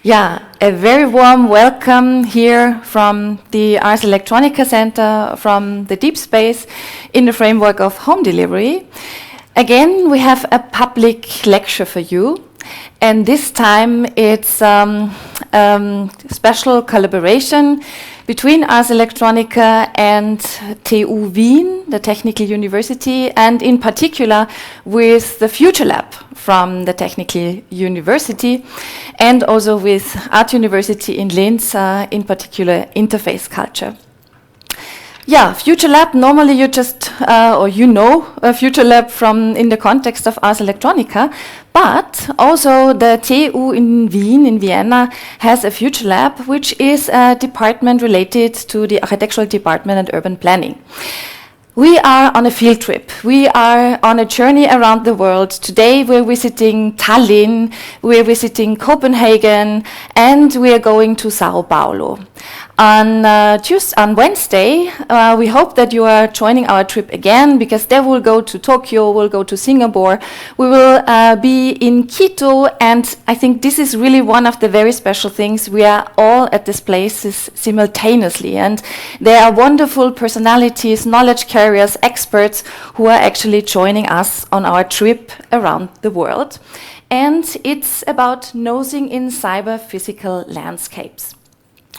Yeah, a very warm welcome here from the Ars Electronica Center, from the deep space in the framework of home delivery. Again, we have a public lecture for you, and this time it's special collaboration between Ars Electronica and TU Wien, the Technical University, and in particular with the Future Lab from the Technical University, and also with Art University in Linz, in particular interface culture. Yeah, Future Lab, normally you just, or you know a Future Lab from in the context of Ars Electronica, but also the TU in Wien, in Vienna, has a Future Lab, which is a department related to the architectural department and urban planning. We are on a field trip. We are on a journey around the world. Today we're visiting Tallinn, we're visiting Copenhagen, and we are going to Sao Paulo. On Wednesday, we hope that you are joining our trip again, because there we'll go to Tokyo, we'll go to Singapore, we will be in Quito, and I think this is really one of the very special things. We are all at these places simultaneously, and there are wonderful personalities, knowledge carriers, experts who are actually joining us on our trip around the world. And it's about nosing in cyber-physical landscapes.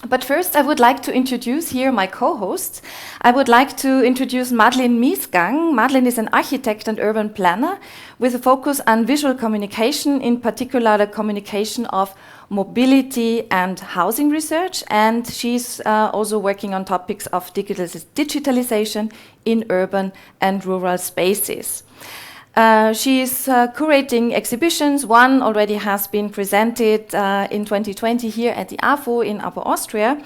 But first, I would like to introduce here my co-hosts. I would like to introduce Madeleine Miesgang. Madeleine is an architect and urban planner with a focus on visual communication, in particular the communication of mobility and housing research. And she's also working on topics of digitalization in urban and rural spaces. She's curating exhibitions. One already has been presented in 2020 here at the AFO in Upper Austria.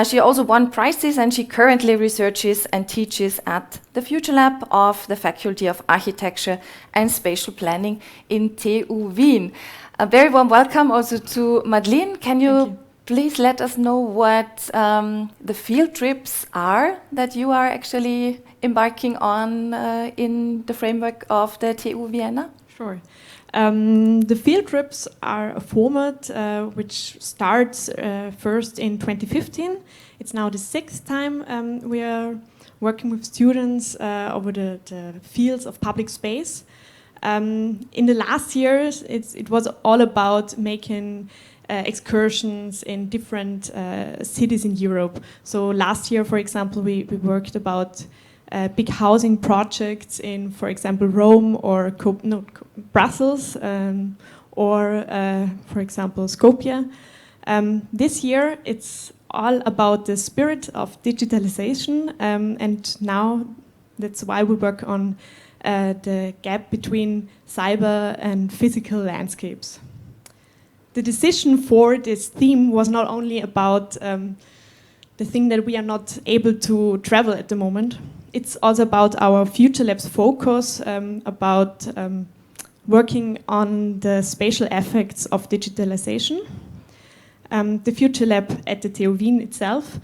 She also won prizes, and she currently researches and teaches at the Future Lab of the Faculty of Architecture and Spatial Planning in TU Wien. A very warm welcome also to Madeleine. Can you please let us know what the field trips are that you are actually embarking on in the framework of the TU Vienna? Sure. The field trips are a format which starts first in 2015. It's now the sixth time we are working with students over the fields of public space. In the last years, it was all about making excursions in different cities in Europe. So last year, for example, we worked about big housing projects in, for example, Rome or Brussels, or, for example, Skopje. This year, it's all about the spirit of digitalization, and now that's why we work on the gap between cyber and physical landscapes. The decision for this theme was not only about the thing that we are not able to travel at the moment. It's also about our Future Lab's focus, about working on the spatial effects of digitalization. The Future Lab at the TU Wien itself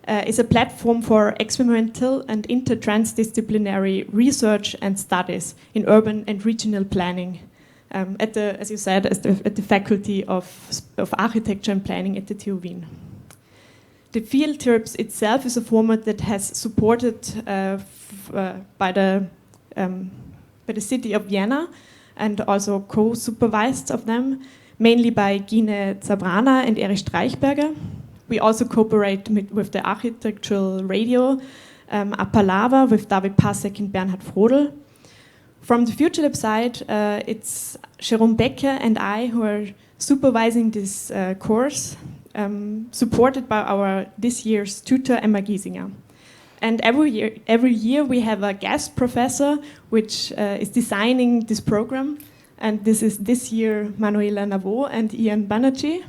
is a platform for experimental and intertransdisciplinary research and studies in urban and regional planning. At the, as you said, at the Faculty of Architecture and Planning at the TU Wien. The field trips itself is a format that has supported by the city of Vienna, and also co-supervised of them, mainly by Gine Zabrana and Erich Streichberger. We also cooperate with the architectural radio Apalava with David Pasek and Bernhard Frodel. From the Future Lab side, it's Jérôme Becker and I who are supervising this course, supported by our this year's tutor Emma Giesinger. And every year we have a guest professor which is designing this program. And this is this year Manuel Navo and Ian Banerjee.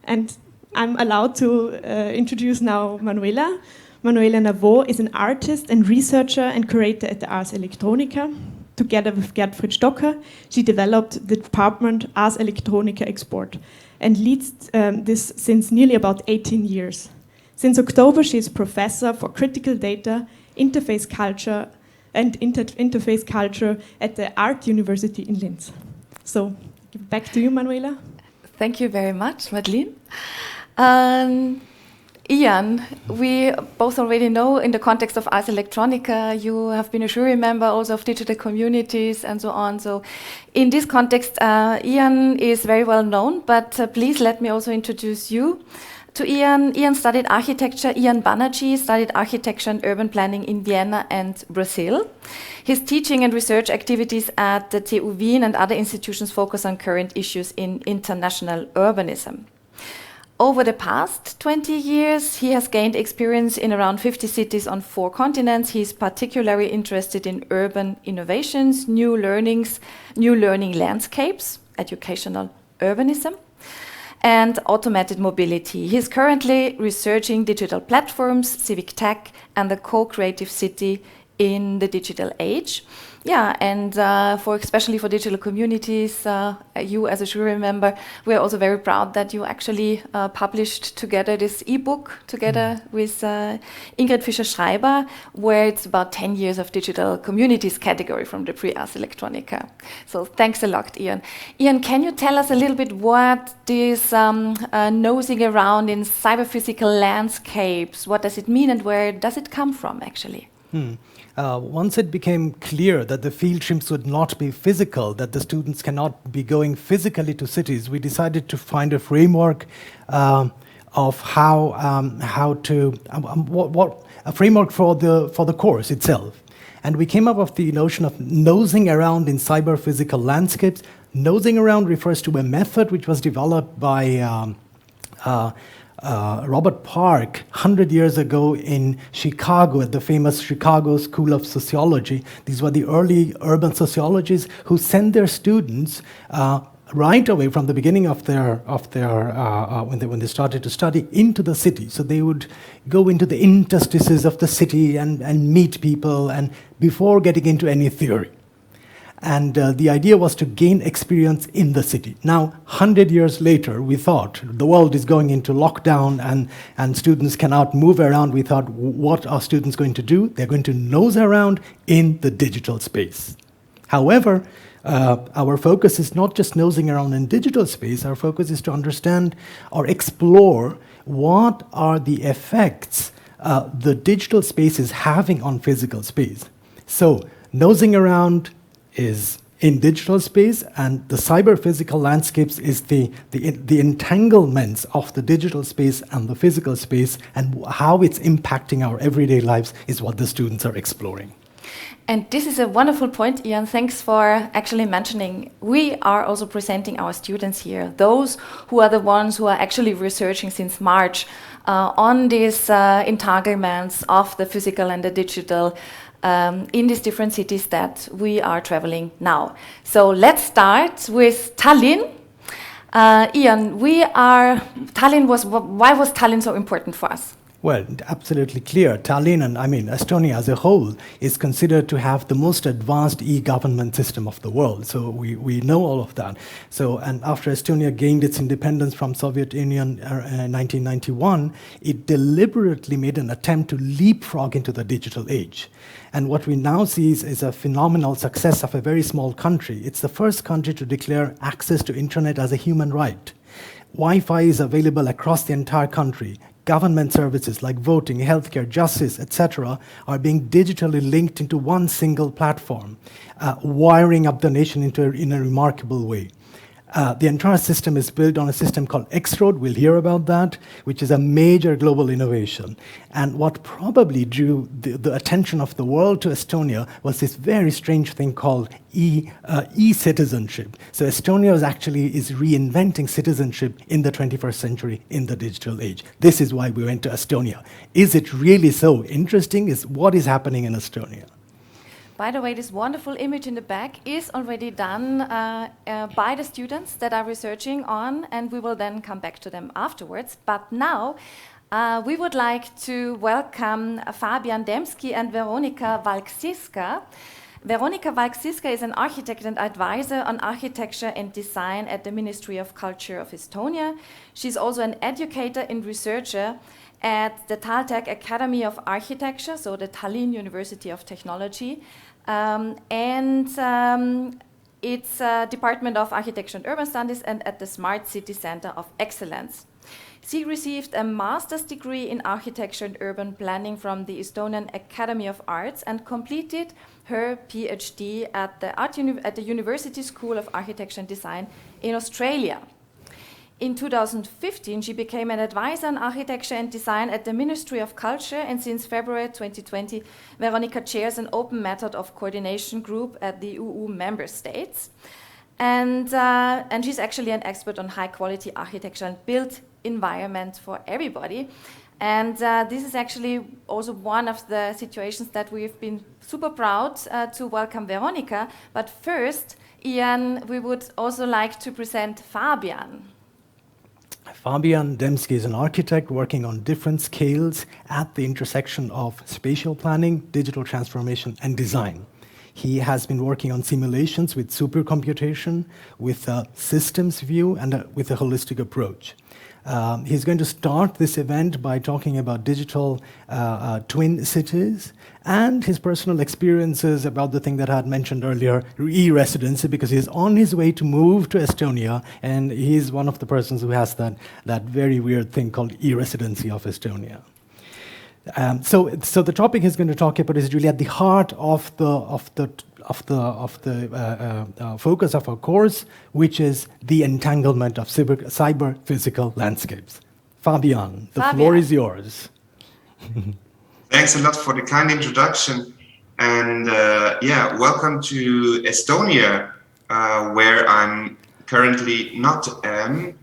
And I'm allowed to introduce now Manuela. Manuela Navo is an artist and researcher and curator at the Ars Electronica. Together with Gertfried Stocker, she developed the department Ars Electronica Export and leads this since nearly about 18 years. Since October, she is professor for critical data, interface culture, and interface culture at the Art University in Linz. So, back to you, Manuela. Thank you very much, Madeleine. Ian, we both already know in the context of Ars Electronica, you have been a jury member also of digital communities and so on. So in this context, Ian is very well known, but please let me also introduce you to Ian. Ian studied architecture. Ian Banerjee studied architecture and urban planning in Vienna and Brazil. His teaching and research activities at the TU Wien and other institutions focus on current issues in international urbanism. Over the past 20 years, he has gained experience in around 50 cities on 4 continents. He is particularly interested in urban innovations, new learning landscapes, educational urbanism, and automated mobility. He is currently researching digital platforms, civic tech, and the co-creative city in the digital age. Yeah, and especially for digital communities, you as a jury member, we are also very proud that you actually published together this ebook together with Ingrid Fischer-Schreiber, where it's about 10 years of digital communities category from the pre-Ars Electronica. So thanks a lot, Ian. Ian, can you tell us a little bit what this nosing around in cyber-physical landscapes, what does it mean and where does it come from actually? Once it became clear that the field trips would not be physical, that the students cannot be going physically to cities, we decided to find a framework of a framework for the course itself. And we came up with the notion of nosing around in cyber-physical landscapes. Nosing around refers to a method which was developed by Robert Park 100 years ago in Chicago at the famous Chicago School of Sociology. These were the early urban sociologists who sent their students right away from the beginning of their when they started to study into the city. So they would go into the interstices of the city and meet people and before getting into any theory. And the idea was to gain experience in the city. Now, 100 years later, we thought the world is going into lockdown and students cannot move around. We thought, what are students going to do? They're going to nose around in the digital space. However, our focus is not just nosing around in digital space. Our focus is to understand or explore what are the effects the digital space is having on physical space. So, nosing around is in digital space, and the cyber-physical landscapes is the entanglements of the digital space and the physical space, and how it's impacting our everyday lives is what the students are exploring. And this is a wonderful point, Ian. Thanks for actually mentioning. We are also presenting our students here, those who are the ones who are actually researching since March on these entanglements of the physical and the digital in these different cities that we are traveling now. So let's start with Tallinn. Ian, why was Tallinn so important for us? Well, absolutely clear. Tallinn and Estonia as a whole is considered to have the most advanced e-government system of the world. So we know all of that. So, and after Estonia gained its independence from Soviet Union in 1991, it deliberately made an attempt to leapfrog into the digital age. And what we now see is a phenomenal success of a very small country. It's the first country to declare access to internet as a human right. Wi-Fi is available across the entire country. Government services like voting, healthcare, justice, etc. are being digitally linked into one single platform, wiring up the nation in a remarkable way. The entire system is built on a system called X-Road. We'll hear about that, which is a major global innovation. And what probably drew the attention of the world to Estonia was this very strange thing called e-citizenship. So Estonia is reinventing citizenship in the 21st century in the digital age. This is why we went to Estonia. Is it really so interesting? Is what is happening in Estonia? By the way, this wonderful image in the back is already done by the students that are researching on, and we will then come back to them afterwards. But now we would like to welcome Fabian Demski and Veronika Valk-Siska. Veronika Valk-Siska is an architect and advisor on architecture and design at the Ministry of Culture of Estonia. She's also an educator and researcher at the TalTech Academy of Architecture, so the Tallinn University of Technology. its Department of Architecture and Urban Studies and at the Smart City Center of Excellence. She received a master's degree in architecture and urban planning from the Estonian Academy of Arts and completed her PhD at the University School of Architecture and Design in Australia. In 2015, she became an advisor on architecture and design at the Ministry of Culture, and since February 2020, Veronika chairs an open method of coordination group at the EU member states. And she's actually an expert on high-quality architecture and built environment for everybody. And this is actually also one of the situations that we've been super proud to welcome Veronika. But first, Ian, we would also like to present Fabian. Fabian Demski is an architect working on different scales at the intersection of spatial planning, digital transformation, and design. He has been working on simulations with supercomputation, with a systems view, and with a holistic approach. He's going to start this event by talking about digital twin cities and his personal experiences about the thing that I had mentioned earlier, E-Residency, because he's on his way to move to Estonia, and he's one of the persons who has that very weird thing called E-Residency of Estonia. So the topic he's going to talk about is really at the heart of the focus of our course, which is the entanglement of cyber physical landscapes. Fabian, the floor is yours. Thanks a lot for the kind introduction, and welcome to Estonia, where I'm currently not am.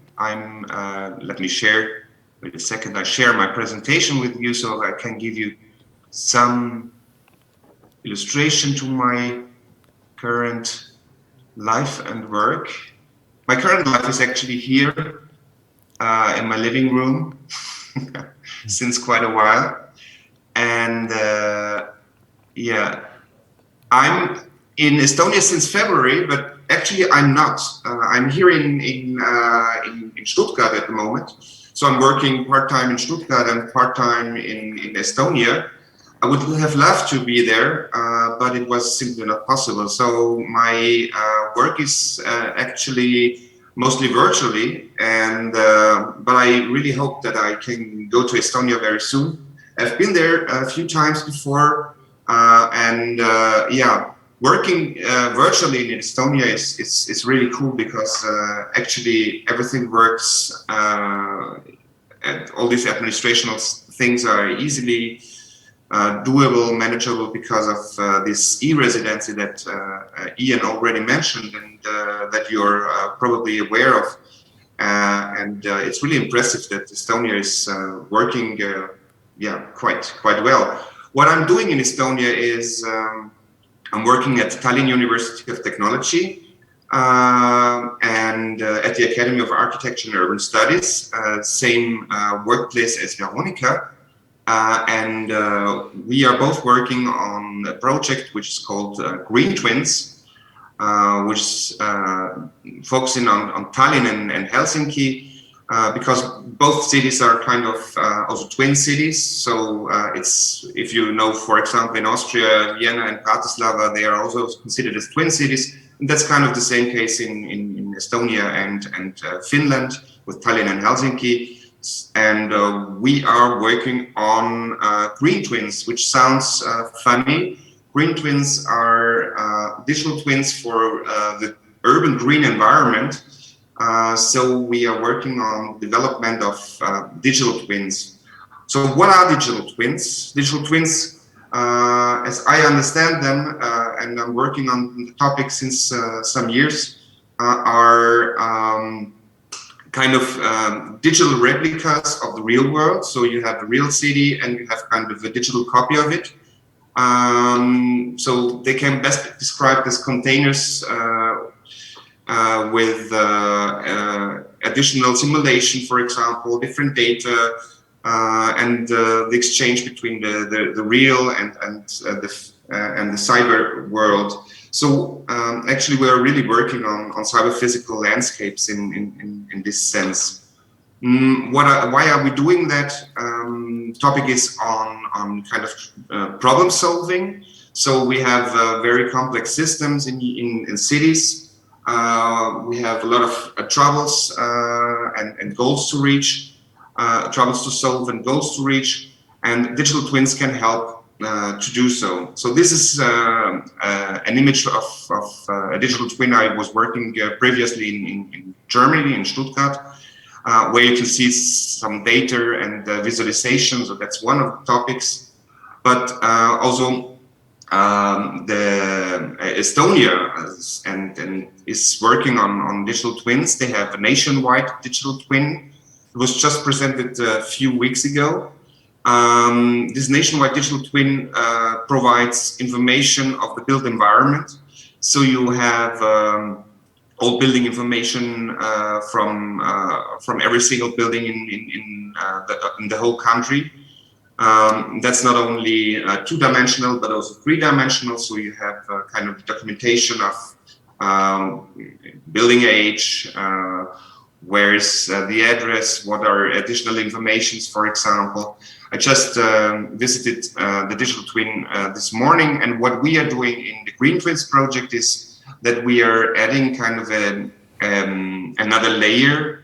Let me share. Wait a second, I share my presentation with you so I can give you some illustration to my current life and work. My current life is actually here in my living room since quite a while. And I'm in Estonia since February, but actually I'm not. I'm here in Stuttgart at the moment. So I'm working part-time in Stuttgart and part-time in Estonia. I would have loved to be there, but it was simply not possible. So my work is actually mostly virtually, and but I really hope that I can go to Estonia very soon. I've been there a few times before, working virtually in Estonia is really cool because actually everything works and all these administrational things are easily doable, manageable because of this E-Residency that Ian already mentioned and that you're probably aware of. It's really impressive that Estonia is working quite well. What I'm doing in Estonia is I'm working at Tallinn University of Technology and at the Academy of Architecture and Urban Studies, same workplace as Veronika. We are both working on a project which is called Green Twins, which is focusing on Tallinn and Helsinki, because both cities are kind of also twin cities. So it's, if you know, for example, in Austria, Vienna and Bratislava, they are also considered as twin cities. And that's kind of the same case in Estonia and Finland with Tallinn and Helsinki. And we are working on green twins, which sounds funny. Green twins are digital twins for the urban green environment. So we are working on development of digital twins. So what are digital twins? Digital twins, as I understand them, and I'm working on the topic since some years, are kind of digital replicas of the real world. So you have the real city and you have kind of a digital copy of it. So they can best be described as containers with additional simulation, for example, different data, and the exchange between the real and the cyber world. So actually, we are really working on cyber physical landscapes in this sense. Why are we doing that? Topic is on kind of problem solving. So we have very complex systems in cities. We have a lot of troubles and goals to reach, troubles to solve and goals to reach, and digital twins can help to do so. So this is an image of a digital twin. I was working previously in Germany, in Stuttgart, where you can see some data and visualization. So that's one of the topics, but also the Estonia and is working on digital twins. They have a nationwide digital twin. It was just presented a few weeks ago. This nationwide digital twin provides information of the built environment. So you have all building information from every single building in the whole country. That's not only two-dimensional, but also three-dimensional. So you have kind of documentation of building age, where is the address, what are additional informations, for example. I just visited the digital twin this morning, and what we are doing in the Green Twins project is that we are adding kind of another layer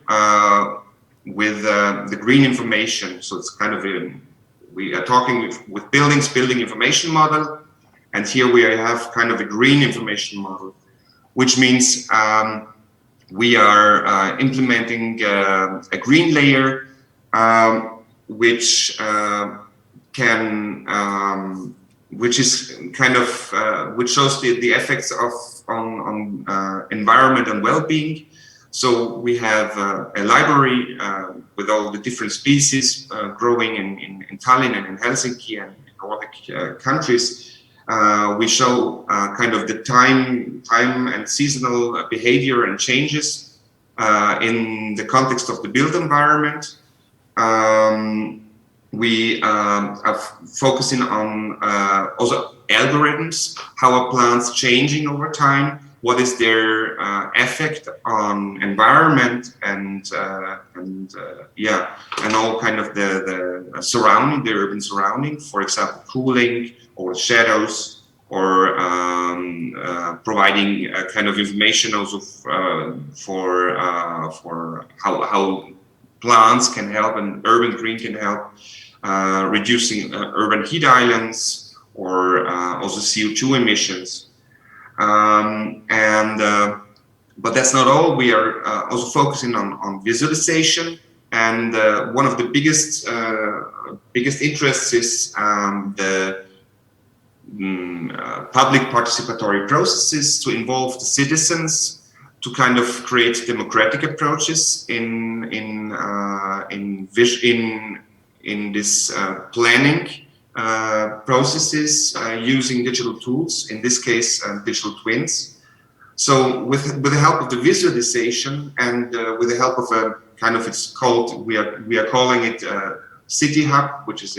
with the green information. So it's kind of we are talking with building information model, and here we have kind of a green information model, which means we are implementing a green layer, which is kind of which shows the effects on environment and well-being. So we have a library with all the different species growing in Tallinn and in Helsinki and in Nordic countries. We show kind of the time and seasonal behavior and changes in the context of the built environment. We are focusing on also algorithms, how are plants changing over time, what is their effect on environment and all kind of the surrounding, the urban surrounding, for example, cooling or shadows, or providing kind of information also for how plants can help and urban green can help reducing urban heat islands or also CO2 emissions. But that's not all. We are also focusing on visualization, and one of the biggest interests is the public participatory processes to involve the citizens to kind of create democratic approaches in this planning processes using digital tools, in this case digital twins. So with the help of the visualization and with the help of a kind of, it's called, we are calling it City Hub, which is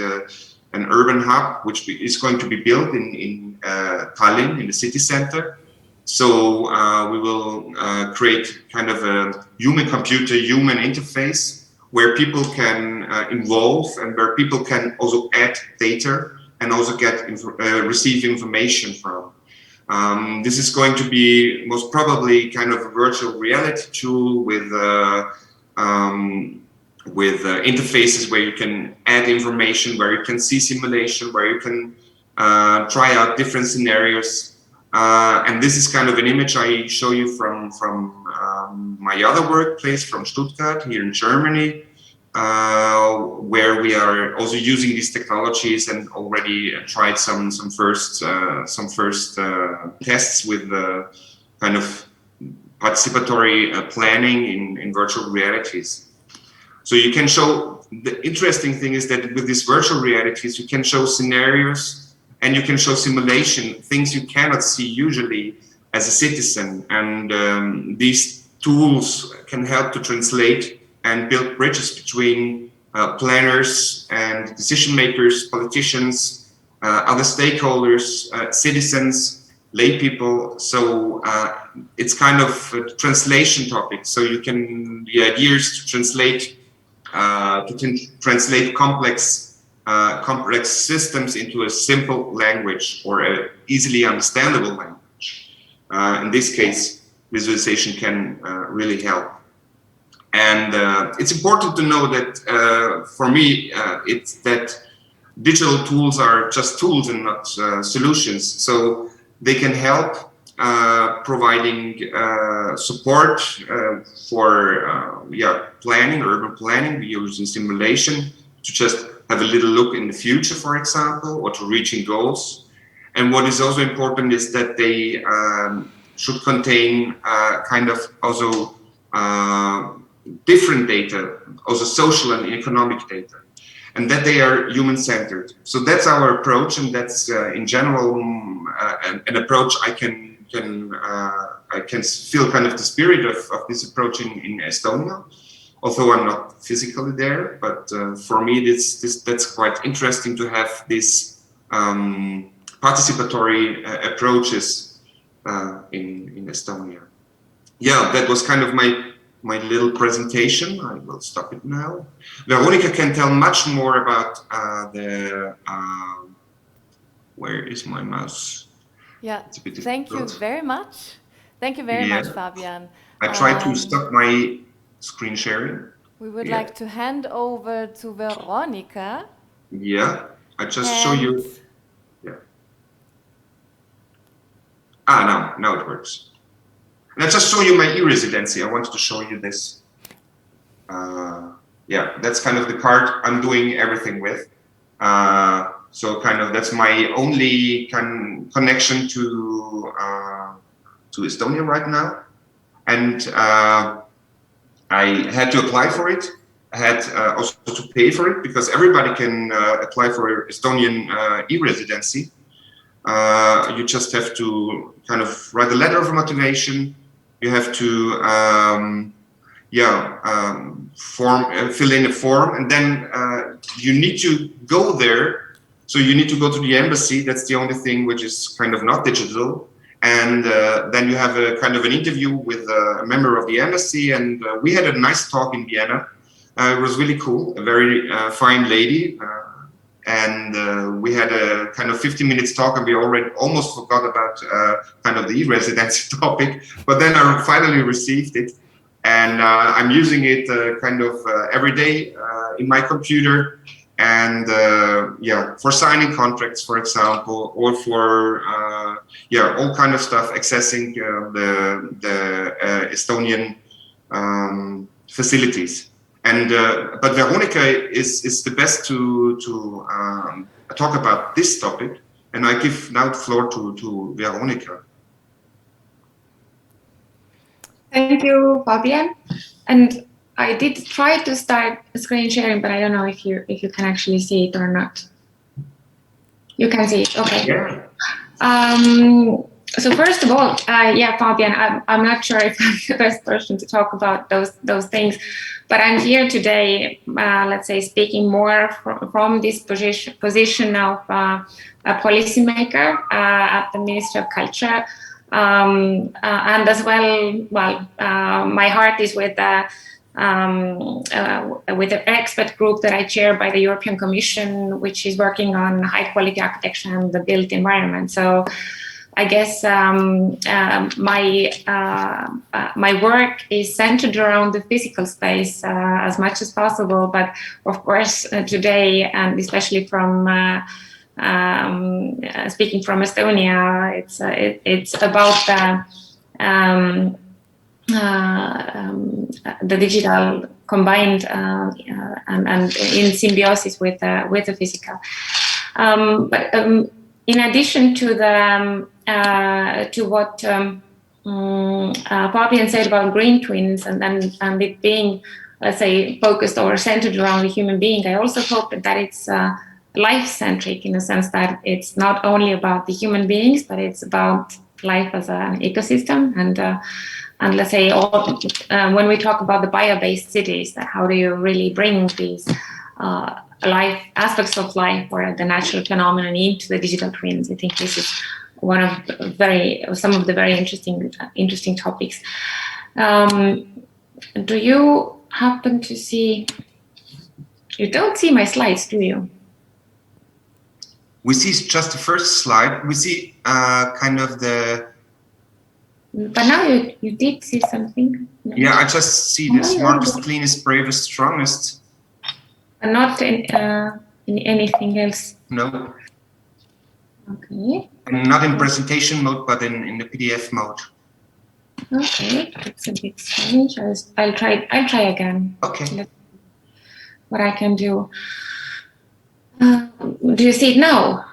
an urban hub which is going to be built in Tallinn, in the city center. So we will create kind of a human-computer, human interface where people can involve and where people can also add data and also get receive information from. This is going to be most probably kind of a virtual reality tool with interfaces where you can add information, where you can see simulation, where you can try out different scenarios. And this is kind of an image I show you from my other workplace, from Stuttgart here in Germany, where we are also using these technologies and already tried some first tests with kind of participatory planning in virtual realities. So you can show, the interesting thing is that with these virtual realities, you can show scenarios and you can show simulation, things you cannot see usually as a citizen. And these tools can help to translate and build bridges between planners and decision makers, politicians, other stakeholders, citizens, lay people. So it's kind of a translation topic. So you can, the idea is to translate complex systems into a simple language or an easily understandable language. In this case, visualization can really help. And it's important to know that for me, it's that digital tools are just tools and not solutions. So they can help providing support for planning, urban planning. We're using simulation to just have a little look in the future, for example, or to reaching goals. And what is also important is that they should contain kind of also different data, also social and economic data, and that they are human-centered. So that's our approach, and that's in general an approach I can feel kind of the spirit of this approach in Estonia, although I'm not physically there. But for me, that's quite interesting to have this participatory approaches in Estonia. Yeah, that was kind of my little presentation. I will stop it now. Veronika can tell much more about where is my mouse? Yeah, thank you very much. Thank you very much, Fabian. I tried to stop my screen sharing. We would like to hand over to Veronika. Yeah, I just show you. Yeah. Now it works. And I just show you my E-Residency. I wanted to show you this. Yeah, that's kind of the card I'm doing everything with. So kind of that's my only connection to Estonia right now. And I had to apply for it. I had also to pay for it because everybody can apply for Estonian E-Residency. You just have to kind of write a letter of motivation. You have to fill in a form, and then you need to go there. So you need to go to the embassy. That's the only thing which is kind of not digital. And then you have a kind of an interview with a member of the embassy. And we had a nice talk in Vienna. It was really cool, a very fine lady. And we had a kind of 15 minutes talk, and we already almost forgot about kind of the E-Residency topic. But then I finally received it, and I'm using it kind of every day in my computer. And for signing contracts, for example, or for all kind of stuff, accessing the Estonian facilities. And but Veronika is the best to talk about this topic, and I give now the floor to Veronika. Thank you, Fabian. And I did try to start screen sharing, but I don't know if you can actually see it or not. You can see it, okay. Yeah. So first of all, Fabian, I'm not sure if I'm the best person to talk about those things, but I'm here today, let's say, speaking more from this position of a policymaker at the Ministry of Culture, and as well, my heart is with the expert group that I chair by the European Commission, which is working on high quality architecture and the built environment. So I guess my work is centered around the physical space as much as possible. But of course, today, and especially from speaking from Estonia, it's about the digital combined and in symbiosis with the physical. But in addition to what Fabian said about green twins and it being, let's say, focused or centered around the human being, I also hope that it's life-centric in the sense that it's not only about the human beings, but it's about life as an ecosystem. And let's say, when we talk about the bio-based cities, how do you really bring these life aspects of life or the natural phenomenon into the digital twins? I think this is one of some of the very interesting topics. Do you happen to see? You don't see my slides, do you? We see just the first slide. We see kind of the But now you did see something. No? Yeah, I just see the smartest, cleanest, bravest, strongest. And not in anything else. No. Okay. And not in presentation mode, but in the PDF mode. Okay, that's a bit strange. I'll try again. Okay. What I can do. Do you see it now?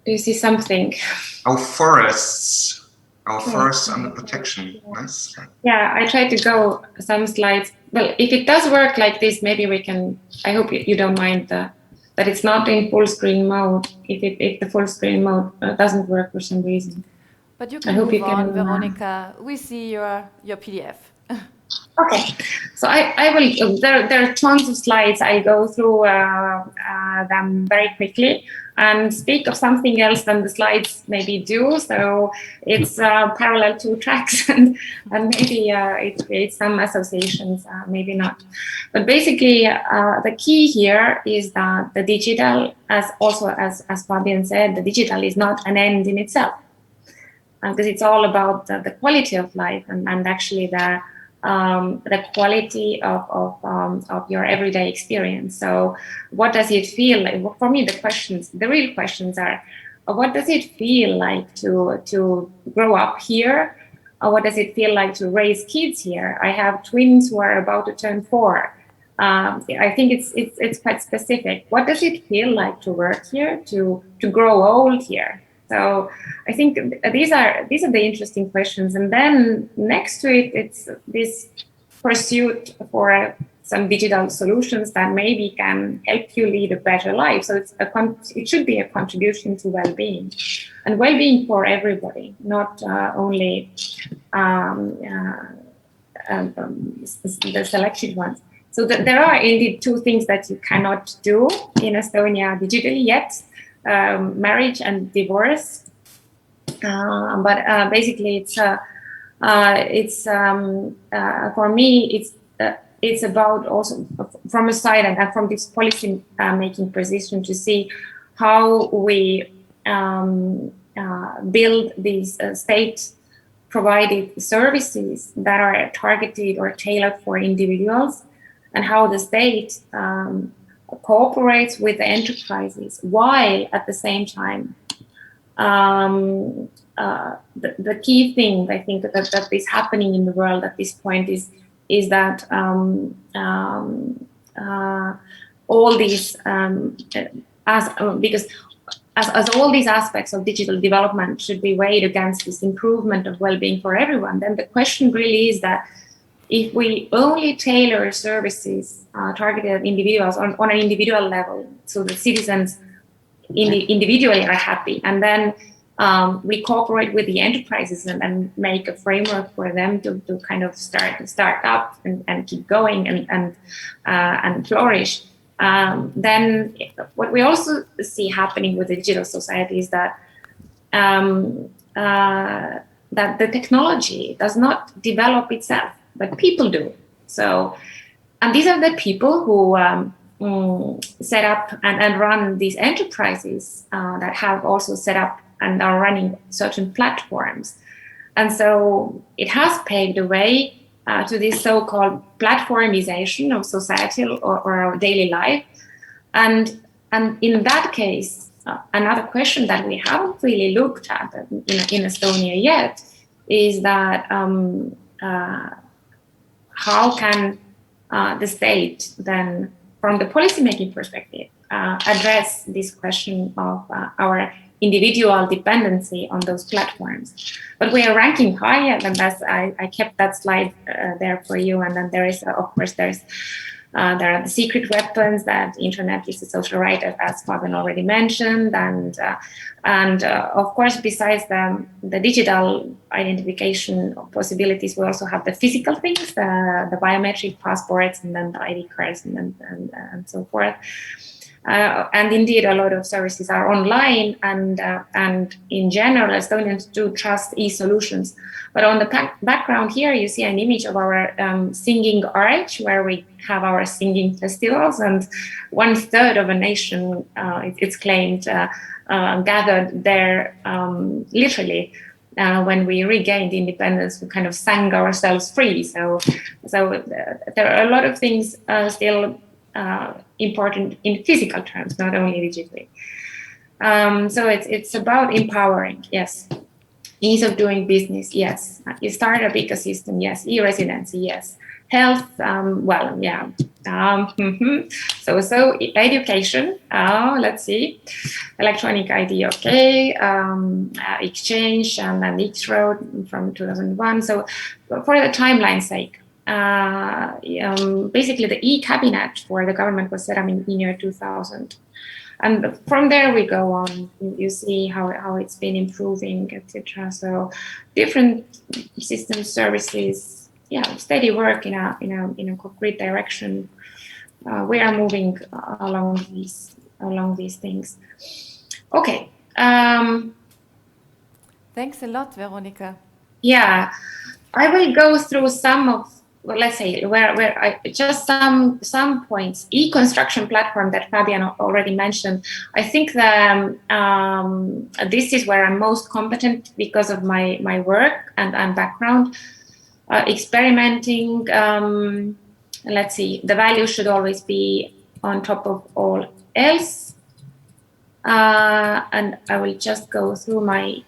Do you see something? Our forests under protection. Nice. Yeah, I tried to go some slides. Well, if it does work like this, maybe we can. I hope you don't mind that it's not in full screen mode. If the full screen mode doesn't work for some reason. But you can move on, Veronika. We see your PDF. Okay, so I will. There are tons of slides. I go through them very quickly and speak of something else than the slides maybe do. So it's parallel to tracks, and maybe it creates some associations, maybe not. But basically, the key here is that the digital, as Fabian said, the digital is not an end in itself, because it's all about the quality of life and actually the quality of your everyday experience. So what does it feel like? For me, the real questions are, what does it feel like to grow up here? What does it feel like to raise kids here? I have twins who are about to turn 4. I think it's quite specific. What does it feel like to work here, to grow old here? So I think these are the interesting questions, and then next to it, it's this pursuit for some digital solutions that maybe can help you lead a better life. So it should be a contribution to well-being, and well-being for everybody, not only the selected ones. So there are indeed 2 things that you cannot do in Estonia digitally yet. Marriage and divorce, but basically it's for me it's about also from a side and from this policy making position to see how we build these state provided services that are targeted or tailored for individuals, and how the state cooperates with the enterprises, while at the same time the key thing I think that is happening in the world at this point is that all these because all these aspects of digital development should be weighed against this improvement of well-being for everyone, then the question really is that if we only tailor services targeted at individuals on an individual level, so the citizens individually are happy, and then we cooperate with the enterprises and make a framework for them to kind of start up and keep going and flourish, then what we also see happening with the digital society is that that the technology does not develop itself, but people do. So, and these are the people who set up and run these enterprises that have also set up and are running certain platforms. And so it has paved the way to this so-called platformization of society or our daily life. And in that case, another question that we haven't really looked at in Estonia yet is that how can the state then, from the policymaking perspective, address this question of our individual dependency on those platforms. But we are ranking higher than that. I kept that slide there for you. And then there is, of course, there are the secret weapons that internet is a social right, as Fabian already mentioned. And of course, besides the digital identification possibilities, we also have the physical things, the biometric passports, and then the ID cards and so forth. And indeed, a lot of services are online, and in general, Estonians do trust e-solutions. But on the background here, you see an image of our singing arch, where we have our singing festivals, and 1/3 of a nation, it's claimed, gathered there literally when we regained independence, we kind of sang ourselves free. So there are a lot of things still important in physical terms, not only digitally. So it's about empowering, yes. Ease of doing business, yes. Startup ecosystem, yes. E-residency, yes. Health, well, yeah. So education, let's see. Electronic ID, okay. Exchange and then X-Road from 2001. So for the timeline's sake, basically the e-cabinet for the government was set up in year 2000. And from there we go on. You see how it's been improving, etc. So different system services, yeah, steady work in a concrete direction. We are moving along these things. Okay. Thanks a lot, Veronika. Yeah, I will go through some of, well, let's say where I just some points. E-construction platform that Fabian already mentioned. I think that this is where I'm most competent because of my work and background. Experimenting. Let's see. The value should always be on top of all else. And I will just go through my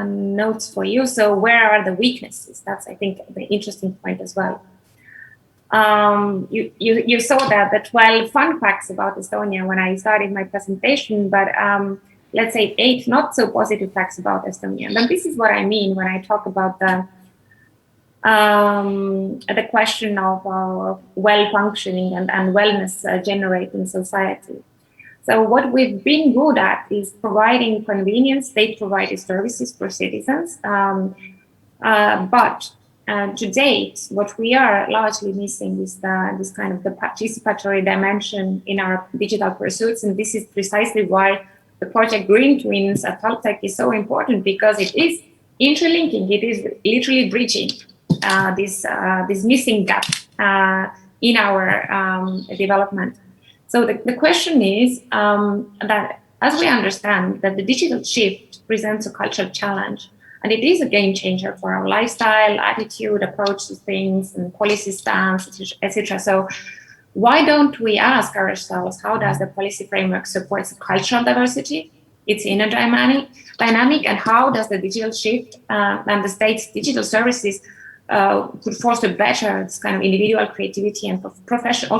notes for you. So where are the weaknesses? That's, I think, the interesting point as well. You saw that the 12 fun facts about Estonia when I started my presentation, but let's say 8 not so positive facts about Estonia. And this is what I mean when I talk about the question of well-functioning and wellness generating society. So what we've been good at is providing convenience, state-provided services for citizens. But to date, what we are largely missing is this kind of the participatory dimension in our digital pursuits. And this is precisely why the project Green Twins at TalTech is so important, because it is interlinking, it is literally bridging this missing gap in our development. So the question is that, as we understand, that the digital shift presents a cultural challenge, and it is a game changer for our lifestyle, attitude, approach to things, and policy stance, etc. So why don't we ask ourselves, how does the policy framework support cultural diversity, its inner dynamic, and how does the digital shift and the state's digital services could foster better this kind of individual creativity and professional,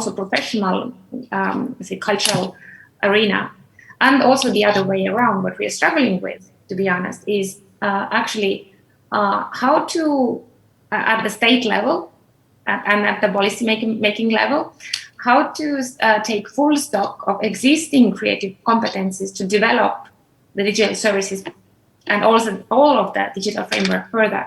say, cultural arena. And also the other way around, what we are struggling with, to be honest, is actually how to, at the state level and at the policy making level, how to take full stock of existing creative competencies to develop the digital services and also all of that digital framework further.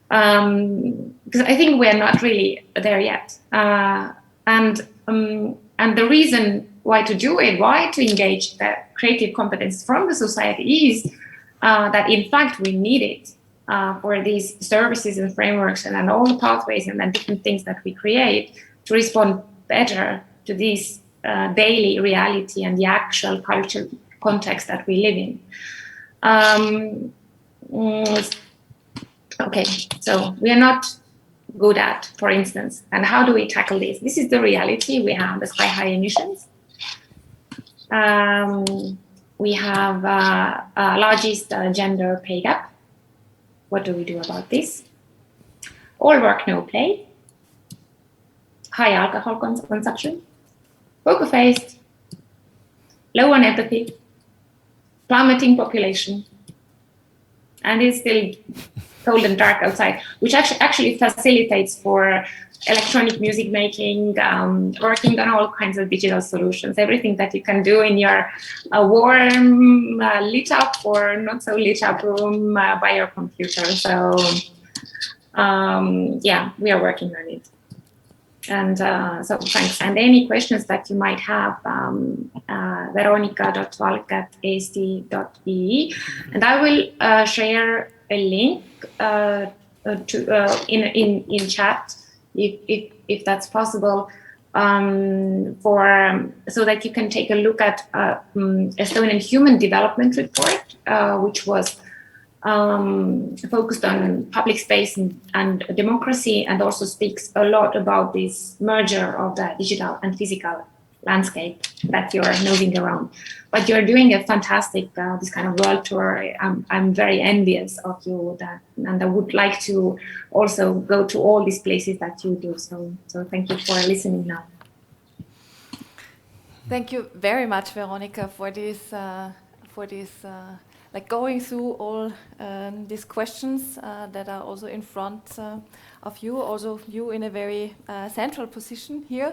Because I think we are not really there yet. And the reason why to do it, why to engage the creative competence from the society is that in fact we need it for these services and frameworks and then all the pathways and then different things that we create to respond better to this daily reality and the actual cultural context that we live in. Okay, so we are not good at, for instance, and how do we tackle this? This is the reality. We have the sky-high emissions. We have largest gender pay gap. What do we do about this? All work, no play. High alcohol consumption. Poker-faced. Low on empathy. Plummeting population. And it's still cold and dark outside, which actually facilitates for electronic music making, working on all kinds of digital solutions, everything that you can do in your warm, lit up or not so lit up room by your computer. So yeah, we are working on it. And so thanks. And any questions that you might have, veronika.valk@ast.ee, and I will share a link in chat if that's possible, so that you can take a look at Estonian Human Development Report, which was focused on public space and democracy, and also speaks a lot about this merger of the digital and physical landscape that you're nosing around. But you're doing a fantastic this kind of world tour. I'm very envious of you, and I would like to also go to all these places that you do. So thank you for listening now. Thank you very much, Veronika, for this like going through all these questions that are also in front of you, also you in a very central position here.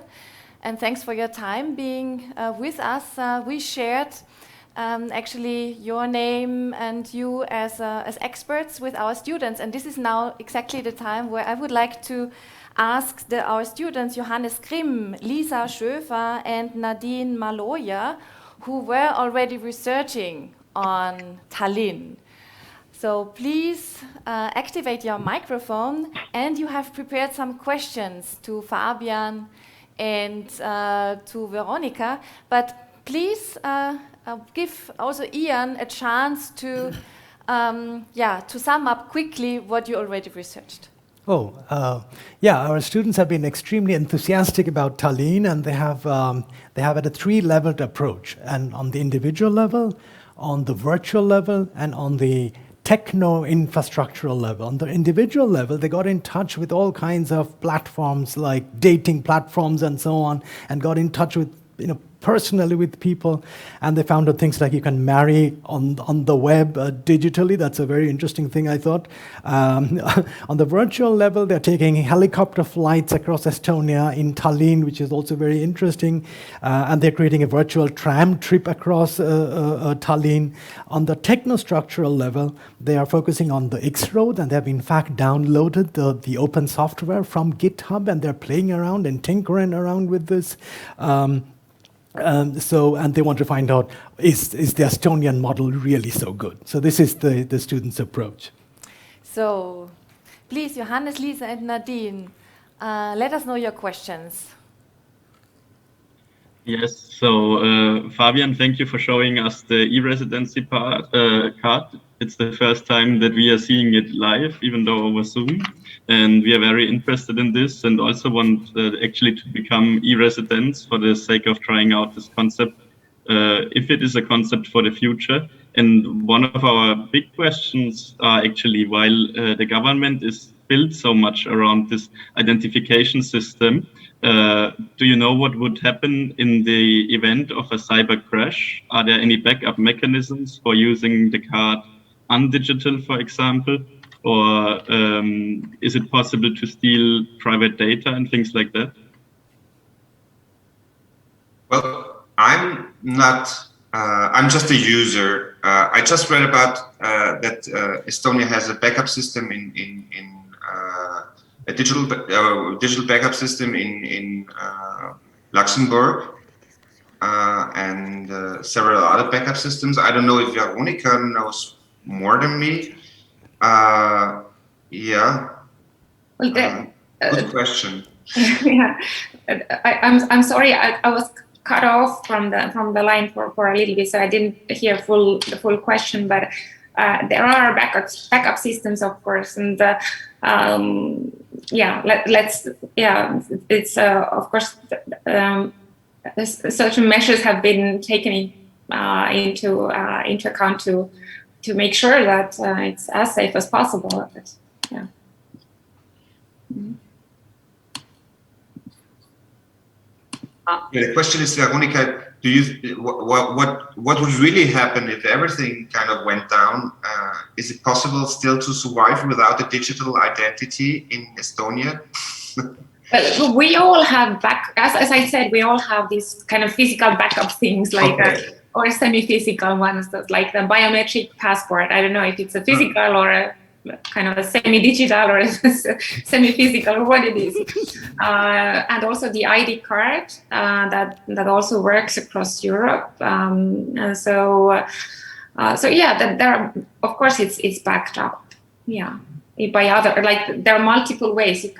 And thanks for your time being with us. We shared actually your name and you as experts with our students. And this is now exactly the time where I would like to ask our students, Johannes Grimm, Lisa Schöfer, and Nadine Maloya, who were already researching on Tallinn. So please activate your microphone, and you have prepared some questions to Fabian and to Veronika, but please give also Ian a chance to sum up quickly what you already researched. Our students have been extremely enthusiastic about Tallinn, and they have had a three-leveled approach, and on the individual level, on the virtual level, and on the techno-infrastructural level. On the individual level, they got in touch with all kinds of platforms like dating platforms and so on, and got in touch with, personally with people, and they found out things like you can marry on the web digitally. That's a very interesting thing, I thought. On the virtual level, they're taking helicopter flights across Estonia in Tallinn, which is also very interesting, and they're creating a virtual tram trip across Tallinn. On the technostructural level, they are focusing on the X-Road, and they have in fact downloaded the open software from GitHub, and they're playing around and tinkering around with this. And they want to find out, is the Estonian model really so good? So this is the students' approach. So please, Johannes, Lisa, and Nadine, let us know your questions. Yes, so Fabian, thank you for showing us the e-residency card. It's the first time that we are seeing it live, even though over Zoom. And we are very interested in this, and also want actually to become e-residents for the sake of trying out this concept, if it is a concept for the future. And one of our big questions are actually, while the government is built so much around this identification system, do you know what would happen in the event of a cyber crash? Are there any backup mechanisms for using the card undigital, for example? Or is it possible to steal private data and things like that? Well, I'm not, I'm just a user. I just read about that Estonia has a backup system in a digital backup system in Luxembourg, and several other backup systems. I don't know if Veronika knows more than me. Good question. Yeah, I'm sorry. I was cut off from the line for a little bit, so I didn't hear the full question. But there are backup systems, of course, and it's of course certain measures have been taken into account to make sure that it's as safe as possible. But, yeah. Mm-hmm. The question is, Veronika, what would really happen if everything kind of went down? Is it possible still to survive without a digital identity in Estonia? Well, we all have as I said, we all have these kind of physical backup things, like or semi-physical ones, like the biometric passport. I don't know if it's a physical or a kind of a semi-digital or a semi-physical, or what it is. And also the ID card that also works across Europe. So yeah, that there are, of course, it's backed up. Yeah, by other, like there are multiple ways you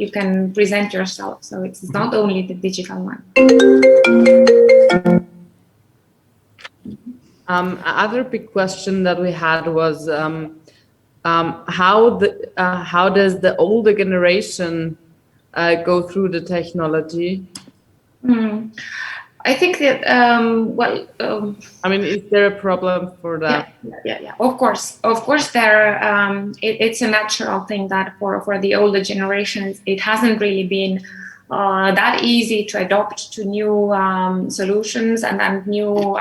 can present yourself. So it's not only the digital one. Other big question that we had was how does the older generation go through the technology? I think that I mean, is there a problem for that? Yeah. Of course, there. It's a natural thing that for the older generations, it hasn't really been that easy to adopt to new solutions and new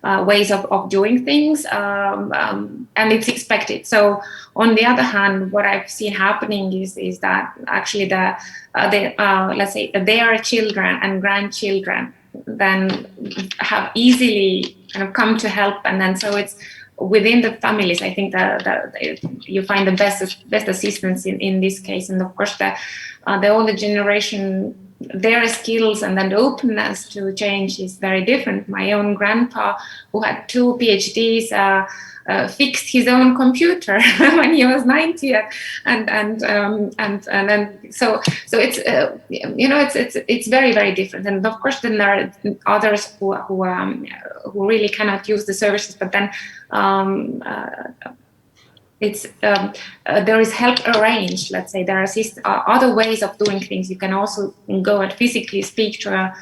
ways of doing things, and it's expected. So on the other hand, what I've seen happening is that actually let's say their children and grandchildren then have easily kind of come to help, and then so it's within the families. I think that you find the best assistance in this case, and of course the older generation, their skills and then the openness to change is very different. My own grandpa, who had 2 PhDs, fixed his own computer when he was 90, and then so it's it's very, very different. And of course, then there are others who really cannot use the services, but then there is help arranged. Let's say there are other ways of doing things. You can also go and physically speak to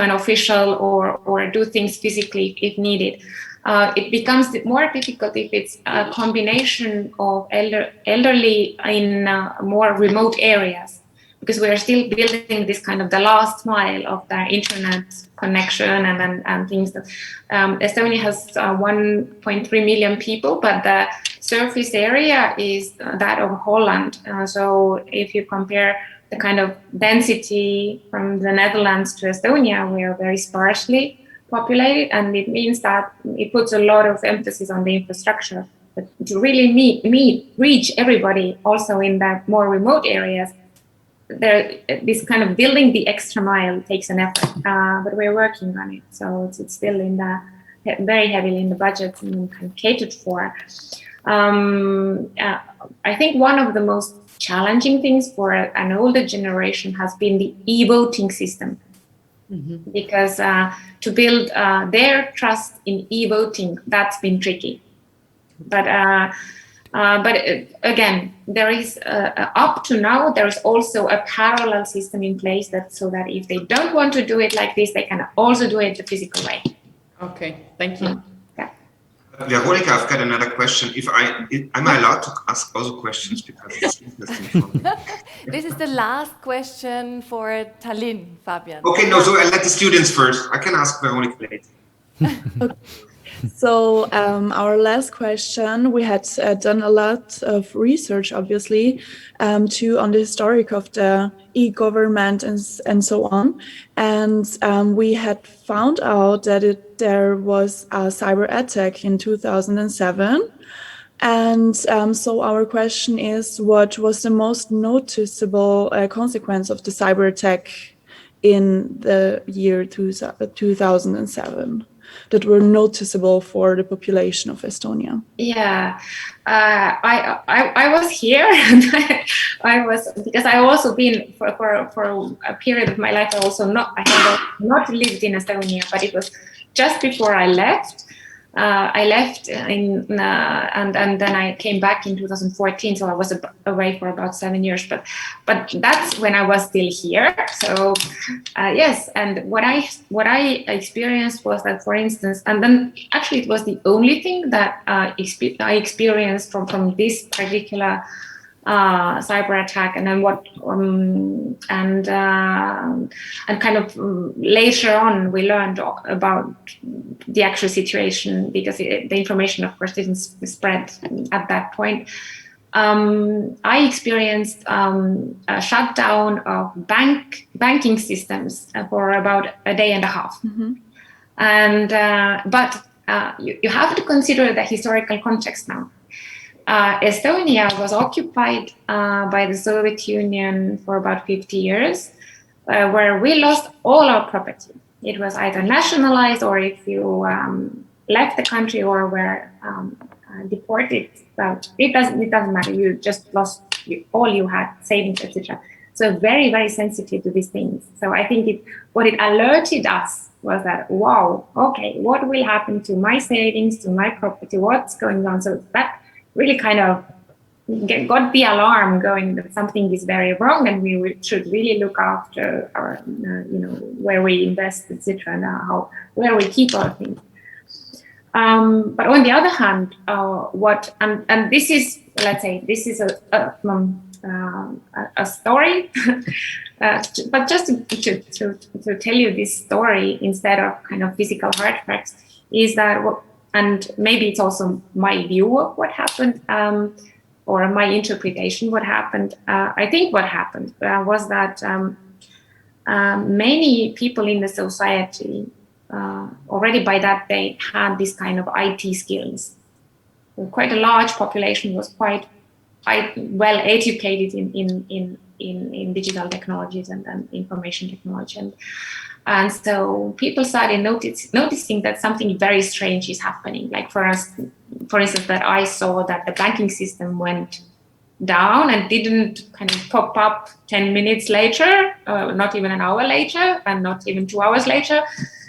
an official or do things physically if needed. It becomes more difficult if it's a combination of elderly in more remote areas, because we are still building this kind of the last mile of the internet connection and things. That Estonia has 1.3 million people, but the surface area is that of Holland. So if you compare the kind of density from the Netherlands to Estonia, we are very sparsely populated, and it means that it puts a lot of emphasis on the infrastructure. But to really reach everybody, also in the more remote areas, this kind of building the extra mile takes an effort, but we're working on it. So it's still very heavily in the budget and kind of catered for. I think one of the most challenging things for an older generation has been the e-voting system. Mm-hmm. Because to build their trust in e-voting, that's been tricky. But again, there is up to now, there is also a parallel system in place so that if they don't want to do it like this, they can also do it the physical way. Okay, thank you. Veronika, I've got another question. Am I allowed to ask also questions, because it's interesting for me? This is the last question for Tallinn, Fabian. Okay, no, so I'll let the students first. I can ask Veronika later. Okay. So our last question, we had done a lot of research, obviously, on the historic of the e-government and so on. And we had found out that there was a cyber attack in 2007. And so our question is, what was the most noticeable consequence of the cyber attack in the year 2007? That were noticeable for the population of Estonia? Yeah, I was here, and because I also been for a period of my life. I have not lived in Estonia, but it was just before I left. I left and then I came back in 2014. So I was away for about 7 years. But that's when I was still here. So yes, and what I experienced was that, for instance, and then actually it was the only thing that I experienced from this particular cyber attack, and then and kind of later on we learned about the actual situation, because the information, of course, didn't spread at that point. I experienced a shutdown of banking systems for about a day and a half. Mm-hmm. And but you have to consider the historical context now. Estonia was occupied by the Soviet Union for about 50 years, where we lost all our property. It was either nationalized, or if you left the country or were deported, it doesn't matter. You just lost all you had, savings, etc. So very, very sensitive to these things. So I think what it alerted us was that, wow, okay, what will happen to my savings, to my property, what's going on? So that really kind of got the alarm going that something is very wrong, and we should really look after our, where we invest, etc., and where we keep our things. But on the other hand, and this is, let's say, this is a story, but just to tell you this story instead of kind of physical hard facts, is that, and maybe it's also my view of what happened, or my interpretation what happened. I think what happened was that many people in the society already by that day had this kind of IT skills. Quite a large population was quite well educated in digital technologies and information technology, and so people started noticing that something very strange is happening. Like for instance, that I saw that the banking system went down and didn't kind of pop up 10 minutes later, not even an hour later, and not even 2 hours later.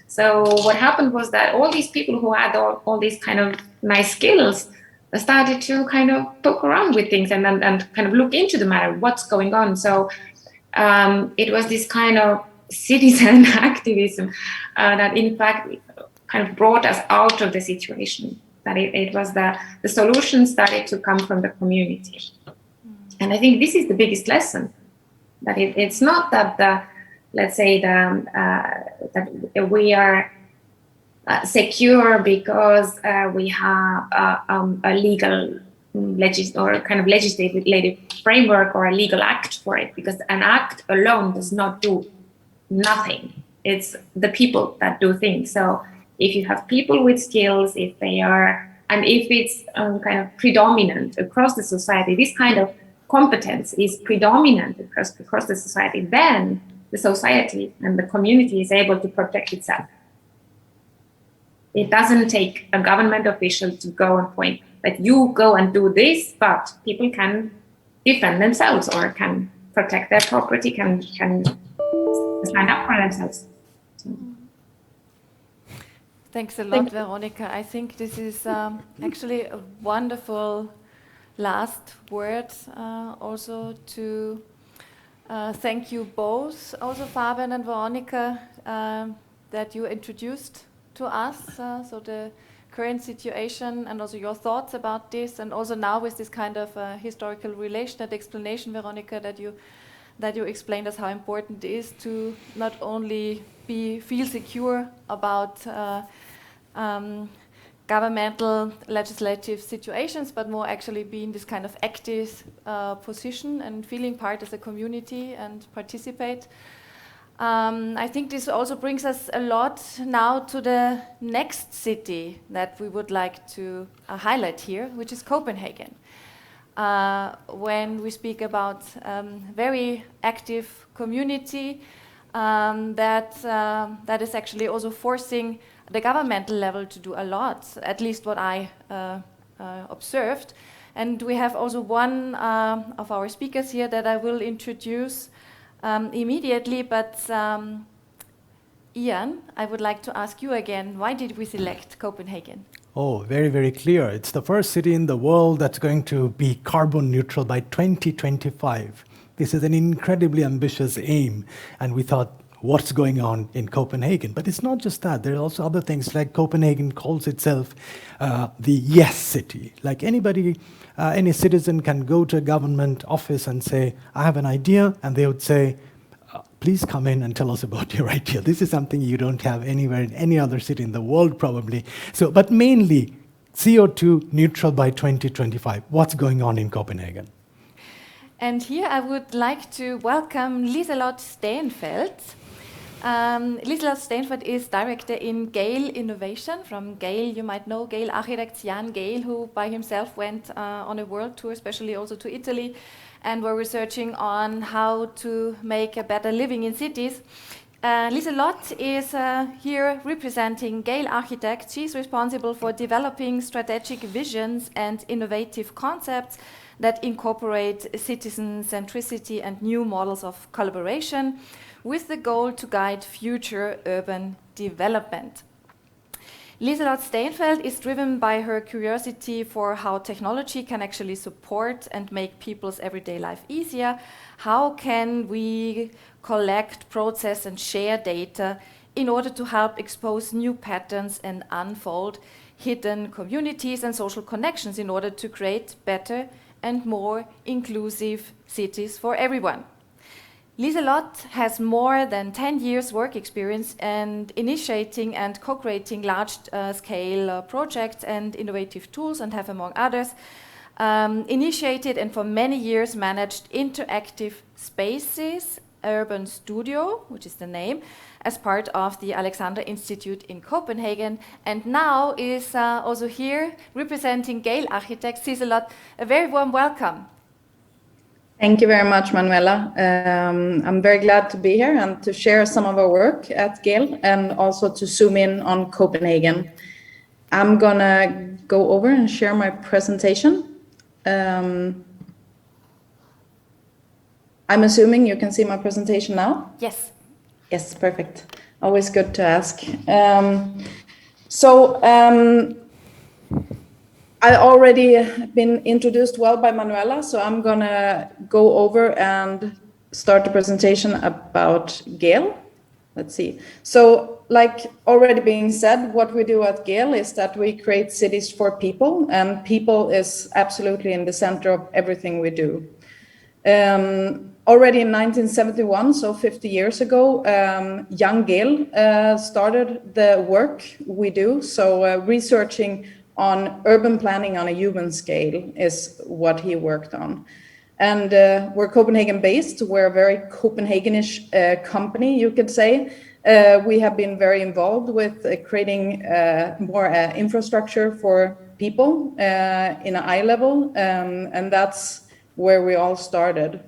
So what happened was that all these people who had all these kind of nice skills started to kind of poke around with things and kind of look into the matter, what's going on. So it was this kind of citizen activism that in fact kind of brought us out of the situation. That it was the solution started to come from the community. And I think this is the biggest lesson, that it's not that let's say that we are secure because we have a legal or kind of legislative framework or a legal act for it, because an act alone does not do nothing. It's the people that do things. So if you have people with skills, if they are, and if it's kind of predominant across the society, this kind of competence is predominant across the society, then the society and the community is able to protect itself. It doesn't take a government official to go and point that you go and do this, but people can defend themselves or can protect their property, can stand up for themselves. Thanks a lot, Veronika. I think this is actually a wonderful last word. Also to thank you both, also Fabian and Veronika, that you introduced to us, so the current situation and also your thoughts about this, and also now with this kind of historical relation and explanation, Veronika, that you explained us how important it is to not only feel secure about governmental legislative situations, but more actually be in this kind of active position and feeling part as a community and participate. I think this also brings us a lot now to the next city that we would like to highlight here, which is Copenhagen. When we speak about very active community that is actually also forcing the governmental level to do a lot, at least what I observed. And we have also one of our speakers here that I will introduce immediately, but Ian, I would like to ask you again, why did we select Copenhagen? Oh, very, very clear. It's the first city in the world that's going to be carbon neutral by 2025. This is an incredibly ambitious aim, and we thought, what's going on in Copenhagen? But it's not just that. There are also other things, like Copenhagen calls itself the yes city. Like anybody, any citizen can go to a government office and say, I have an idea, and they would say, please come in and tell us about your idea. This is something you don't have anywhere in any other city in the world, probably. So, but mainly, CO2 neutral by 2025. What's going on in Copenhagen? And here I would like to welcome Liselott Steenfeldt. Liselott Steenfeldt is director in Gale Innovation. From Gale, you might know Gale architect Jan Gale, who by himself went on a world tour, especially also to Italy, and were researching on how to make a better living in cities. Liselott is here representing Gale Architects. She's responsible for developing strategic visions and innovative concepts that incorporate citizen centricity and new models of collaboration with the goal to guide future urban development. Lieselot Steenfeld is driven by her curiosity for how technology can actually support and make people's everyday life easier. How can we collect, process, and share data in order to help expose new patterns and unfold hidden communities and social connections in order to create better and more inclusive cities for everyone? Lieselot has more than 10 years work experience in initiating and co-creating large-scale projects and innovative tools, and have, among others, initiated and for many years managed Interactive Spaces Urban Studio, which is the name, as part of the Alexander Institute in Copenhagen, and now is also here representing Gale Architects. Lieselot, a very warm welcome. Thank you very much, Manuela. I'm very glad to be here and to share some of our work at Gale and also to zoom in on Copenhagen. I'm gonna go over and share my presentation. I'm assuming you can see my presentation now? Yes. Yes, perfect. Always good to ask. I already been introduced well by Manuela, so I'm gonna go over and start the presentation about Gale. Let's see. So, like already being said, what we do at Gale is that we create cities for people, and people is absolutely in the center of everything we do. Already in 1971, so 50 years ago, young Gale started the work we do. So researching on urban planning on a human scale is what he worked on. And we're Copenhagen based. We're a very Copenhagenish company, you could say. We have been very involved with creating more infrastructure for people in an eye level. And that's where we all started.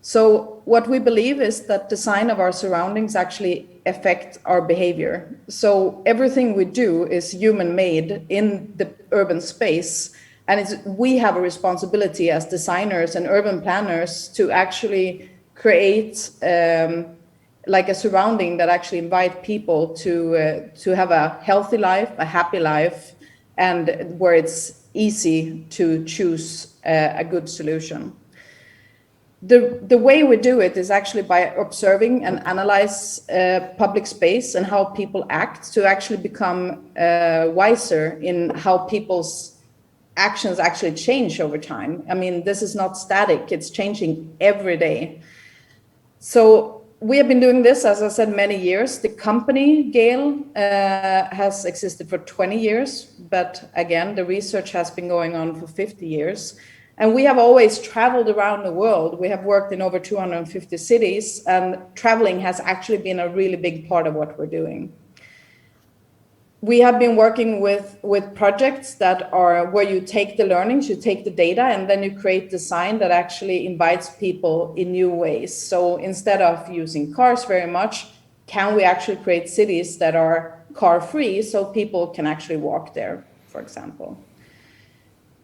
So what we believe is that design of our surroundings actually affect our behavior. So everything we do is human made in the urban space. And we have a responsibility as designers and urban planners to actually create like a surrounding that actually invite people to have a healthy life, a happy life, and where it's easy to choose a good solution. The way we do it is actually by observing and analyze public space and how people act to actually become wiser in how people's actions actually change over time. I mean, this is not static, it's changing every day. So we have been doing this, as I said, many years. The company, Gale, has existed for 20 years, but again, the research has been going on for 50 years. And we have always traveled around the world. We have worked in over 250 cities, and traveling has actually been a really big part of what we're doing. We have been working with projects that are where you take the learnings, you take the data, and then you create design that actually invites people in new ways. So instead of using cars very much, can we actually create cities that are car-free so people can actually walk there, for example?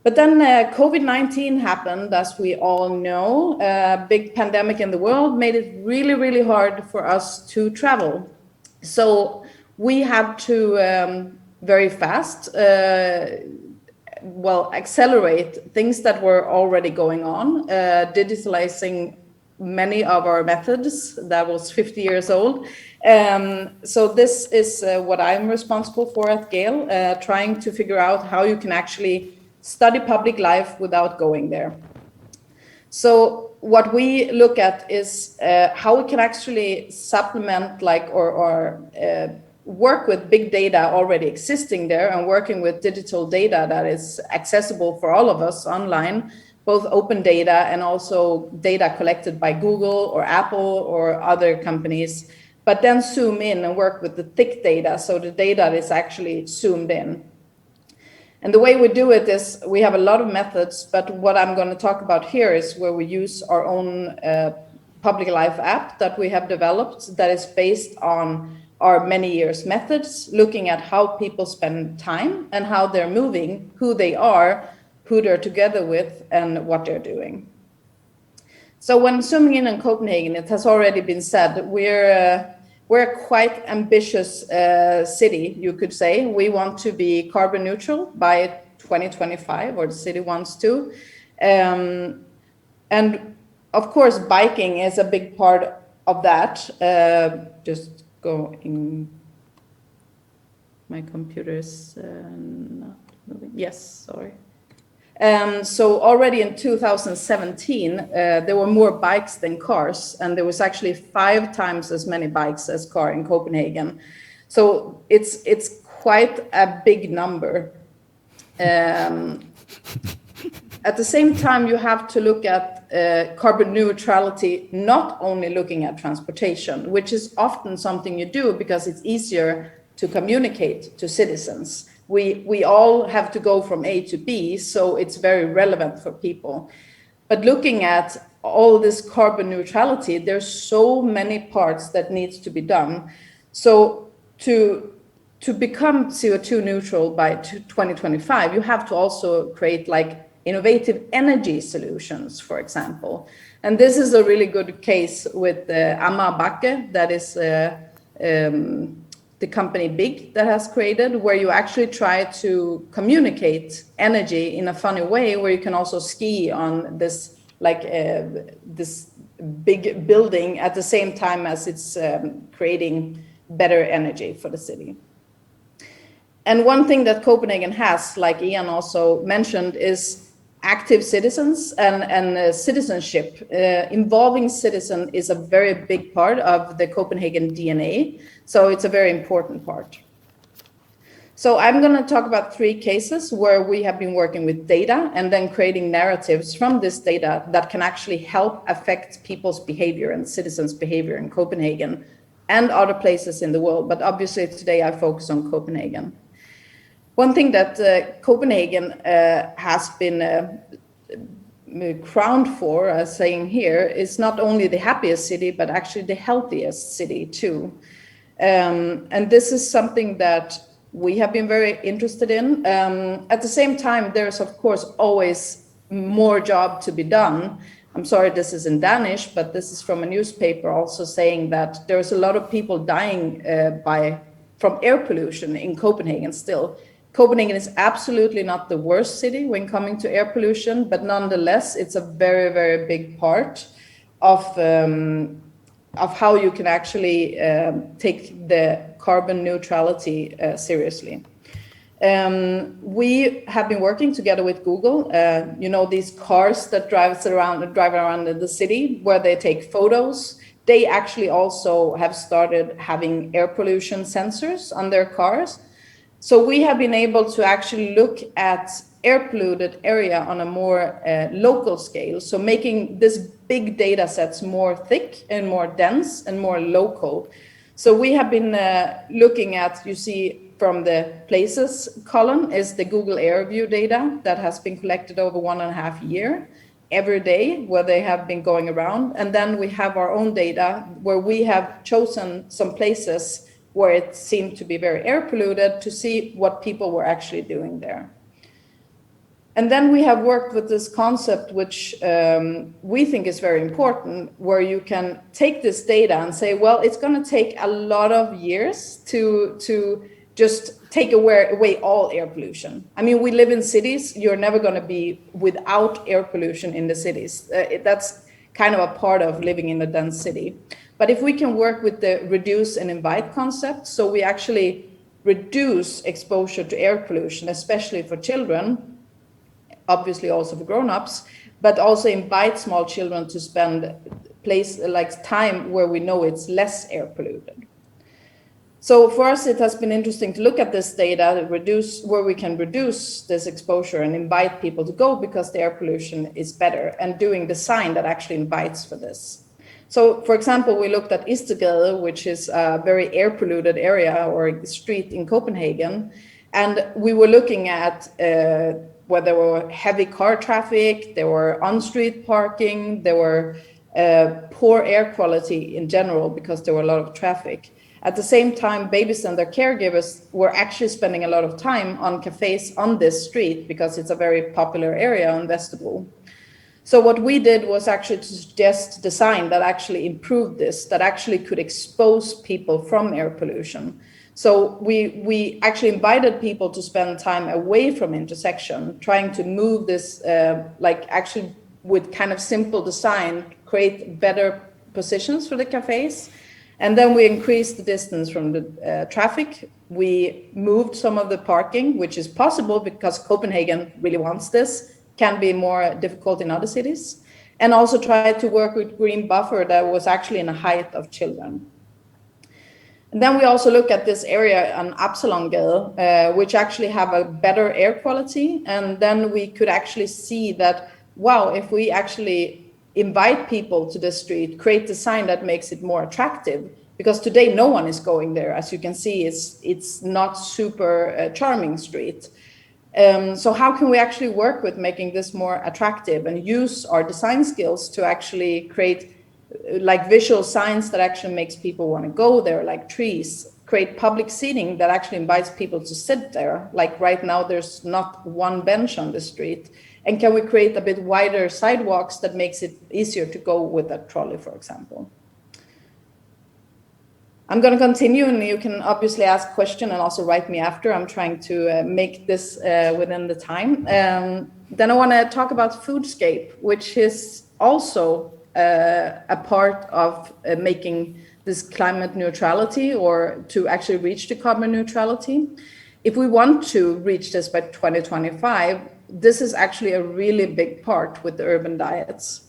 But then COVID-19 happened, as we all know. A big pandemic in the world made it really, really hard for us to travel. So we had to very fast, accelerate things that were already going on, digitalizing many of our methods that was 50 years old. So this is what I'm responsible for at Gale, trying to figure out how you can actually study public life without going there. So what we look at is how we can actually supplement or work with big data already existing there and working with digital data that is accessible for all of us online, both open data and also data collected by Google or Apple or other companies, but then zoom in and work with the thick data, so the data is actually zoomed in. And the way we do it is we have a lot of methods, but what I'm going to talk about here is where we use our own public life app that we have developed that is based on our many years methods, looking at how people spend time and how they're moving, who they are, who they're together with, and what they're doing. So when zooming in on Copenhagen, it has already been said, we're a quite ambitious city, you could say. We want to be carbon neutral by 2025, or the city wants to. And of course, biking is a big part of that. Just going, my computer is not moving. Yes, sorry. So already in 2017, there were more bikes than cars, and there was actually 5 times as many bikes as car in Copenhagen. So it's quite a big number. At the same time, you have to look at carbon neutrality, not only looking at transportation, which is often something you do because it's easier to communicate to citizens. We all have to go from A to B, so it's very relevant for people. But looking at all this carbon neutrality, there's so many parts that needs to be done. So to become CO2 neutral by 2025, you have to also create like innovative energy solutions, for example. And this is a really good case with Amma Bakke, that is the company Big that has created, where you actually try to communicate energy in a funny way, where you can also ski on this like this big building at the same time as it's creating better energy for the city. And one thing that Copenhagen has, like Ian also mentioned, is active citizens and citizenship. Involving citizen is a very big part of the Copenhagen DNA, so it's a very important part. So I'm going to talk about 3 cases where we have been working with data and then creating narratives from this data that can actually help affect people's behavior and citizens' behavior in Copenhagen and other places in the world. But obviously today I focus on Copenhagen. One thing that Copenhagen has been crowned for, as saying here, is not only the happiest city, but actually the healthiest city too. And this is something that we have been very interested in. At the same time, there's of course always more job to be done. I'm sorry, this is in Danish, but this is from a newspaper also saying that there's a lot of people dying from air pollution in Copenhagen still. Copenhagen is absolutely not the worst city when coming to air pollution, but nonetheless, it's a very, very big part of how you can actually take the carbon neutrality seriously. We have been working together with Google, you know, these cars that drive around in the city where they take photos. They actually also have started having air pollution sensors on their cars. So we have been able to actually look at air polluted area on a more local scale. So making this big data sets more thick and more dense and more local. So we have been looking at, you see from the places column is the Google Air View data that has been collected over 1.5 years every day where they have been going around. And then we have our own data where we have chosen some places where it seemed to be very air polluted to see what people were actually doing there. And then we have worked with this concept, which we think is very important, where you can take this data and say, well, it's going to take a lot of years to just take away all air pollution. I mean, we live in cities. You're never going to be without air pollution in the cities. That's kind of a part of living in a dense city. But if we can work with the reduce and invite concept, so we actually reduce exposure to air pollution, especially for children, obviously also for grown-ups, but also invite small children to spend time where we know it's less air polluted. So for us, it has been interesting to look at this data, where we can reduce this exposure and invite people to go because the air pollution is better, and doing design that actually invites for this. So, for example, we looked at Istegade, which is a very air polluted area or street in Copenhagen, and we were looking at where there were heavy car traffic, there were on-street parking, there were poor air quality in general because there were a lot of traffic. At the same time, babies and their caregivers were actually spending a lot of time on cafes on this street because it's a very popular area on Vestibule. So what we did was actually to suggest design that actually improved this, that actually could expose people from air pollution. So we actually invited people to spend time away from intersection, trying to move this, like actually with kind of simple design, create better positions for the cafes. And then we increased the distance from the traffic. We moved some of the parking, which is possible because Copenhagen really wants this, can be more difficult in other cities. And also tried to work with green buffer that was actually in a height of children. And then we also look at this area on Absalongade, which actually have a better air quality. And then we could actually see that, wow, if we actually invite people to the street, create design that makes it more attractive, because today no one is going there. As you can see, it's not super charming street. So how can we actually work with making this more attractive and use our design skills to actually create like visual signs that actually makes people want to go there, like trees, create public seating that actually invites people to sit there. Like right now, there's not one bench on the street. And can we create a bit wider sidewalks that makes it easier to go with a trolley, for example? I'm going to continue, and you can obviously ask questions and also write me after. I'm trying to make this within the time. Then I want to talk about Foodscape, which is also a part of making this climate neutrality, or to actually reach the carbon neutrality. If we want to reach this by 2025, this is actually a really big part with the urban diets.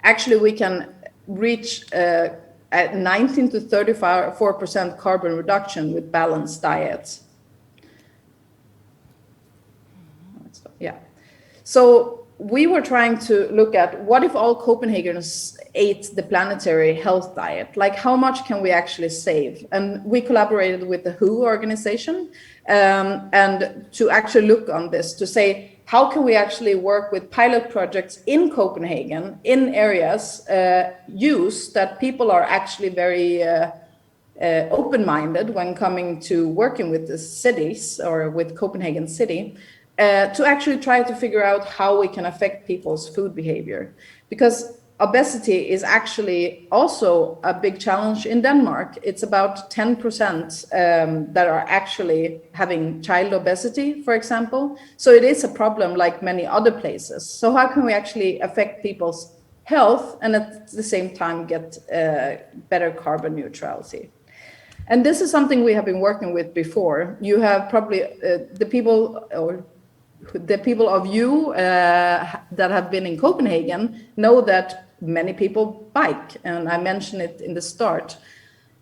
Actually, we can reach at 19 to 34% carbon reduction with balanced diets. Yeah. So we were trying to look at what if all Copenhageners ate the planetary health diet? Like how much can we actually save? And we collaborated with the WHO organization and to actually look on this, to say, how can we actually work with pilot projects in Copenhagen, in areas, use that people are actually very open-minded when coming to working with the cities or with Copenhagen city, to actually try to figure out how we can affect people's food behavior. Because obesity is actually also a big challenge in Denmark. It's about 10% that are actually having child obesity, for example. So it is a problem like many other places. So how can we actually affect people's health and at the same time get better carbon neutrality? And this is something we have been working with before. You have probably the people of you that have been in Copenhagen know that many people bike, and I mentioned it in the start.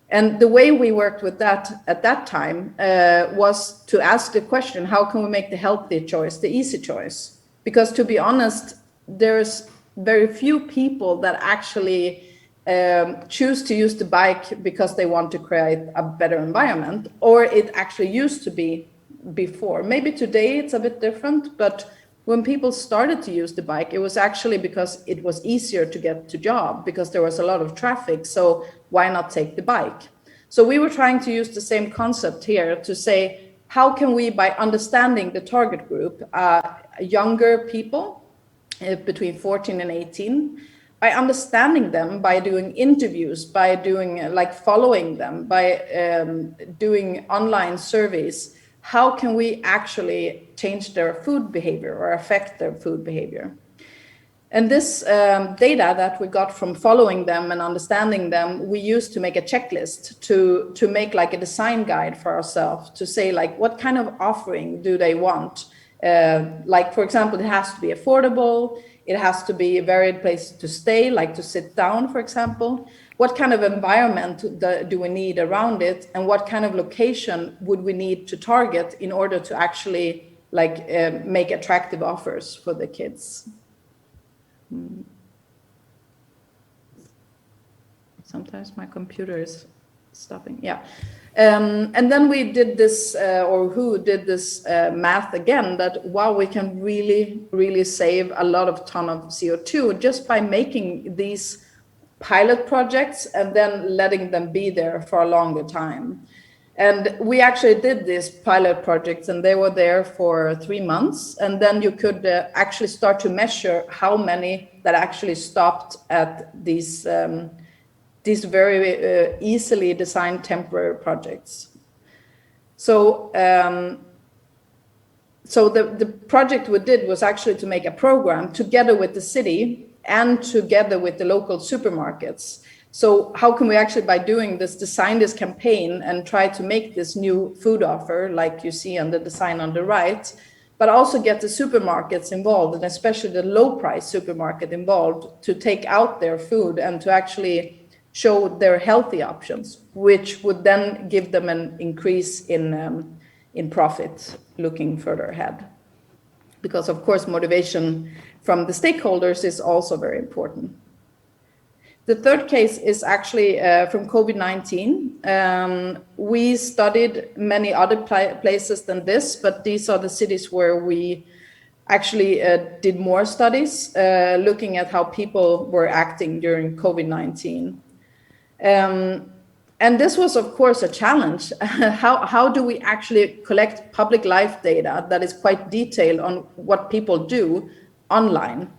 And the way we worked with that at that time was to ask the question, how can we make the healthy choice the easy choice? Because to be honest, there's very few people that actually choose to use the bike because they want to create a better environment, or it actually used to be before. Maybe today it's a bit different, but when people started to use the bike, it was actually because it was easier to get to job because there was a lot of traffic. So why not take the bike? So we were trying to use the same concept here to say, how can we, by understanding the target group, younger people between 14 and 18, by understanding them, by doing interviews, by doing like following them, by doing online surveys, how can we actually change their food behavior or affect their food behavior? And this data that we got from following them and understanding them, we used to make a checklist to make like a design guide for ourselves, to say like, what kind of offering do they want? Like, for example, it has to be affordable. It has to be a varied place to stay, like to sit down, for example. What kind of environment do we need around it? And what kind of location would we need to target in order to actually like make attractive offers for the kids? Sometimes my computer is stopping. Yeah. And then we did this, or who did this math again, that wow, we can really, really save a lot of ton of CO2 just by making these pilot projects and then letting them be there for a longer time. And we actually did these pilot projects, and they were there for 3 months. And then you could actually start to measure how many that actually stopped at these very easily designed temporary projects. So, the project we did was actually to make a program together with the city and together with the local supermarkets. So how can we actually, by doing this, design this campaign and try to make this new food offer, like you see on the design on the right, but also get the supermarkets involved, and especially the low price supermarket involved, to take out their food and to actually show their healthy options, which would then give them an increase in profit looking further ahead. Because of course, motivation from the stakeholders is also very important. The third case is actually from COVID-19. We studied many other places than this, but these are the cities where we actually did more studies looking at how people were acting during COVID-19. And this was, of course, a challenge. How do we actually collect public life data that is quite detailed on what people do online?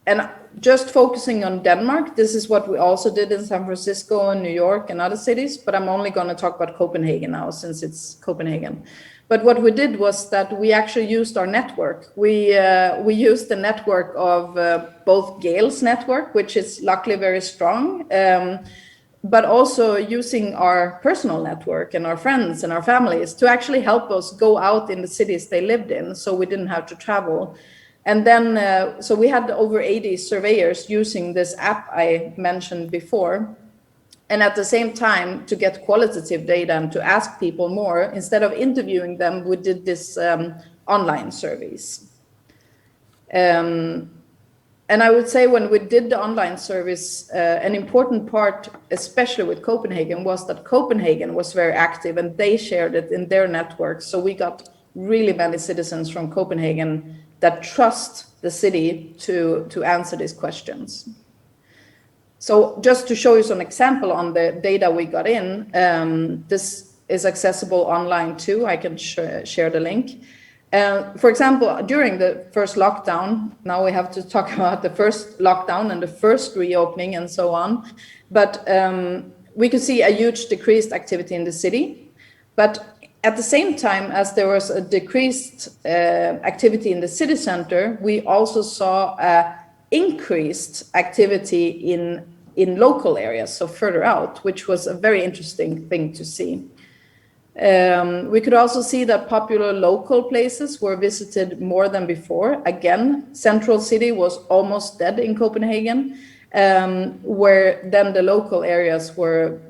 And just focusing on Denmark, this is what we also did in San Francisco and New York and other cities, but I'm only going to talk about Copenhagen now since it's Copenhagen. But what we did was that we actually used our network. We used the network of both Gale's network, which is luckily very strong, but also using our personal network and our friends and our families to actually help us go out in the cities they lived in, so we didn't have to travel. And then, so we had over 80 surveyors using this app I mentioned before. And at the same time, to get qualitative data and to ask people more, instead of interviewing them, we did this online surveys. And I would say when we did the online service, an important part, especially with Copenhagen, was that Copenhagen was very active and they shared it in their network. So we got really many citizens from Copenhagen that trust the city to answer these questions. So just to show you some example on the data we got in, this is accessible online too. I can share the link. For example, during the first lockdown, now we have to talk about the first lockdown and the first reopening and so on. But we could see a huge decreased activity in the city. But at the same time as there was a decreased activity in the city center, we also saw increased activity in local areas, so further out, which was a very interesting thing to see. We could also see that popular local places were visited more than before. Again, central city was almost dead in Copenhagen, where then the local areas were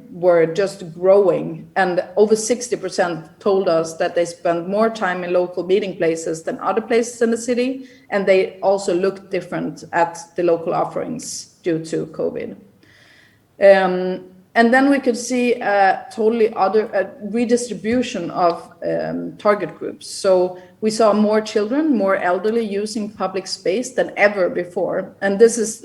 just growing, and over 60% told us that they spend more time in local meeting places than other places in the city, and they also looked different at the local offerings due to COVID. And then we could see a totally other redistribution of target groups. So we saw more children, more elderly using public space than ever before, and this is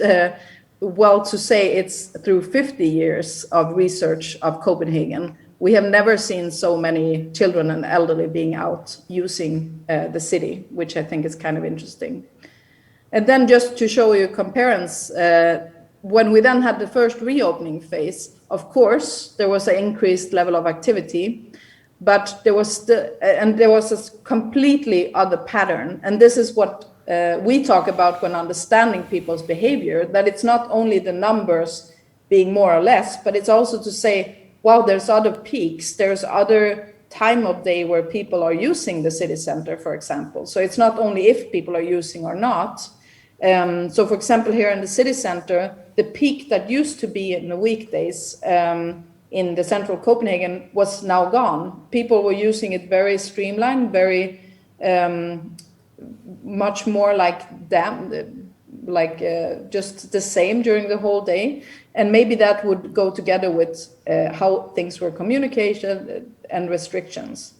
well, to say it's through 50 years of research of Copenhagen, we have never seen so many children and elderly being out using the city, which I think is kind of interesting. And then just to show you comparison, when we then had the first reopening phase, of course, there was an increased level of activity, but there was a completely other pattern. And this is what we talk about when understanding people's behavior, that it's not only the numbers being more or less, but it's also to say, wow, there's other peaks, there's other time of day where people are using the city center, for example. So it's not only if people are using or not. So for example, here in the city center, the peak that used to be in the weekdays in the central Copenhagen was now gone. People were using it very streamlined, very much more like just the same during the whole day. And maybe that would go together with how things were communicated and restrictions.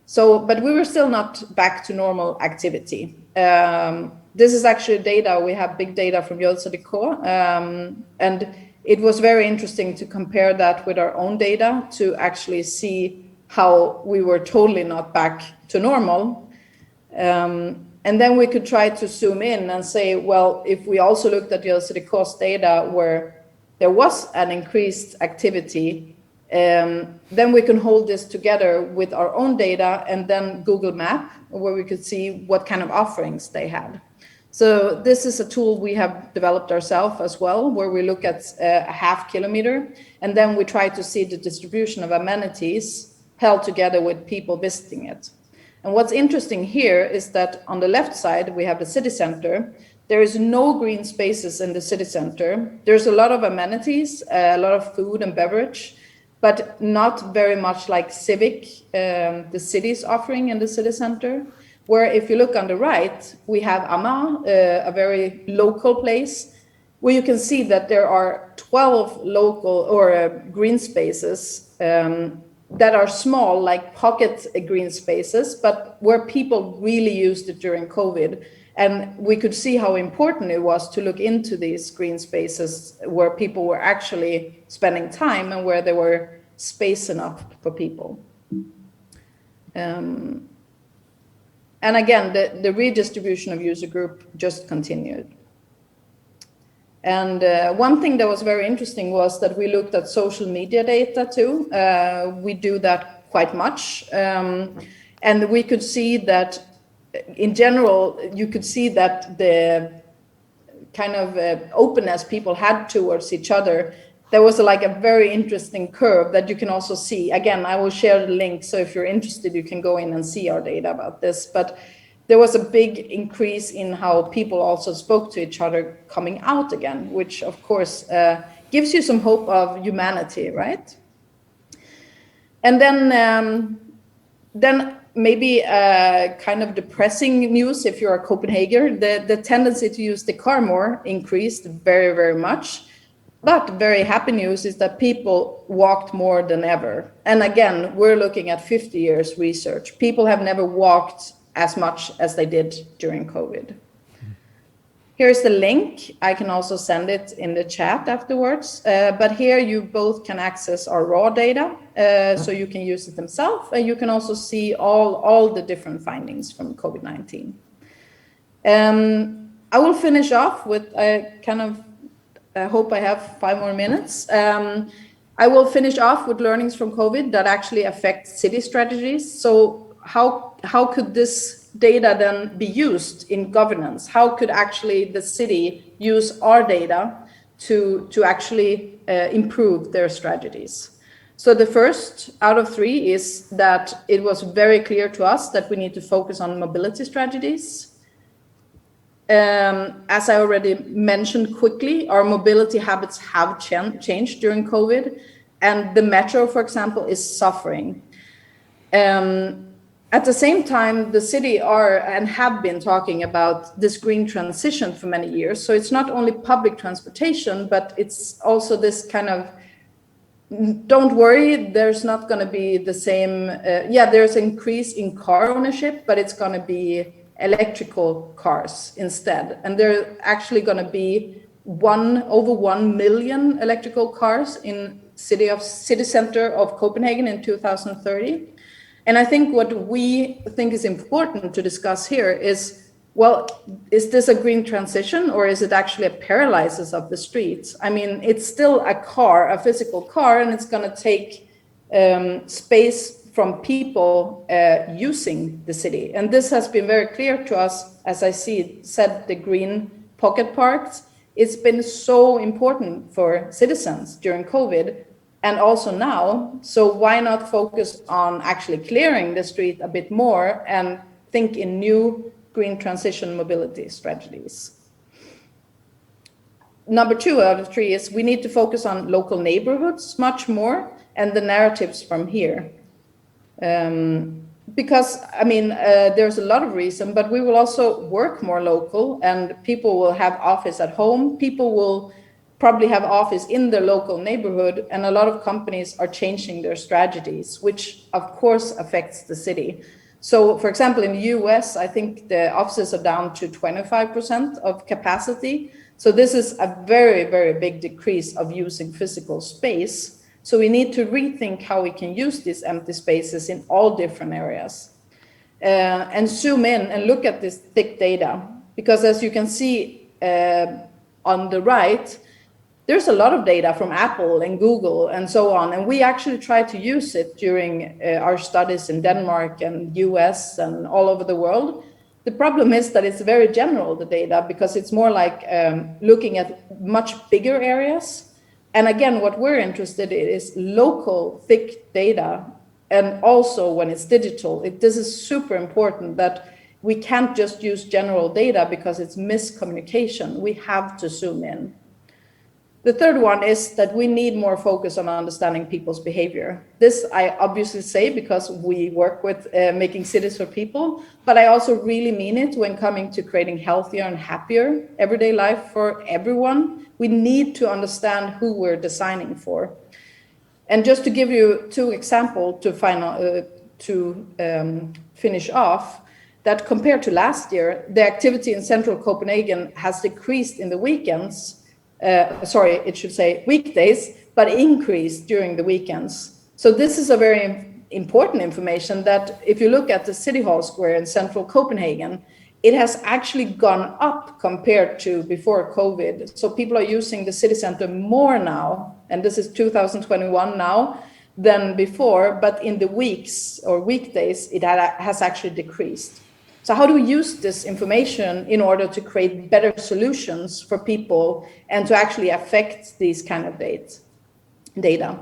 So, but we were still not back to normal activity. This is actually data, we have big data from Jönsede, and it was very interesting to compare that with our own data to actually see how we were totally not back to normal. And then we could try to zoom in and say, well, if we also looked at Jönsede data where there was an increased activity, then we can hold this together with our own data and then Google Map, where we could see what kind of offerings they had. So this is a tool we have developed ourselves as well, where we look at a half kilometer, and then we try to see the distribution of amenities held together with people visiting it. And what's interesting here is that on the left side, we have the city center. There is no green spaces in the city center. There's a lot of amenities, a lot of food and beverage, but not very much like civic, the city's offering in the city center. Where if you look on the right, we have Amma, a very local place, where you can see that there are 12 local or green spaces that are small, like pocket green spaces, but where people really used it during COVID. And we could see how important it was to look into these green spaces where people were actually spending time and where there were space enough for people. And again, the redistribution of user group just continued. And one thing that was very interesting was that we looked at social media data too. We do that quite much. And we could see that in general, you could see that the kind of openness people had towards each other, there was like a very interesting curve that you can also see. Again, I will share the link, so if you're interested, you can go in and see our data about this. But there was a big increase in how people also spoke to each other coming out again, which of course gives you some hope of humanity, right? And then maybe kind of depressing news if you're a Copenhagener, the tendency to use the car more increased very, very much. But very happy news is that people walked more than ever. And again, we're looking at 50 years research. People have never walked as much as they did during COVID. Here's the link. I can also send it in the chat afterwards. But here you both can access our raw data, so you can use it themselves. And you can also see all the different findings from COVID-19. I will finish off with a kind of, I hope I have 5 more minutes. I will finish off with learnings from COVID that actually affect city strategies. So how could this data then be used in governance? How could actually the city use our data to actually improve their strategies? So the first out of 3 is that it was very clear to us that we need to focus on mobility strategies. As I already mentioned quickly, our mobility habits have changed during COVID, and the metro, for example, is suffering. At the same time, the city are and have been talking about this green transition for many years. So it's not only public transportation, but it's also this kind of, don't worry, there's not going to be the same, there's an increase in car ownership, but it's going to be electrical cars instead. And there are actually going to be over 1 million electrical cars in city center of Copenhagen in 2030. And I think what we think is important to discuss here is, well, is this a green transition, or is it actually a paralysis of the streets? I mean, it's still a car, a physical car, and it's going to take space from people using the city. And this has been very clear to us, as I said, the green pocket parks. It's been so important for citizens during COVID and also now. So why not focus on actually clearing the street a bit more and think in new green transition mobility strategies? Number 2 out of 3 is we need to focus on local neighborhoods much more and the narratives from here. Because, I mean, there's a lot of reason, but we will also work more local and people will have office at home. People will probably have office in their local neighborhood, and a lot of companies are changing their strategies, which of course affects the city. So, for example, in the US, I think the offices are down to 25% of capacity. So this is a very, very big decrease of using physical space. So we need to rethink how we can use these empty spaces in all different areas. And zoom in and look at this thick data. Because as you can see on the right, there's a lot of data from Apple and Google and so on. And we actually try to use it during our studies in Denmark and US and all over the world. The problem is that it's very general, the data, because it's more like looking at much bigger areas. And again, what we're interested in is local, thick data. And also when it's digital, this is super important that we can't just use general data because it's miscommunication. We have to zoom in. The third one is that we need more focus on understanding people's behavior. This I obviously say because we work with making cities for people, but I also really mean it when coming to creating healthier and happier everyday life for everyone. We need to understand who we're designing for. And just to give you two examples to finish off, that compared to last year, the activity in central Copenhagen has decreased in the weekends. It should say weekdays, but increased during the weekends. So this is a very important information that if you look at the City Hall Square in central Copenhagen, it has actually gone up compared to before COVID. So people are using the city center more now, and this is 2021 now, than before, but in the weeks or weekdays, it has actually decreased. So how do we use this information in order to create better solutions for people and to actually affect these kind of data?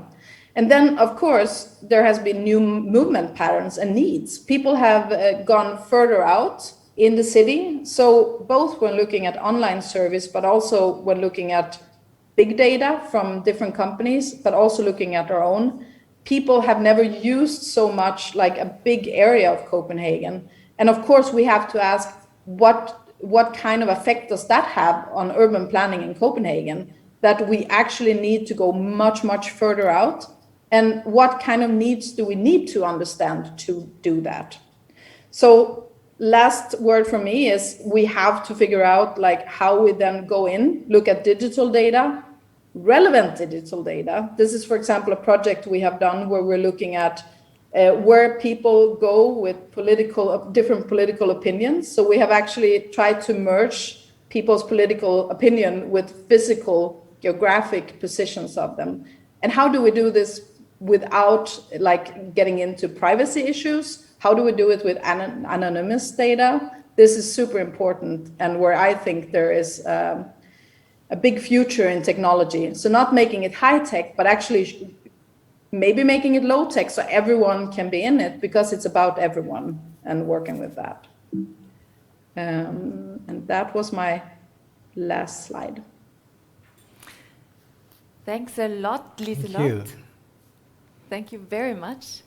And then, of course, there has been new movement patterns and needs. People have gone further out in the city. So both when looking at online service, but also when looking at big data from different companies, but also looking at our own, people have never used so much like a big area of Copenhagen. And of course, we have to ask what kind of effect does that have on urban planning in Copenhagen, that we actually need to go much, much further out? And what kind of needs do we need to understand to do that? So last word from me is we have to figure out like how we then go in, look at digital data, relevant digital data. This is, for example, a project we have done where we're looking at where people go with different political opinions. So we have actually tried to merge people's political opinion with physical geographic positions of them. And how do we do this without like getting into privacy issues? How do we do it with anonymous data? This is super important and where I think there is a big future in technology. So not making it high tech, but actually maybe making it low tech so everyone can be in it because it's about everyone and working with that. And that was my last slide. Thanks a lot, Liselott. Thank you. Thank you very much.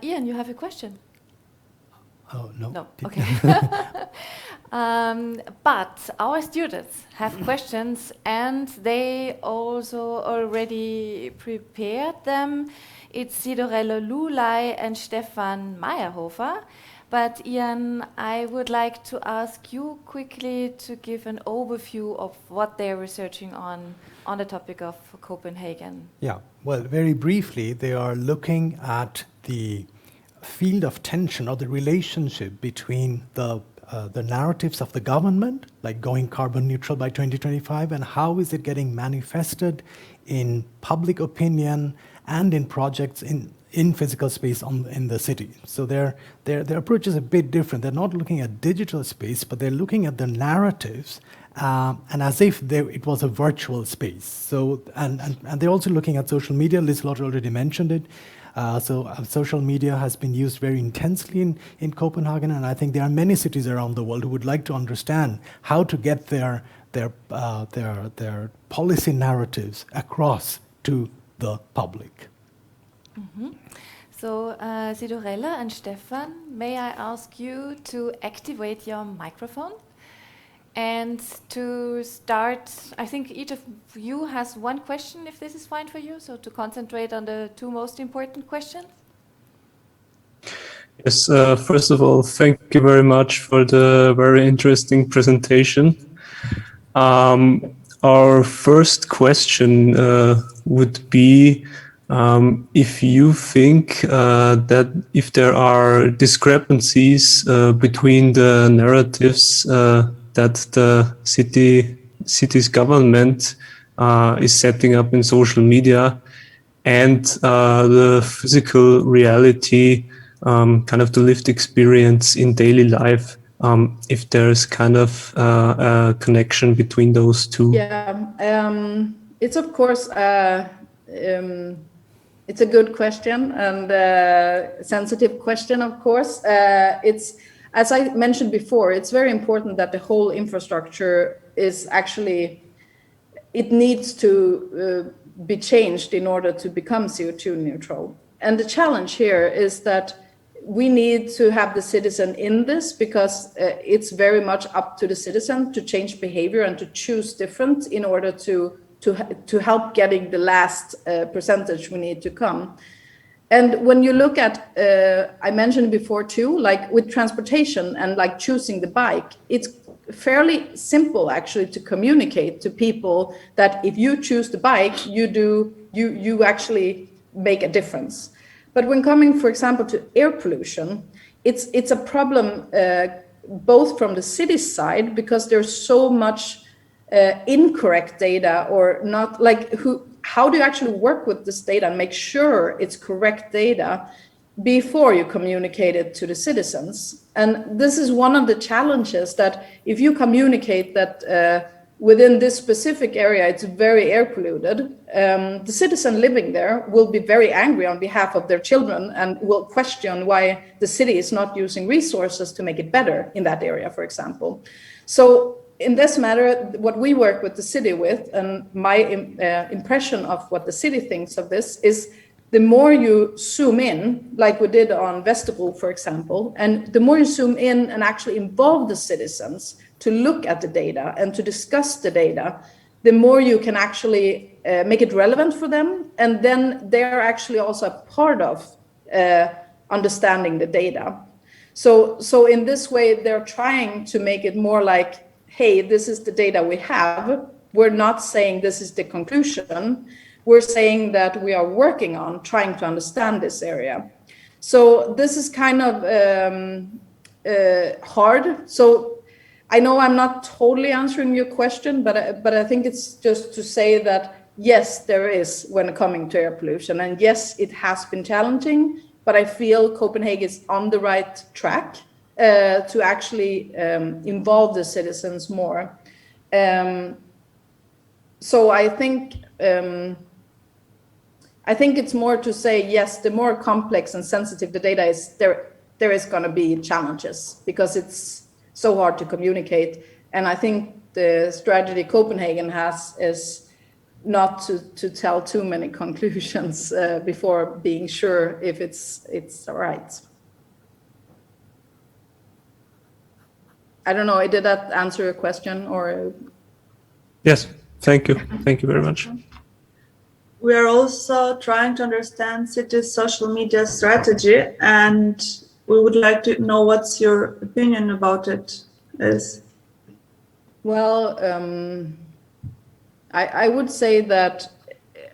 Ian, you have a question? Oh, no. No, okay. But our students have questions and they also already prepared them. It's Sidorella Lulay and Stefan Meyerhofer. But Ian, I would like to ask you quickly to give an overview of what they're researching on the topic of Copenhagen. Yeah, well, very briefly, they are looking at the field of tension or the relationship between the narratives of the government, like going carbon neutral by 2025, and how is it getting manifested in public opinion and in projects in physical space in the city. So their approach is a bit different. They're not looking at digital space, but they're looking at the narratives and as if it was a virtual space. So and they're also looking at social media. Liselott already mentioned it. Social media has been used very intensely in Copenhagen, and I think there are many cities around the world who would like to understand how to get their policy narratives across to the public. Mm-hmm. So, Sidorella and Stefan, may I ask you to activate your microphone? And to start, I think each of you has one question, if this is fine for you, so to concentrate on the two most important questions. Yes, first of all, thank you very much for the very interesting presentation. Our first question would be if you think that if there are discrepancies between the narratives that the city's government is setting up in social media and the physical reality, kind of the lived experience in daily life, if there's kind of a connection between those two. Yeah, it's of course, it's a good question and a sensitive question, of course. It's, as I mentioned before, it's very important that the whole infrastructure is actually, it needs to be changed in order to become CO2 neutral. And the challenge here is that we need to have the citizen in this, because it's very much up to the citizen to change behavior and to choose different in order to help getting the last percentage we need to come. And when you look at, I mentioned before too, like with transportation and like choosing the bike, it's fairly simple actually to communicate to people that if you choose the bike, you actually make a difference. But when coming, for example, to air pollution, it's a problem both from the city side, because there's so much incorrect data, or not, like how do you actually work with this data and make sure it's correct data before you communicate it to the citizens? And this is one of the challenges, that if you communicate that within this specific area it's very air polluted, the citizen living there will be very angry on behalf of their children and will question why the city is not using resources to make it better in that area, for example. So in this matter, what we work with the city with, and my impression of what the city thinks of this, is the more you zoom in, like we did on Vestibule, for example, and the more you zoom in and actually involve the citizens to look at the data and to discuss the data, the more you can actually make it relevant for them. And then they're actually also a part of understanding the data. So in this way, they're trying to make it more like, hey, this is the data we have. We're not saying this is the conclusion. We're saying that we are working on trying to understand this area. So this is kind of hard. So I know I'm not totally answering your question, but I think it's just to say that, yes, there is when coming to air pollution. And yes, it has been challenging, but I feel Copenhagen is on the right track to actually involve the citizens more. So I think it's more to say, yes, the more complex and sensitive the data is, there is going to be challenges, because it's so hard to communicate. And I think the strategy Copenhagen has is not to tell too many conclusions before being sure if it's right. I don't know, did that answer your question, or? Yes, thank you. Thank you very much. We are also trying to understand city's social media strategy, and we would like to know what's your opinion about it is. Well, I would say that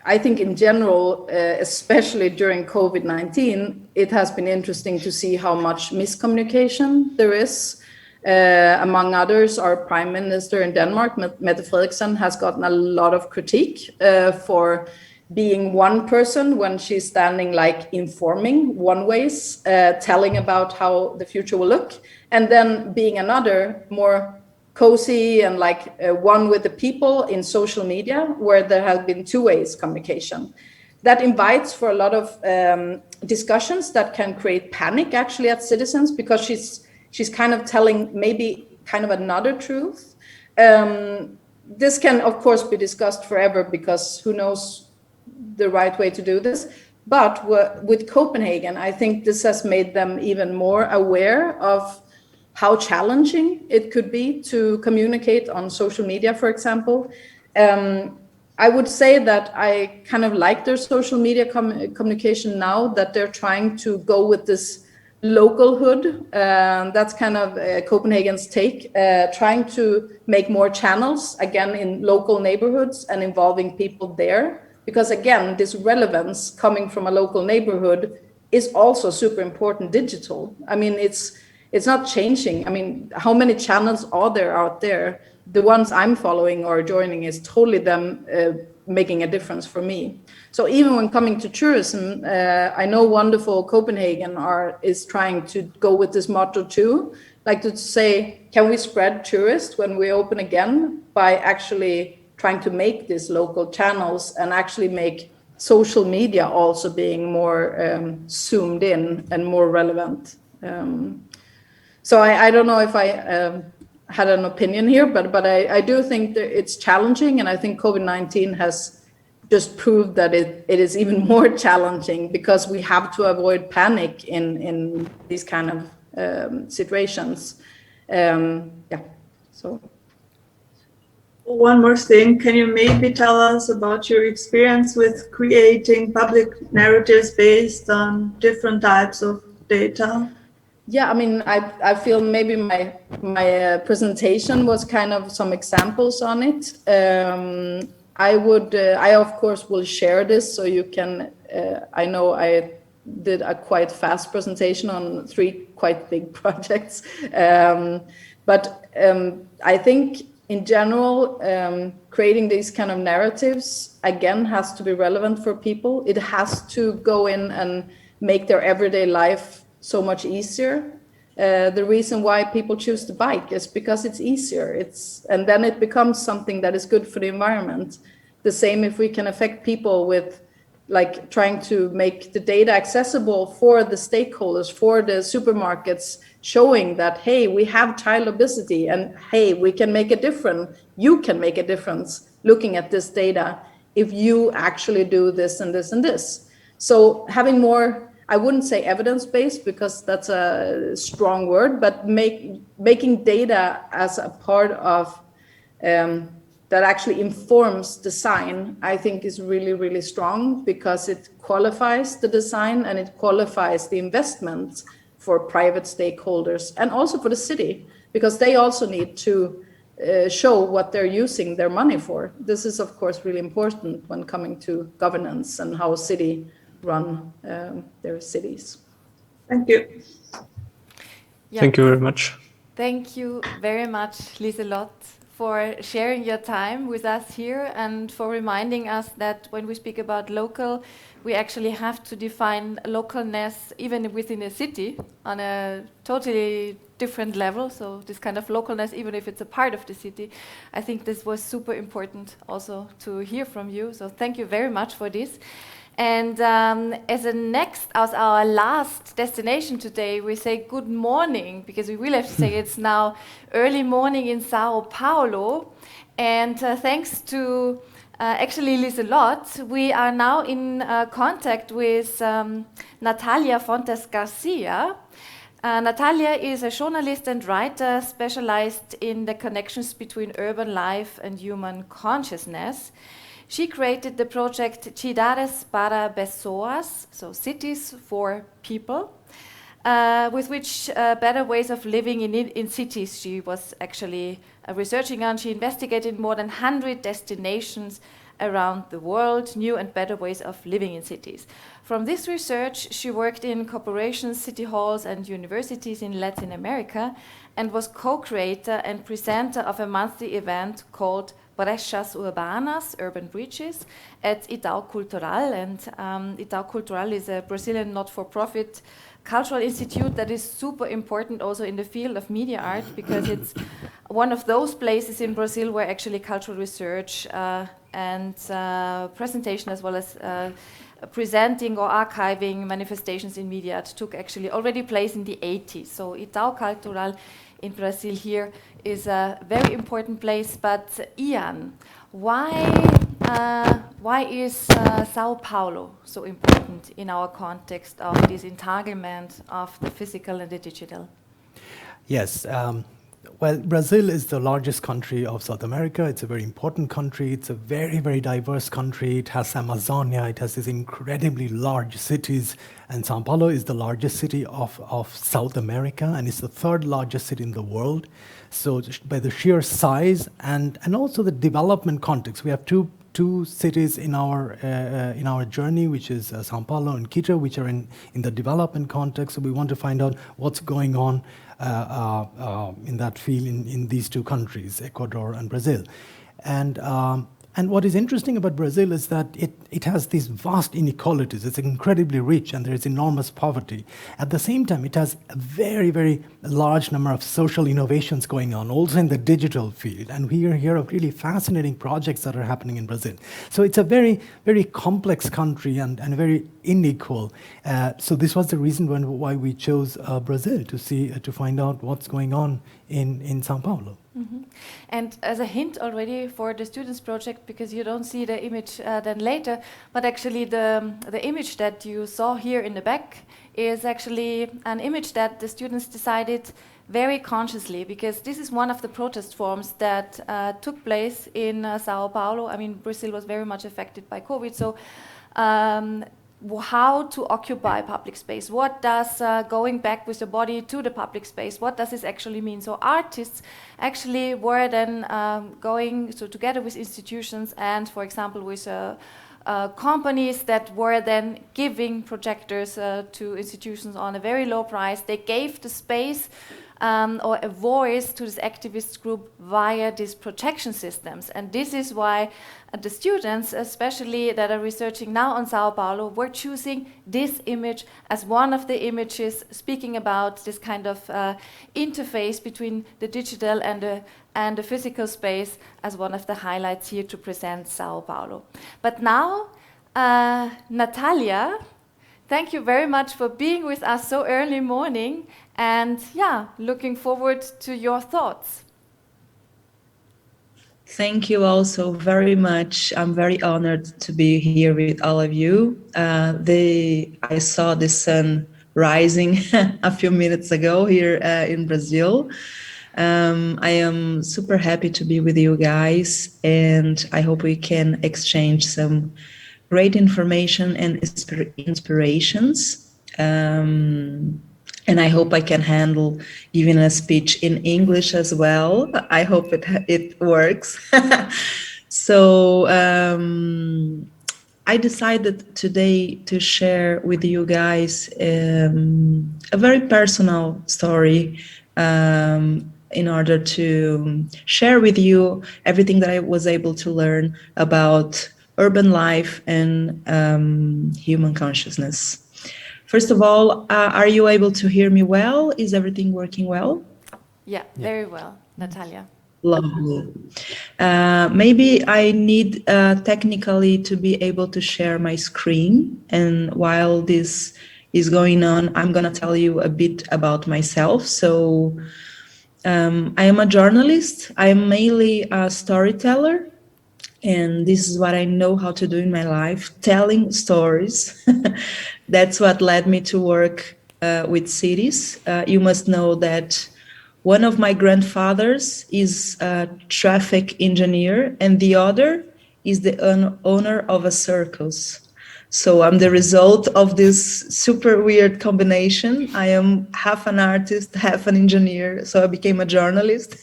I think in general, especially during COVID-19, it has been interesting to see how much miscommunication there is. Among others, our Prime Minister in Denmark, Mette Frederiksen, has gotten a lot of critique for being one person when she's standing like informing one ways, telling about how the future will look, and then being another more cozy and like one with the people in social media, where there has been two ways communication. That invites for a lot of discussions that can create panic actually at citizens, because she's kind of telling maybe kind of another truth. This can, of course, be discussed forever, because who knows the right way to do this. But with Copenhagen, I think this has made them even more aware of how challenging it could be to communicate on social media, for example. I would say that I kind of like their social media communication now, that they're trying to go with this localhood. That's kind of Copenhagen's take, trying to make more channels, again, in local neighborhoods and involving people there. Because again, this relevance coming from a local neighborhood is also super important digital. I mean, it's not changing. I mean, how many channels are there out there? The ones I'm following or joining is totally them making a difference for me. So even when coming to tourism, I know wonderful Copenhagen is trying to go with this motto too, like to say, can we spread tourists when we open again by actually trying to make these local channels and actually make social media also being more zoomed in and more relevant. So I don't know if I had an opinion here, but I do think that it's challenging, and I think COVID-19 has just proved that it is even more challenging because we have to avoid panic in these kind of situations. So. One more thing, can you maybe tell us about your experience with creating public narratives based on different types of data? Yeah, I mean, I feel maybe my presentation was kind of some examples on it. I of course will share this so you can, I know I did a quite fast presentation on 3 quite big projects. But I think in general, creating these kind of narratives, again, has to be relevant for people. It has to go in and make their everyday life so much easier. The reason why people choose to bike is because it's easier. And then it becomes something that is good for the environment. The same if we can affect people with like trying to make the data accessible for the stakeholders, for the supermarkets, showing that, hey, we have child obesity and hey, we can make a difference. You can make a difference looking at this data if you actually do this and this and this. So having more, I wouldn't say evidence-based because that's a strong word, but making data as a part of that actually informs design, I think is really, really strong because it qualifies the design and it qualifies the investments for private stakeholders and also for the city, because they also need to show what they're using their money for. This is, of course, really important when coming to governance and how city run their cities. Thank you. Yeah. Thank you very much. Thank you very much, Liselotte, for sharing your time with us here and for reminding us that when we speak about local, we actually have to define localness even within a city on a totally different level. So this kind of localness, even if it's a part of the city, I think this was super important also to hear from you. So thank you very much for this. And as our last destination today, we say good morning, because we will have to say it's now early morning in Sao Paulo. And thanks to actually Liselotte, we are now in contact with Natalia Fontes Garcia. Natalia is a journalist and writer specialized in the connections between urban life and human consciousness. She created the project Cidades para Pessoas, so cities for people, with which better ways of living in cities she was actually researching on. She investigated more than 100 destinations around the world, new and better ways of living in cities. From this research, she worked in corporations, city halls, and universities in Latin America, and was co-creator and presenter of a monthly event called Brechas Urbanas, Urban Breaches, at Itaú Cultural. And Itaú Cultural is a Brazilian not-for-profit cultural institute that is super important also in the field of media art, because it's one of those places in Brazil where actually cultural research and presentation, as well as presenting or archiving manifestations in media art, took actually already place in the 80s. So Itaú Cultural in Brazil here is a very important place. But Ian, why is Sao Paulo so important in our context of this entanglement of the physical and the digital? Yes. Well, Brazil is the largest country of South America. It's a very important country. It's a very, very diverse country. It has Amazonia. It has these incredibly large cities. And Sao Paulo is the largest city of South America, and it's the third largest city in the world. So by the sheer size and also the development context, we have two cities in our journey, which is Sao Paulo and Quito, which are in the development context. So we want to find out what's going on in that field in these two countries, Ecuador and Brazil. And what is interesting about Brazil is that it has these vast inequalities. It's incredibly rich and there is enormous poverty. At the same time, it has a very, very large number of social innovations going on, also in the digital field. And we hear of really fascinating projects that are happening in Brazil. So it's a very, very complex country and very unequal. So this was the reason why we chose Brazil, to find out what's going on in Sao Paulo. Mm-hmm. And as a hint already for the students project, because you don't see the image then later, but actually the image that you saw here in the back is actually an image that the students decided very consciously, because this is one of the protest forms that took place in Sao Paulo. I mean, Brazil was very much affected by COVID, so how to occupy public space. What does going back with the body to the public space, what does this actually mean? So artists actually were then going together with institutions and, for example, with companies that were then giving projectors to institutions on a very low price. They gave the space or a voice to this activist group via these projection systems. And this is why the students, especially that are researching now on Sao Paulo, were choosing this image as one of the images speaking about this kind of interface between the digital and the physical space as one of the highlights here to present Sao Paulo. But now, Natalia, thank you very much for being with us so early morning, and yeah, looking forward to your thoughts. Thank you also very much. I'm very honored to be here with all of you. I saw the sun rising a few minutes ago here in Brazil. I am super happy to be with you guys, and I hope we can exchange some great information and inspirations. And I hope I can handle even a speech in English as well. I hope it works. So I decided today to share with you guys a very personal story in order to share with you everything that I was able to learn about urban life and human consciousness. First of all, are you able to hear me well? Is everything working well? Yeah, very well, Natalia. Lovely. Maybe I need technically to be able to share my screen. And while this is going on, I'm going to tell you a bit about myself. So I am a journalist. I am mainly a storyteller. And this is what I know how to do in my life, telling stories. That's what led me to work with cities. You must know that one of my grandfathers is a traffic engineer and the other is the owner of a circus. So I'm the result of this super weird combination. I am half an artist, half an engineer. So I became a journalist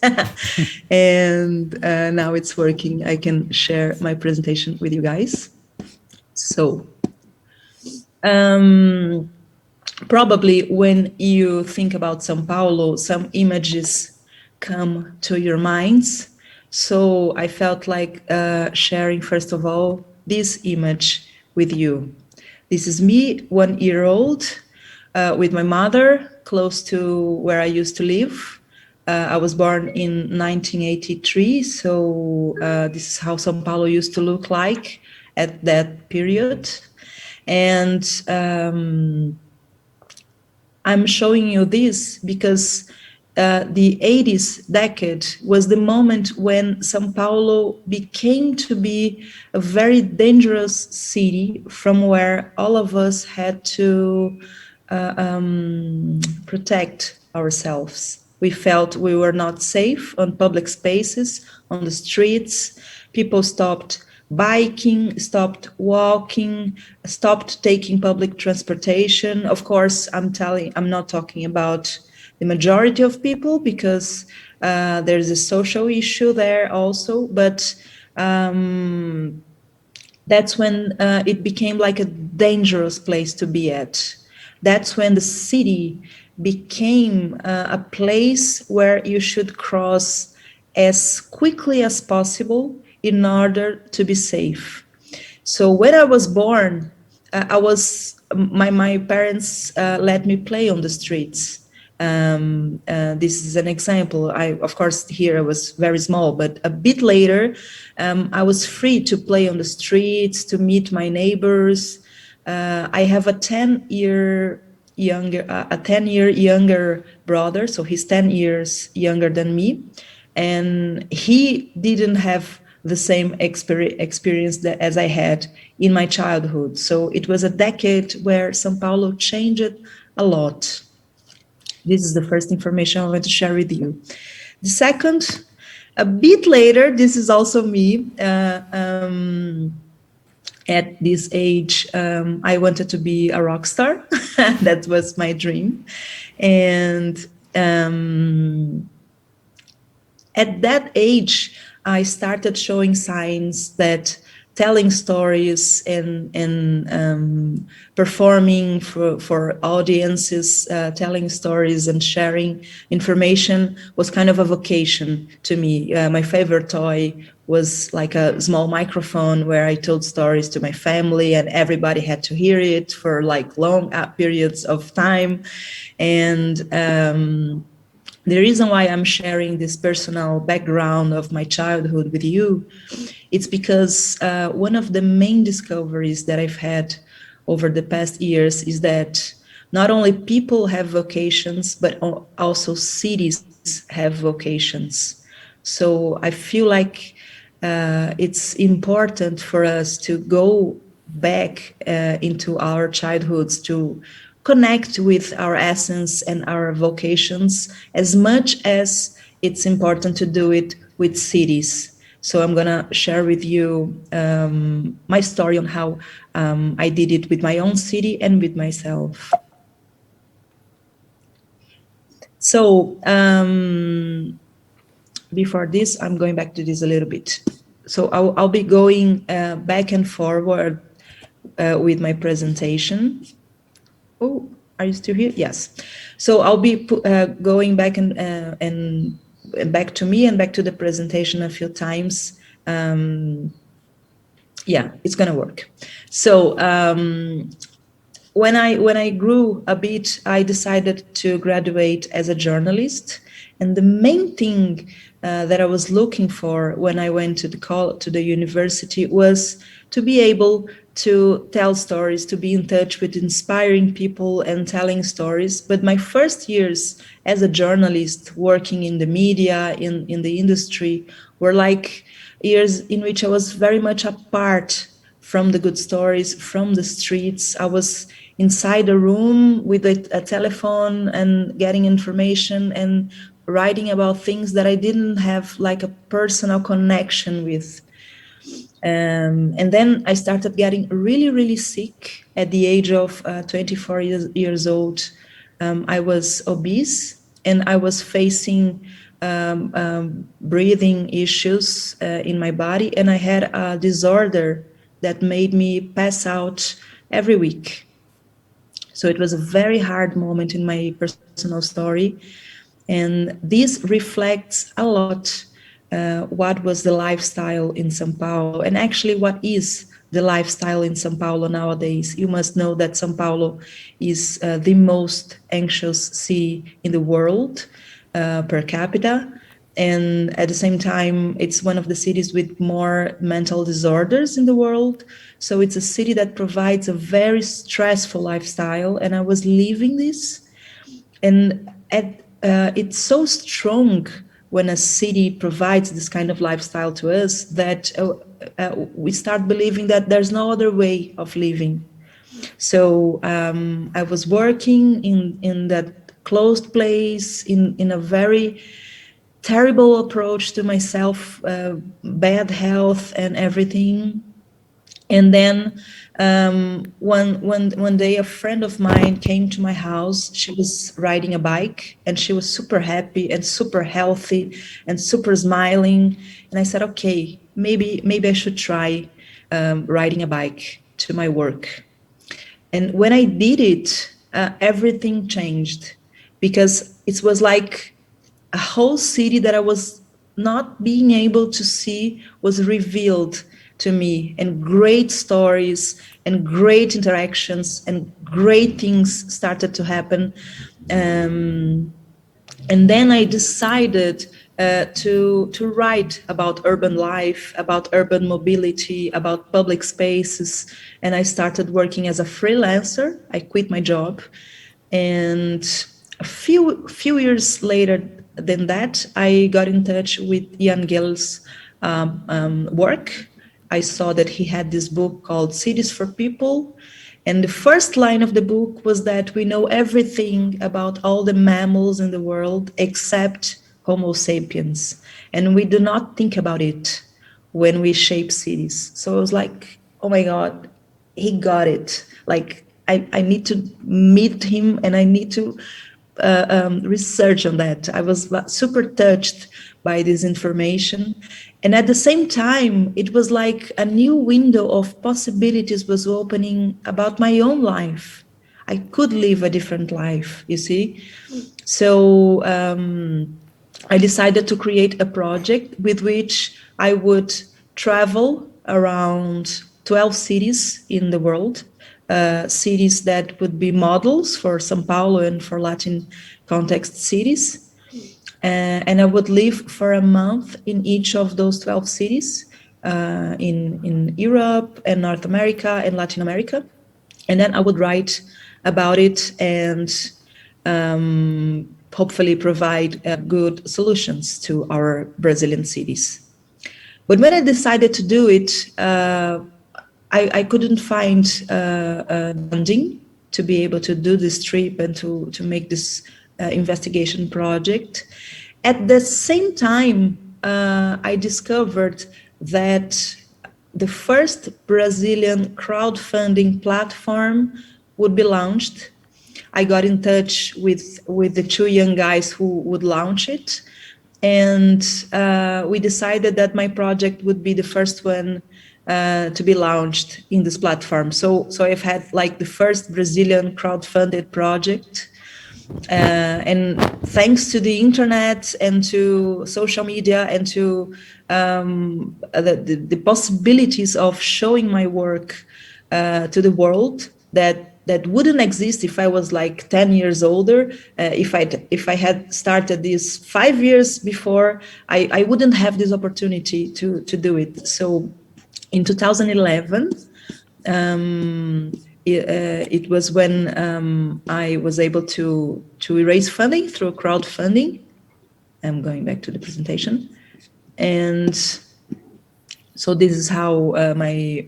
and now it's working. I can share my presentation with you guys. So probably when you think about Sao Paulo, some images come to your minds. So I felt like sharing, first of all, this image with you. This is me, 1 year old, with my mother, close to where I used to live. I was born in 1983, so this is how Sao Paulo used to look like at that period. And I'm showing you this because the 80s decade was the moment when Sao Paulo became to be a very dangerous city from where all of us had to protect ourselves. We felt we were not safe on public spaces, on the streets. People stopped biking, stopped walking, stopped taking public transportation. Of course, I'm not talking about the majority of people, because there's a social issue there also, but that's when it became like a dangerous place to be at. That's when the city became a place where you should cross as quickly as possible in order to be safe. So when I was born, my parents let me play on the streets. This is an example. Of course, here I was very small, but a bit later, I was free to play on the streets, to meet my neighbors. I have a 10-year younger brother, so he's 10 years younger than me, and he didn't have the same experience as I had in my childhood. So it was a decade where São Paulo changed a lot. This is the first information I want to share with you. The second, a bit later, this is also me. At this age, I wanted to be a rock star. That was my dream. And at that age, I started showing signs that telling stories and performing for audiences, telling stories and sharing information was kind of a vocation to me. My favorite toy was like a small microphone where I told stories to my family, and everybody had to hear it for like long periods of time. And the reason why I'm sharing this personal background of my childhood with you, it's because one of the main discoveries that I've had over the past years is that not only people have vocations, but also cities have vocations. So I feel like it's important for us to go back into our childhoods, to connect with our essence and our vocations, as much as it's important to do it with cities. So I'm gonna share with you my story on how I did it with my own city and with myself. So before this, I'm going back to this a little bit. So I'll be going back and forward with my presentation. Oh, are you still here? Yes. So I'll be going back and back to me and back to the presentation a few times. Yeah, it's gonna work. So when I grew a bit, I decided to graduate as a journalist, and the main thing that I was looking for when I went to the university was to be able to tell stories, to be in touch with inspiring people and telling stories. But my first years as a journalist working in the media, in the industry, were like years in which I was very much apart from the good stories, from the streets. I was inside a room with a telephone and getting information and writing about things that I didn't have like a personal connection with. And then I started getting really, really sick at the age of 24 years old. I was obese and I was facing breathing issues in my body, and I had a disorder that made me pass out every week. So it was a very hard moment in my personal story, and this reflects a lot what was the lifestyle in São Paulo, and actually what is the lifestyle in São Paulo nowadays. You must know that São Paulo is the most anxious city in the world per capita, and at the same time it's one of the cities with more mental disorders in the world. So it's a city that provides a very stressful lifestyle, and I was living this, and it's so strong when a city provides this kind of lifestyle to us that we start believing that there's no other way of living. So I was working in that closed place, in a very terrible approach to myself, bad health and everything. And then one day a friend of mine came to my house. She was riding a bike and she was super happy and super healthy and super smiling. And I said, okay, maybe I should try riding a bike to my work. And when I did it, everything changed, because it was like a whole city that I was not being able to see was revealed to me, and great stories and great interactions and great things started to happen. And then I decided to write about urban life, about urban mobility, about public spaces. And I started working as a freelancer. I quit my job. And a few years later than that, I got in touch with Jan Gehl's work. I saw that he had this book called Cities for People. And the first line of the book was that we know everything about all the mammals in the world except Homo sapiens. And we do not think about it when we shape cities. So I was like, oh my God, he got it. Like, I need to meet him and I need to research on that. I was super touched by this information. And at the same time, it was like a new window of possibilities was opening about my own life. I could live a different life, you see? So I decided to create a project with which I would travel around 12 cities in the world, cities that would be models for Sao Paulo and for Latin context cities. And I would live for a month in each of those 12 cities, in Europe and North America and Latin America. And then I would write about it and hopefully provide good solutions to our Brazilian cities. But when I decided to do it, I couldn't find funding to be able to do this trip and to make this investigation project. At the same time, I discovered that the first Brazilian crowdfunding platform would be launched. I got in touch with the two young guys who would launch it. And we decided that my project would be the first one to be launched in this platform. So I've had like the first Brazilian crowdfunded project. And thanks to the internet and to social media and to the possibilities of showing my work to the world that wouldn't exist if I was like 10 years older. If I had started this 5 years before, I wouldn't have this opportunity to do it. So in 2011, it was when I was able to raise funding through crowdfunding. I'm going back to the presentation. And so this is how my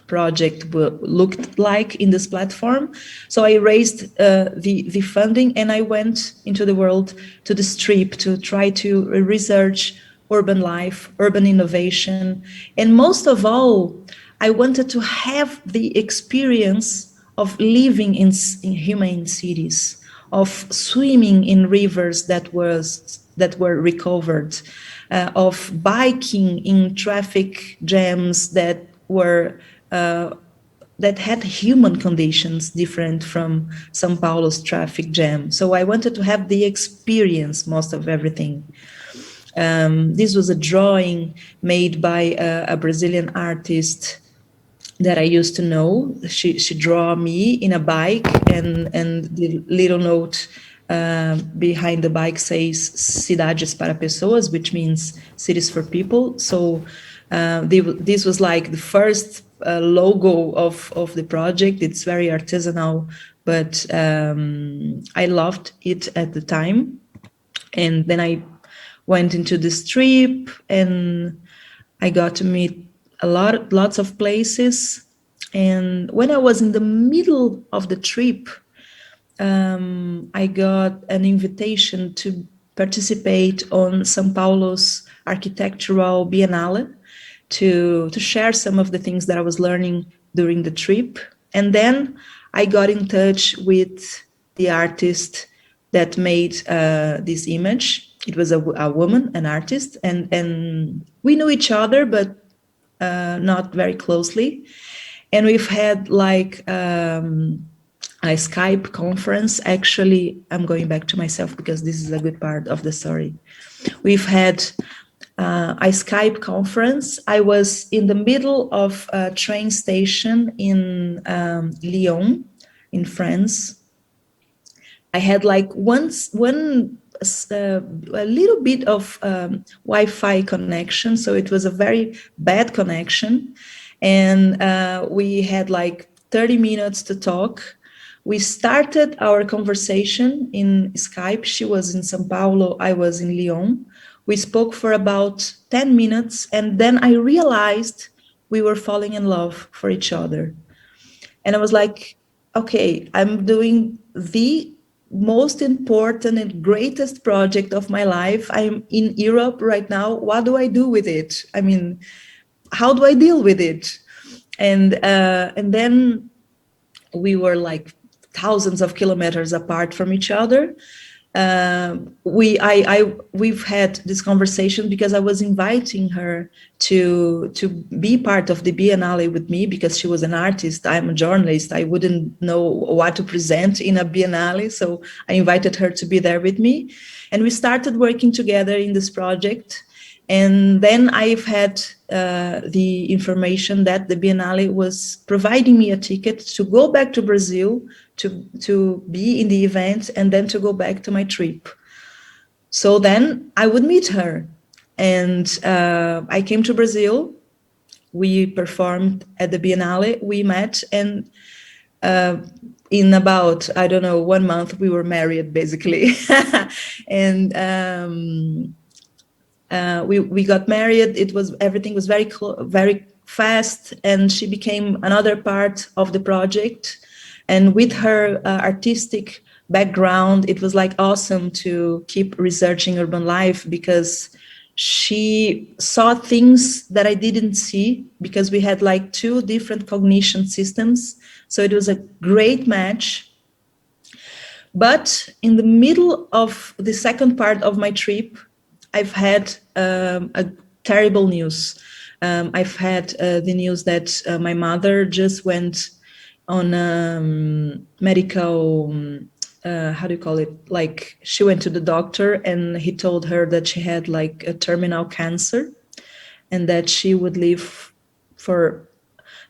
project looked like in this platform. So I raised the funding and I went into the world, to the strip, to try to research urban life, urban innovation. And most of all, I wanted to have the experience of living in humane cities, of swimming in rivers that were recovered, of biking in traffic jams that were that had human conditions different from São Paulo's traffic jam. So I wanted to have the experience, most of everything. This was a drawing made by a Brazilian artist that I used to know. She drew me in a bike, and the little note behind the bike says "Cidades para pessoas," which means cities for people. So this was like the first logo of the project. It's very artisanal, but I loved it at the time. And then I went into this trip and I got to meet lots of places. And when I was in the middle of the trip, I got an invitation to participate on São Paulo's architectural biennale to share some of the things that I was learning during the trip. And then I got in touch with the artist that made this image. It was a woman, an artist, and we knew each other, but not very closely. And we've had like a Skype conference. Actually, I'm going back to myself because this is a good part of the story. We've had a Skype conference. I was in the middle of a train station in Lyon, in France. I had like a little bit of Wi-Fi connection, so it was a very bad connection. And we had like 30 minutes to talk. We started our conversation in Skype. She was in Sao Paulo, I was in Lyon. We spoke for about 10 minutes, and then I realized we were falling in love for each other. And I was like, okay, I'm doing the most important and greatest project of my life. I'm in Europe right now. What do I do with it? I mean, how do I deal with it? And then we were like thousands of kilometers apart from each other. We've had this conversation because I was inviting her to be part of the Biennale with me because she was an artist. I'm a journalist. I wouldn't know what to present in a Biennale, so I invited her to be there with me, and we started working together in this project. And then I've had the information that the Biennale was providing me a ticket to go back to Brazil to be in the event and then to go back to my trip. So then I would meet her. And I came to Brazil. We performed at the Biennale. We met, and in about, I don't know, 1 month, we were married, basically. And we got married. Everything was very fast, and she became another part of the project. And with her artistic background, it was like awesome to keep researching urban life because she saw things that I didn't see because we had like 2 different cognition systems. So it was a great match. But in the middle of the second part of my trip, I've had a terrible news. I've had the news that my mother just went on medical, how do you call it? Like she went to the doctor and he told her that she had like a terminal cancer and that she would live for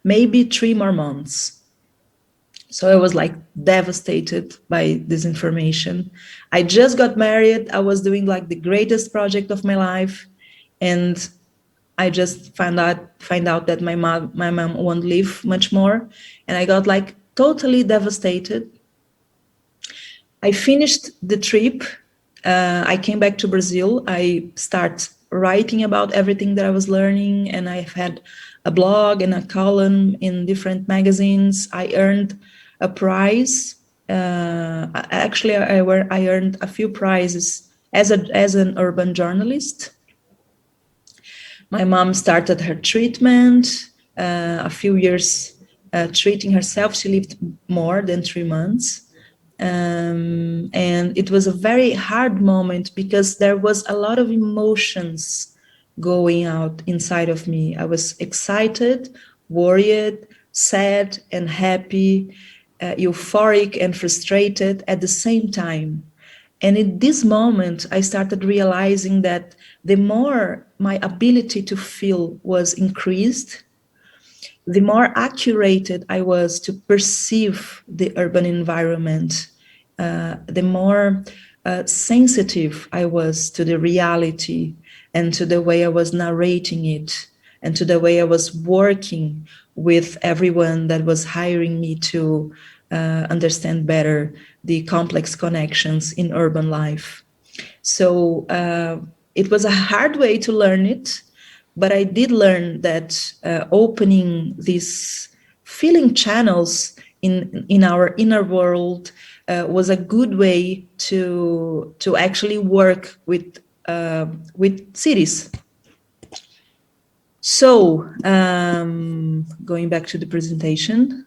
maybe 3 more months. So I was like devastated by this information. I just got married. I was doing like the greatest project of my life. And I just find out that my mom won't live much more. And I got like totally devastated. I finished the trip. I came back to Brazil. I start writing about everything that I was learning. And I've had a blog and a column in different magazines. I earned a prize. Actually, I earned a few prizes as an urban journalist. My mom started her treatment, a few years treating herself. She lived more than 3 months. And it was a very hard moment because there was a lot of emotions going out inside of me. I was excited, worried, sad and happy, euphoric and frustrated at the same time. And in this moment, I started realizing that the more my ability to feel was increased, the more accurate I was to perceive the urban environment, the more sensitive I was to the reality and to the way I was narrating it and to the way I was working with everyone that was hiring me to understand better the complex connections in urban life. So it was a hard way to learn it, but I did learn that opening these feeling channels in our inner world was a good way to actually work with cities. So going back to the presentation,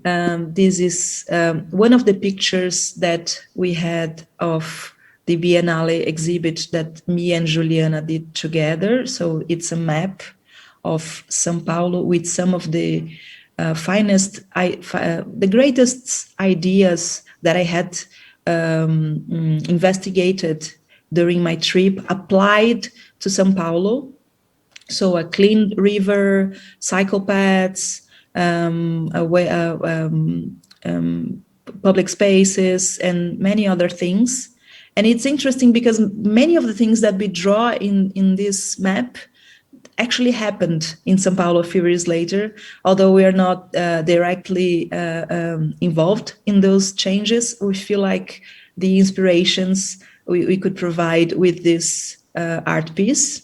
this is one of the pictures that we had of the Biennale exhibit that me and Juliana did together. So it's a map of São Paulo with some of the finest, the greatest ideas that I had investigated during my trip applied to São Paulo. So a clean river, cycle paths, public spaces, and many other things. And it's interesting because many of the things that we draw in this map actually happened in São Paulo a few years later, although we are not directly involved in those changes. We feel like the inspirations we could provide with this art piece.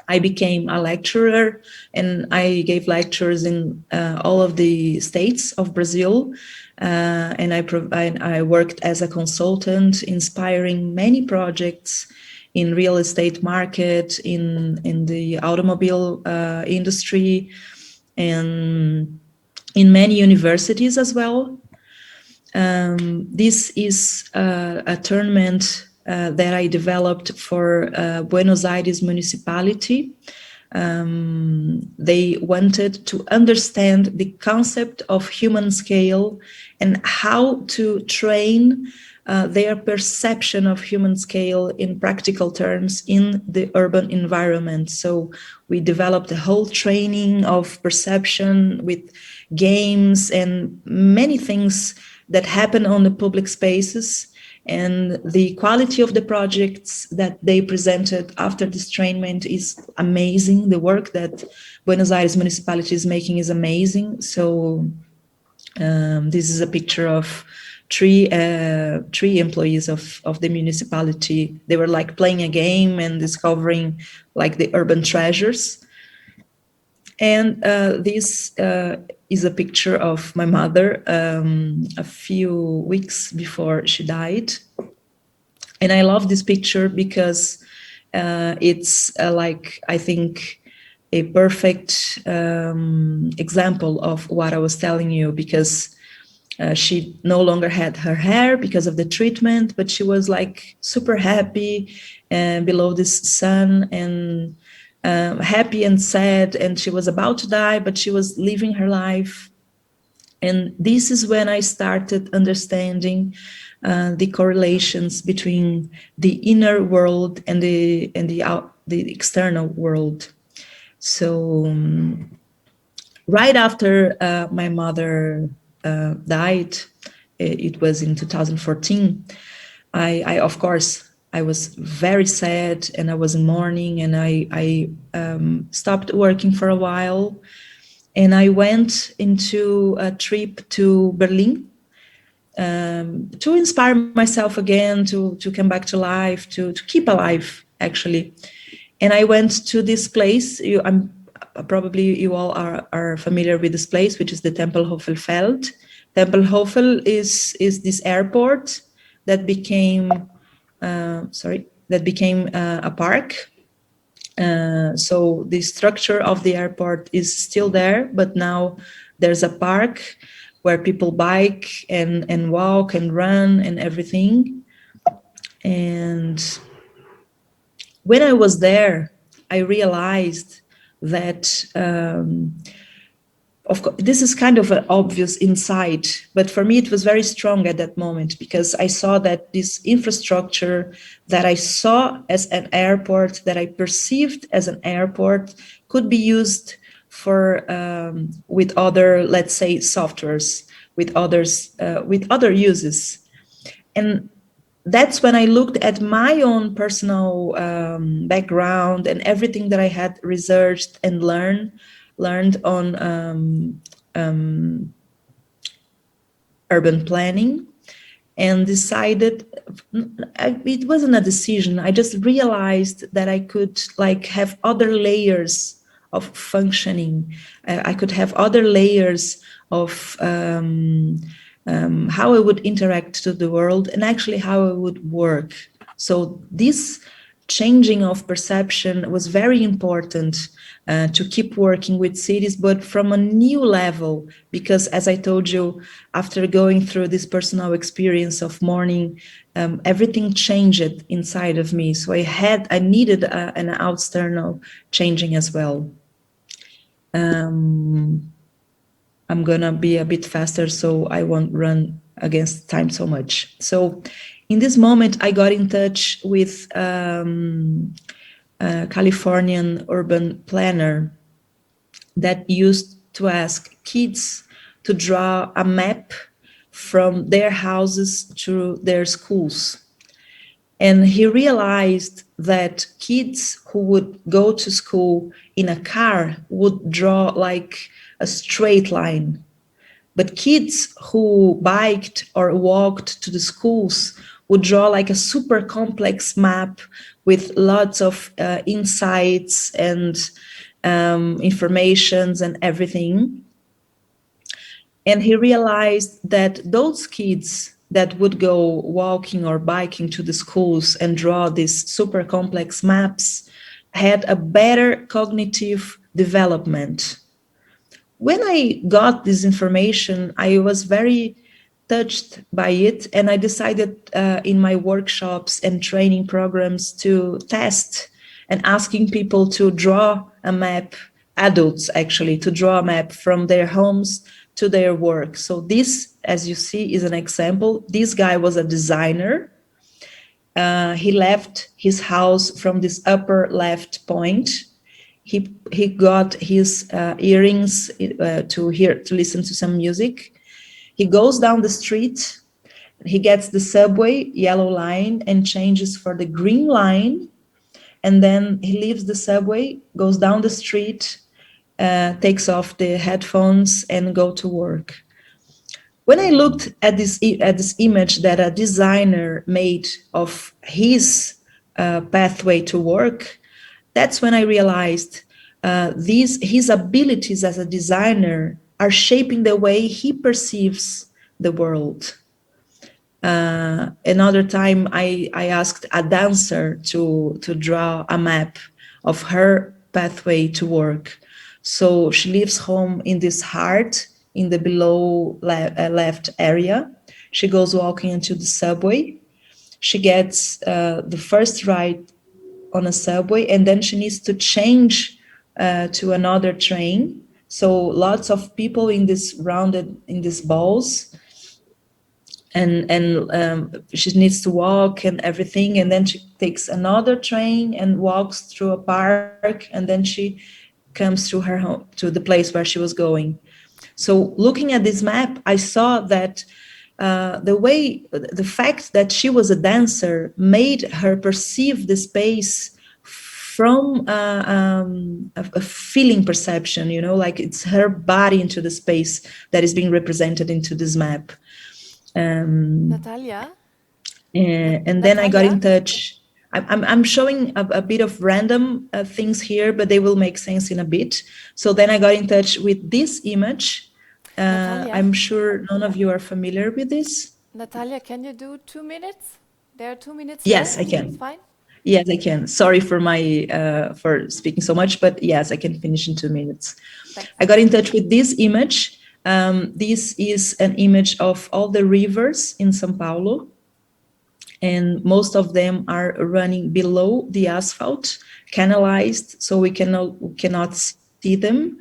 I became a lecturer and I gave lectures in all of the states of Brazil. And I worked as a consultant, inspiring many projects in real estate market, in the automobile industry, and in many universities as well. This is a tournament that I developed for Buenos Aires municipality. They wanted to understand the concept of human scale and how to train their perception of human scale in practical terms in the urban environment. So we developed a whole training of perception with games and many things that happen on the public spaces. And the quality of the projects that they presented after this training is amazing. The work that Buenos Aires municipality is making is amazing. So this is a picture of three employees of the municipality. They were like playing a game and discovering like the urban treasures. And this is a picture of my mother a few weeks before she died. And I love this picture because it's like, I think, a perfect example of what I was telling you, because she no longer had her hair because of the treatment, but she was like super happy below this sun, and happy and sad, and she was about to die, but she was living her life. And this is when I started understanding the correlations between the inner world and the external world. So right after my mother died, it was in 2014, I of course, I was very sad and I was in mourning, and I stopped working for a while, and I went into a trip to Berlin to inspire myself again, to come back to life, to keep alive, actually. And I went to this place. Probably you all are familiar with this place, which is the Tempelhofer-Feld. Tempelhofer is this airport that became a park. So the structure of the airport is still there, but now there's a park where people bike and walk and run and everything. And when I was there, I realized that, of course, this is kind of an obvious insight, but for me it was very strong at that moment, because I saw that this infrastructure that I saw as an airport, that I perceived as an airport, could be used for with other, let's say, softwares, with other uses. And that's when I looked at my own personal background and everything that I had researched and learned on urban planning, and decided, it wasn't a decision, I just realized that I could like have other layers of functioning. I could have other layers of how I would interact to the world and actually how I would work. So this changing of perception was very important to keep working with cities, but from a new level, because as I told you, after going through this personal experience of mourning, everything changed inside of me. So I needed an external changing as well. I'm gonna be a bit faster so I won't run against time so much. So in this moment, I got in touch with a Californian urban planner that used to ask kids to draw a map from their houses to their schools. And he realized that kids who would go to school in a car would draw like a straight line. But kids who biked or walked to the schools would draw like a super complex map with lots of insights and informations and everything. And he realized that those kids that would go walking or biking to the schools and draw these super complex maps had a better cognitive development. When I got this information, I was very touched by it, and I decided in my workshops and training programs to test and asking people to draw a map, adults actually, to draw a map from their homes to their work. So this, as you see, is an example. This guy was a designer. He left his house from this upper left point. He got his earrings to listen to some music. He goes down the street. He gets the subway yellow line and changes for the green line. And then he leaves the subway, goes down the street, takes off the headphones and go to work. When I looked at this image that a designer made of his pathway to work, that's when I realized his abilities as a designer are shaping the way he perceives the world. Another time I asked a dancer to draw a map of her pathway to work. So she leaves home in this heart in the below left area. She goes walking into the subway. She gets the first ride on a subway, and then she needs to change to another train. So lots of people in these balls, and she needs to walk and everything, and then she takes another train and walks through a park, and then she comes to her home, to the place where she was going. So looking at this map, I saw that the fact that she was a dancer made her perceive the space from a feeling perception, you know, like it's her body into the space that is being represented into this map. Natalia? And then I got in touch. I'm showing a bit of random things here, but they will make sense in a bit. So then I got in touch with this image. I'm sure none of you are familiar with this. Natalia, can you do 2 minutes? There are 2 minutes Yes, left. I can. It's fine. Yes, I can. Sorry for for speaking so much, but yes, I can finish in 2 minutes. Thanks. I got in touch with this image. This is an image of all the rivers in Sao Paulo, and most of them are running below the asphalt, canalized, so we cannot see them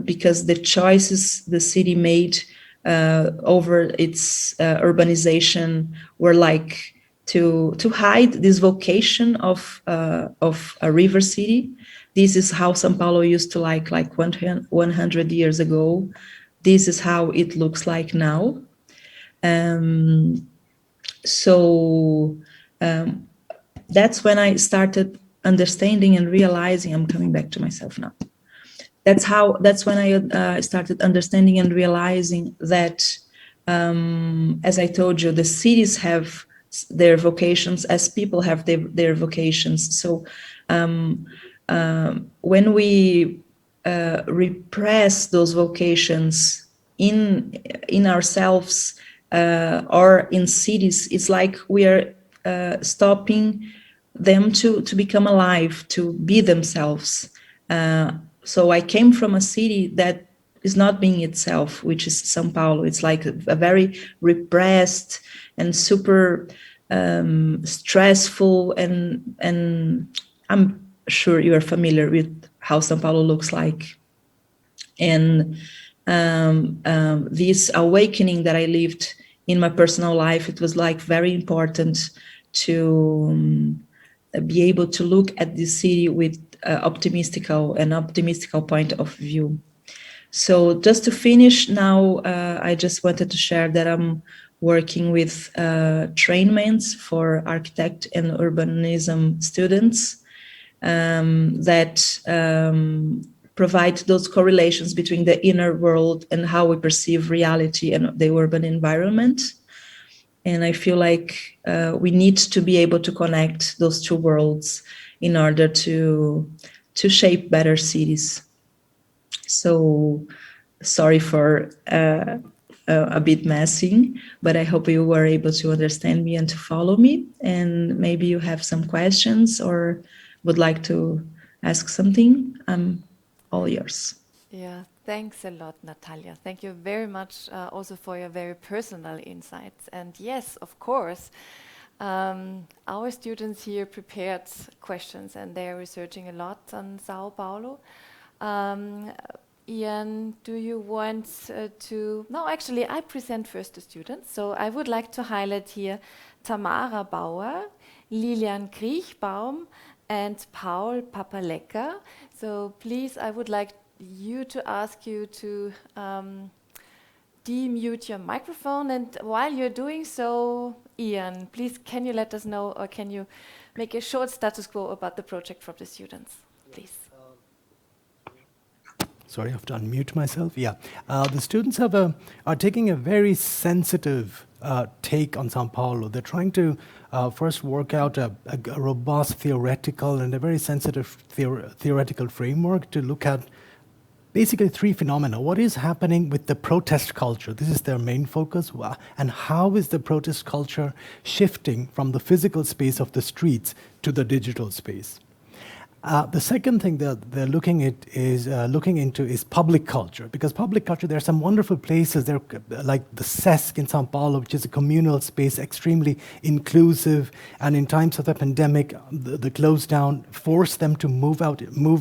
because the choices the city made over its urbanization were like to hide this vocation of a river city. This is how Sao Paulo used to like 100 years ago. This is how it looks like now. So that's when I started understanding and realizing, I'm coming back to myself now. That's when I started understanding and realizing that, as I told you, the cities have their vocations as people have their vocations. So when we repress those vocations in ourselves or in cities, it's like we are stopping them to become alive, to be themselves. So I came from a city that is not being itself, which is Sao Paulo. It's like a very repressed and super stressful, and I'm sure you are familiar with how Sao Paulo looks like. And this awakening that I lived in my personal life, it was like very important to be able to look at the city with an optimistic point of view. So just to finish now, I just wanted to share that I'm working with trainments for architect and urbanism students that provide those correlations between the inner world and how we perceive reality and the urban environment. And I feel like we need to be able to connect those two worlds in order to shape better cities. So sorry for a bit messy, but I hope you were able to understand me and to follow me. And maybe you have some questions or would like to ask something. I'm all yours. Yeah, thanks a lot, Natalia. Thank you very much also for your very personal insights. And yes, of course, our students here prepared questions and they're researching a lot on Sao Paulo. Ian, do you want to... No, actually, I present first the students. So I would like to highlight here Tamara Bauer, Lilian Kriechbaum, and Paul Papaleka. So please, I would like to ask you to demute your microphone. And while you're doing so, Ian, please, can you let us know, or can you make a short status quo about the project from the students, please? Sorry, I have to unmute myself. Yeah, the students are taking a very sensitive take on Sao Paulo. They're trying to first work out a robust theoretical and a very sensitive theoretical framework to look at basically three phenomena. What is happening with the protest culture? This is their main focus. And how is the protest culture shifting from the physical space of the streets to the digital space? The second thing that they're looking into is public culture, because public culture, there are some wonderful places there, like the CESC in Sao Paulo, which is a communal space, extremely inclusive, and in times of the pandemic, the close down forced them to move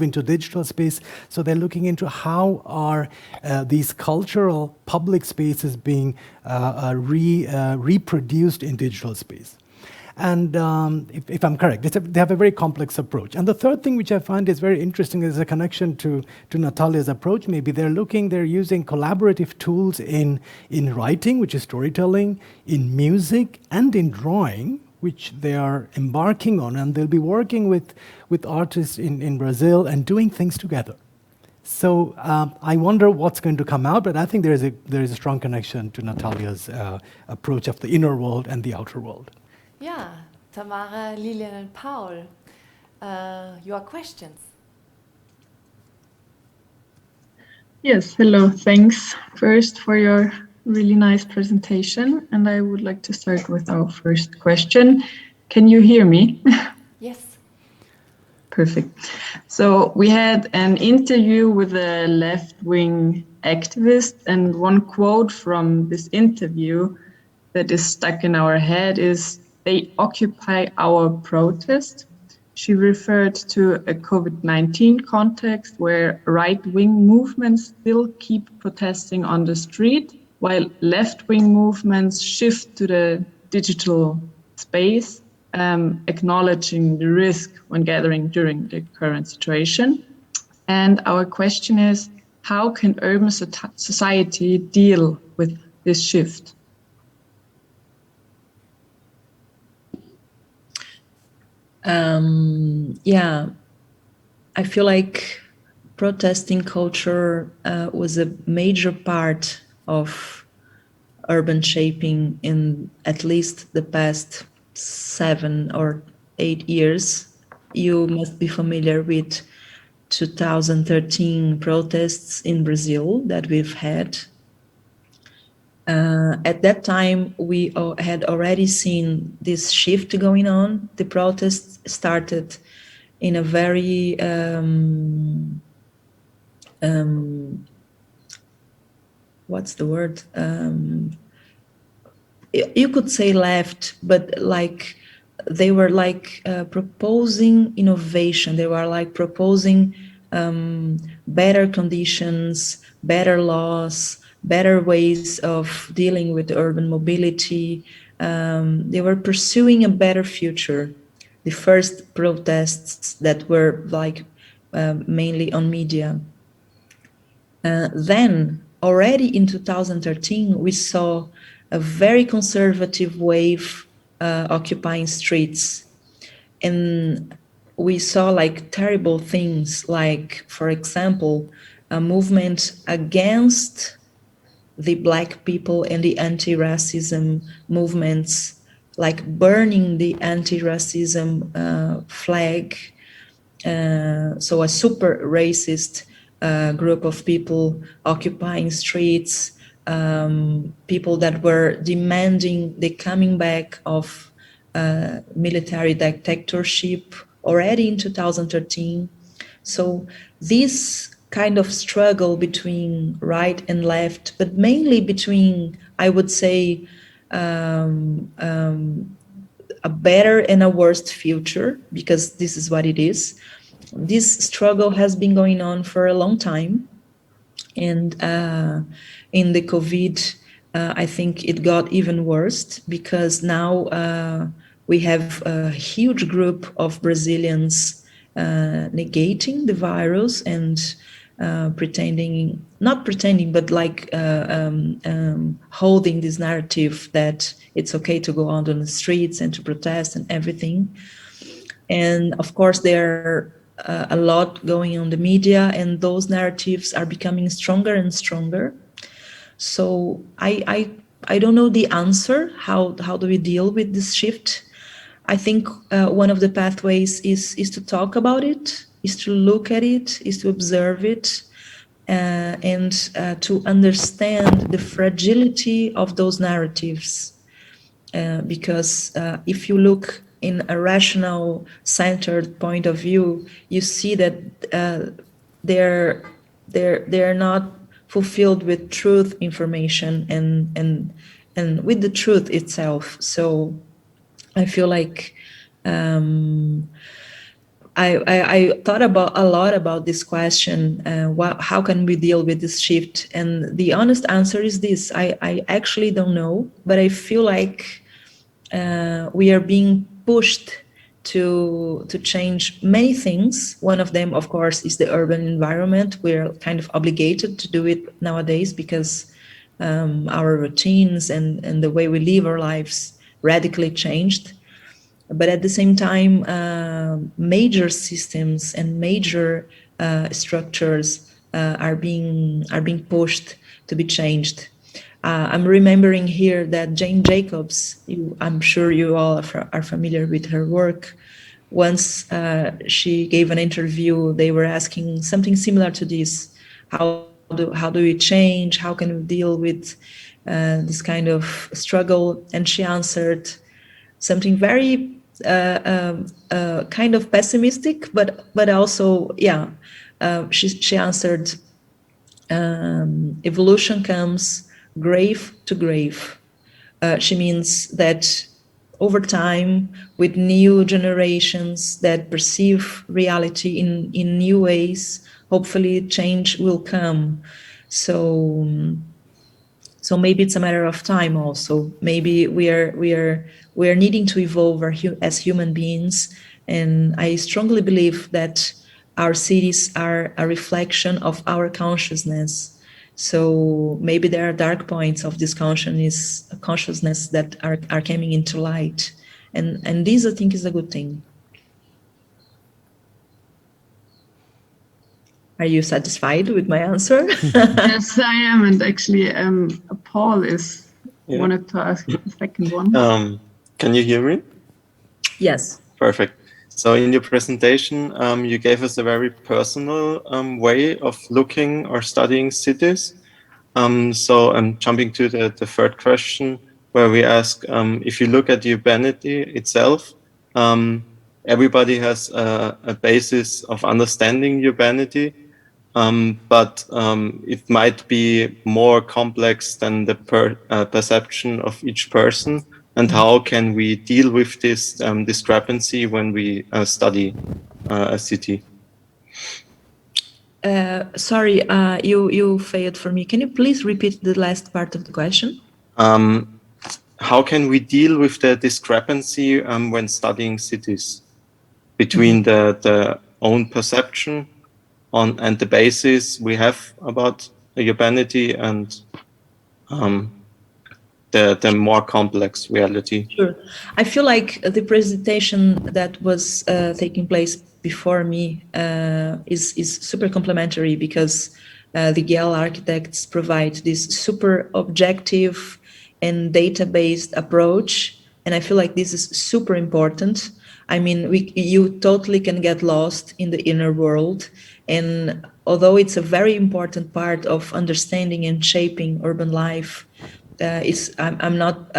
into digital space. So they're looking into how are these cultural public spaces being reproduced in digital space. And if I'm correct, they have a very complex approach. And the third thing which I find is very interesting is a connection to Natalia's approach. Maybe they're using collaborative tools in writing, which is storytelling, in music, and in drawing, which they are embarking on. And they'll be working with artists in Brazil and doing things together. So I wonder what's going to come out, but I think there is a strong connection to Natalia's approach of the inner world and the outer world. Yeah, Tamara, Lilian, and Paul, your questions. Yes, hello. Thanks first for your really nice presentation. And I would like to start with our first question. Can you hear me? Yes. Perfect. So we had an interview with a left-wing activist, and one quote from this interview that is stuck in our head is, "They occupy our protest." She referred to a COVID-19 context where right-wing movements still keep protesting on the street, while left-wing movements shift to the digital space, acknowledging the risk when gathering during the current situation. And our question is, how can urban society deal with this shift? I feel like protesting culture was a major part of urban shaping in at least the past 7 or 8 years. you must be familiar with 2013 protests in Brazil that we've had. At that time, we had already seen this shift going on. The protests started in a very what's the word? You could say left, but like they were like proposing innovation. They were like proposing better conditions, better laws, better ways of dealing with urban mobility. They were pursuing a better future. The first protests that were like mainly on media. Then already in 2013, we saw a very conservative wave occupying streets. And we saw like terrible things, like, for example, a movement against the Black people and the anti-racism movements, like burning the anti-racism flag. So a super racist group of people occupying streets, people that were demanding the coming back of military dictatorship already in 2013. So this kind of struggle between right and left, but mainly between, I would say, a better and a worse future, because this is what it is. This struggle has been going on for a long time. And in the COVID, I think it got even worse, because now we have a huge group of Brazilians negating the virus and not pretending, but like holding this narrative that it's okay to go out on the streets and to protest and everything. And of course, there are a lot going on the media, and those narratives are becoming stronger and stronger. So I don't know the answer. How do we deal with this shift? I think one of the pathways is to talk about it, is to look at it, is to observe it, and to understand the fragility of those narratives. Because if you look in a rational, centered point of view, you see that they're not fulfilled with truth information and with the truth itself. So I feel like I thought a lot about this question. How can we deal with this shift? And the honest answer is this: I actually don't know, but I feel like we are being pushed to change many things. One of them, of course, is the urban environment. We're kind of obligated to do it nowadays because our routines and the way we live our lives radically changed. But at the same time, major systems and major structures are being pushed to be changed. I'm remembering here that Jane Jacobs, I'm sure you all are familiar with her work. Once she gave an interview, they were asking something similar to this: how do we change? How can we deal with this kind of struggle? And she answered something very kind of pessimistic, but also, yeah, she answered, evolution comes grave to grave. She means that over time, with new generations that perceive reality in new ways, hopefully change will come. So maybe it's a matter of time also. Maybe we are needing to evolve as human beings. And I strongly believe that our cities are a reflection of our consciousness. So maybe there are dark points of this consciousness that are coming into light. And this, I think, is a good thing. Are you satisfied with my answer? Yes, I am. And actually, Paul wanted to ask the second one. Can you hear me? Yes. Perfect. So in your presentation, you gave us a very personal way of looking or studying cities. So I'm jumping to the third question, where we ask, if you look at urbanity itself, everybody has a basis of understanding urbanity, but it might be more complex than the perception of each person. And how can we deal with this discrepancy when we study a city? Sorry, you failed for me. Can you please repeat the last part of the question? How can we deal with the discrepancy when studying cities between the own perception and the basis we have about urbanity and the more complex reality? Sure. I feel like the presentation that was taking place before me is super complementary, because the GEL architects provide this super objective and data-based approach, and I feel like this is super important. I mean, you totally can get lost in the inner world, and although it's a very important part of understanding and shaping urban life, I'm not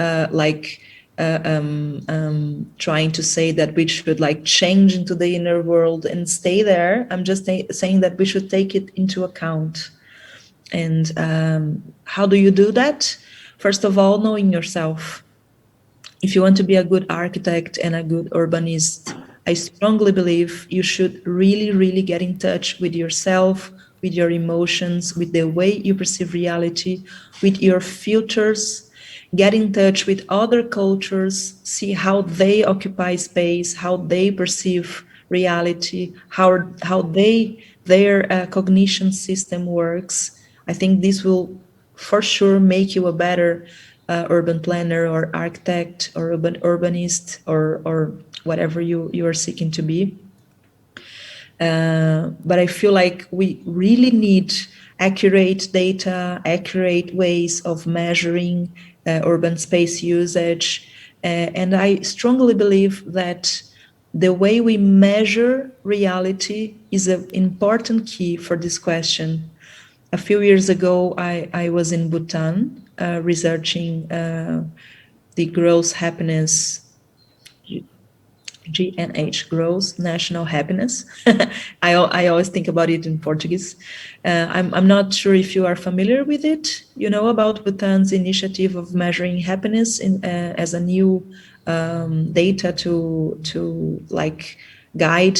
trying to say that we should like change into the inner world and stay there. I'm just saying that we should take it into account. And how do you do that? First of all, knowing yourself. If you want to be a good architect and a good urbanist, I strongly believe you should really, really get in touch with yourself, with your emotions, with the way you perceive reality, with your filters, get in touch with other cultures, see how they occupy space, how they perceive reality, how their cognition system works. I think this will for sure make you a better urban planner or architect or urbanist or whatever you are seeking to be. But I feel like we really need accurate data, accurate ways of measuring urban space usage. And I strongly believe that the way we measure reality is an important key for this question. A few years ago, I was in Bhutan researching the gross happiness, GNH, gross national happiness. I always think about it in Portuguese. I'm not sure if you are familiar with it. You know about Bhutan's initiative of measuring happiness as a new data to like guide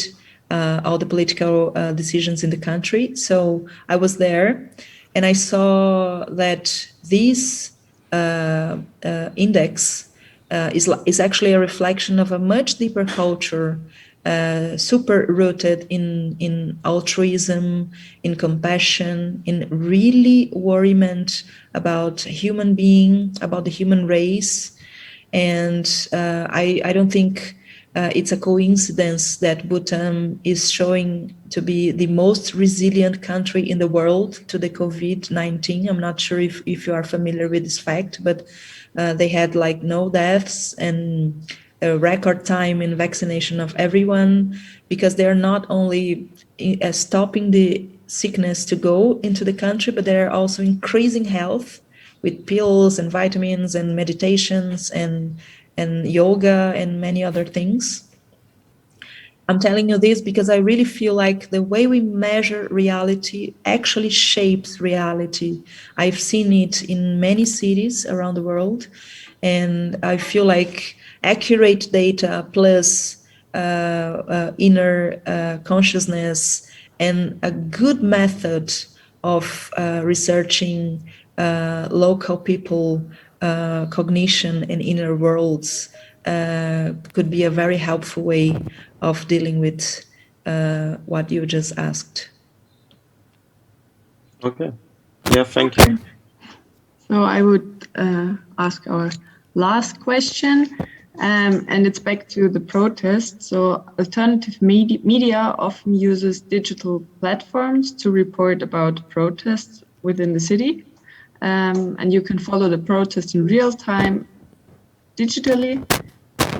all the political decisions in the country. So I was there, and I saw that this index is actually a reflection of a much deeper culture, super rooted in altruism, in compassion, in really worriment about human being, about the human race. And I don't think it's a coincidence that Bhutan is showing to be the most resilient country in the world to the COVID-19. I'm not sure if you are familiar with this fact, but they had like no deaths and a record time in vaccination of everyone, because they are not only stopping the sickness to go into the country, but they're also increasing health with pills and vitamins and meditations and yoga and many other things. I'm telling you this because I really feel like the way we measure reality actually shapes reality. I've seen it in many cities around the world, and I feel like accurate data plus inner consciousness and a good method of researching local people, cognition and inner worlds could be a very helpful way of dealing with what you just asked. Okay. Yeah, thank you. So I would ask our last question, and it's back to the protest. So alternative media often uses digital platforms to report about protests within the city. And you can follow the protest in real time digitally.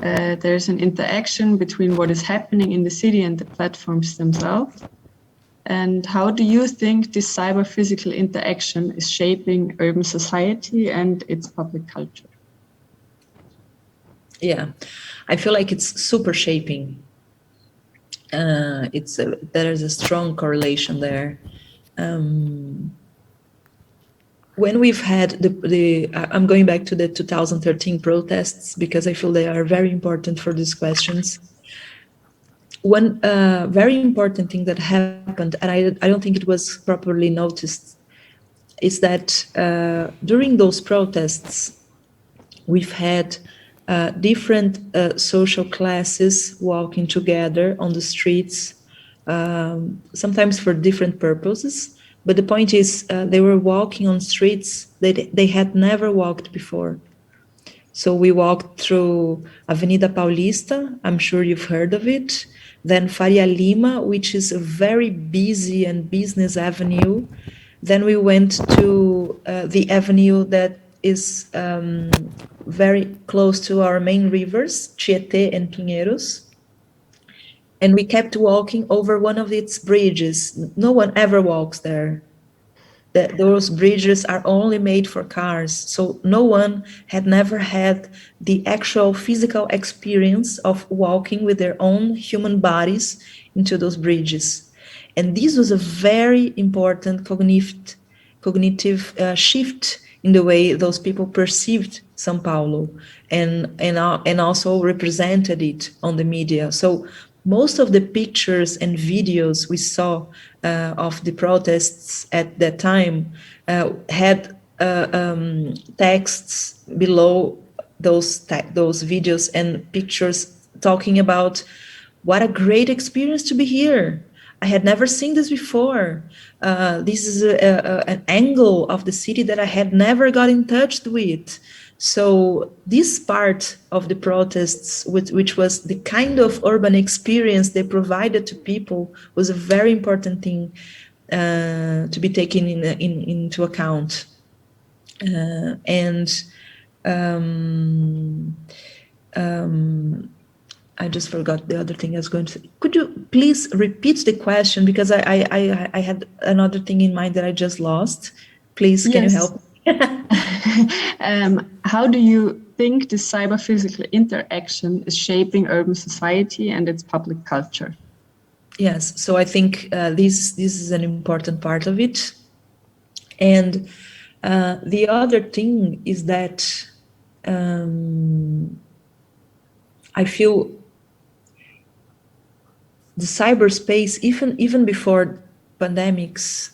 there's an interaction between what is happening in the city and the platforms themselves. And how do you think this cyber-physical interaction is shaping urban society and its public culture? Yeah, I feel like it's super shaping. There is a strong correlation there. When we've had I'm going back to the 2013 protests because I feel they are very important for these questions. One very important thing that happened, and I don't think it was properly noticed, is that during those protests, we've had different social classes walking together on the streets, sometimes for different purposes. But the point is, they were walking on streets that they had never walked before. So we walked through Avenida Paulista, I'm sure you've heard of it, then Faria Lima, which is a very busy and business avenue. Then we went to the avenue that is very close to our main rivers, Tietê and Pinheiros. And we kept walking over one of its bridges. No one ever walks there. Those bridges are only made for cars. So no one had never had the actual physical experience of walking with their own human bodies into those bridges. And this was a very important cognitive shift in the way those people perceived São Paulo and also represented it on the media. So most of the pictures and videos we saw of the protests at that time had texts below those videos and pictures talking about what a great experience to be here. I had never seen this before. This is an angle of the city that I had never got in touch with. So this part of the protests, which was the kind of urban experience they provided to people, was a very important thing to be taken into account. I just forgot the other thing I was going to say. Could you please repeat the question? Because I had another thing in mind that I just lost. Please, can you help? How do you think the cyber-physical interaction is shaping urban society and its public culture? Yes, so I think this is an important part of it. And the other thing is that I feel the cyberspace, even before pandemics,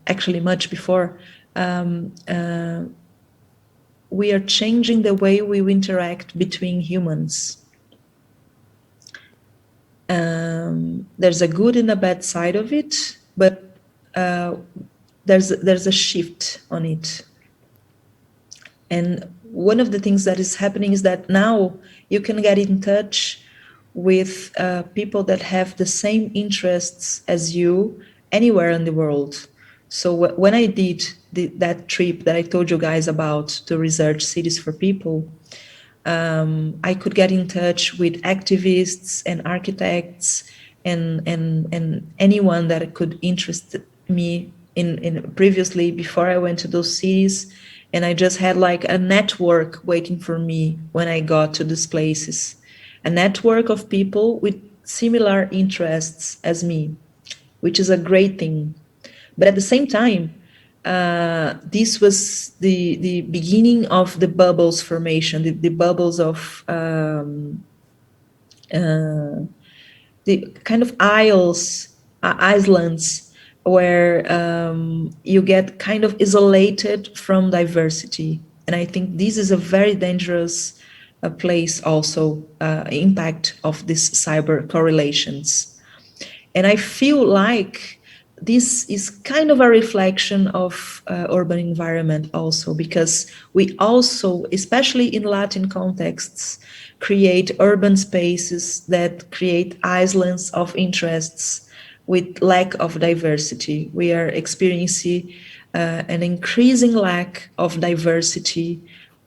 actually much before, we are changing the way we interact between humans. There's a good and a bad side of it, but there's a shift on it. And one of the things that is happening is that now you can get in touch with people that have the same interests as you anywhere in the world. So when I did that trip that I told you guys about to research cities for people, I could get in touch with activists and architects and anyone that could interest me in previously before I went to those cities. And I just had like a network waiting for me when I got to these places, a network of people with similar interests as me, which is a great thing. But at the same time, this was the beginning of the bubbles formation, the bubbles of the kind of islands where you get kind of isolated from diversity. And I think this is a very dangerous place also, impact of these cyber correlations. And I feel like this is kind of a reflection of urban environment also, because we also, especially in Latin contexts, create urban spaces that create islands of interests with lack of diversity. We are experiencing an increasing lack of diversity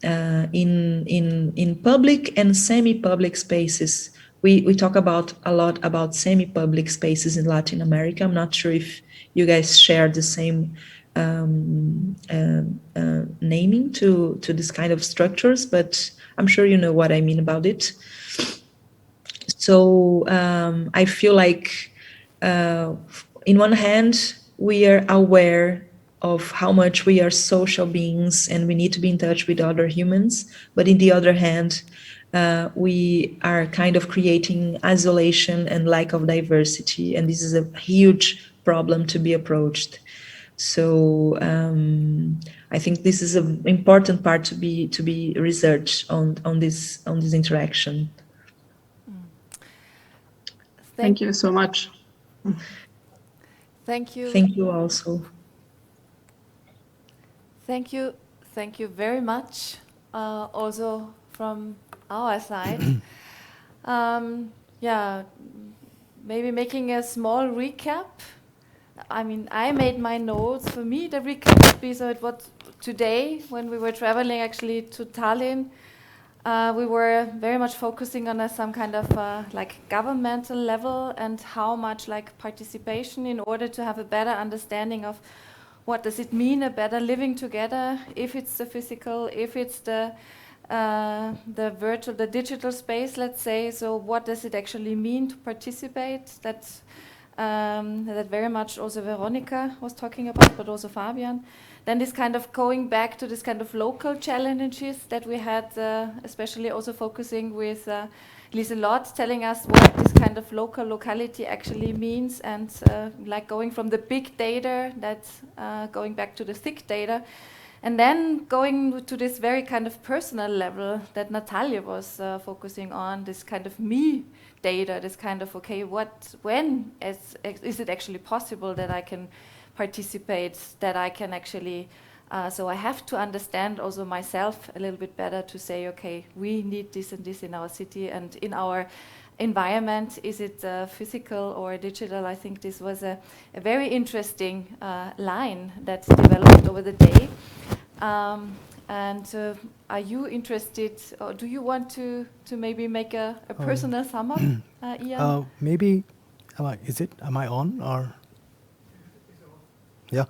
in public and semi-public spaces. We talk a lot about semi-public spaces in Latin America. I'm not sure if you guys share the same naming to this kind of structures, but I'm sure you know what I mean about it. So I feel like, in one hand, we are aware of how much we are social beings and we need to be in touch with other humans. But in the other hand, we are kind of creating isolation and lack of diversity. And this is a huge problem to be approached. So I think this is an important part to be researched on this interaction. Thank you so much. Thank you. Thank you also. Thank you very much. Also from our side, yeah, maybe making a small recap. I mean, I made my notes. For me, the recap would be, so it was today when we were traveling actually to Tallinn. We were very much focusing on some kind of like governmental level and how much like participation in order to have a better understanding of what does it mean, a better living together, if it's the physical, if it's the virtual, the digital space, let's say. So what does it actually mean to participate? That very much also Veronika was talking about, but also Fabian. Then this kind of going back to this kind of local challenges that we had, especially also focusing with Lieselot telling us what this kind of locality actually means, and like going from the big data, that's going back to the thick data, and then going to this very kind of personal level that Natalia was focusing on, this kind of me data, this kind of, okay, when is it actually possible that I can participate, that I can actually, so I have to understand also myself a little bit better to say, okay, we need this and this in our city and in our environment. Is it physical or digital? I think this was a very interesting line that developed over the day. And are you interested, or do you want to maybe make a personal sum up, Ian? Maybe, am I on or? Yeah.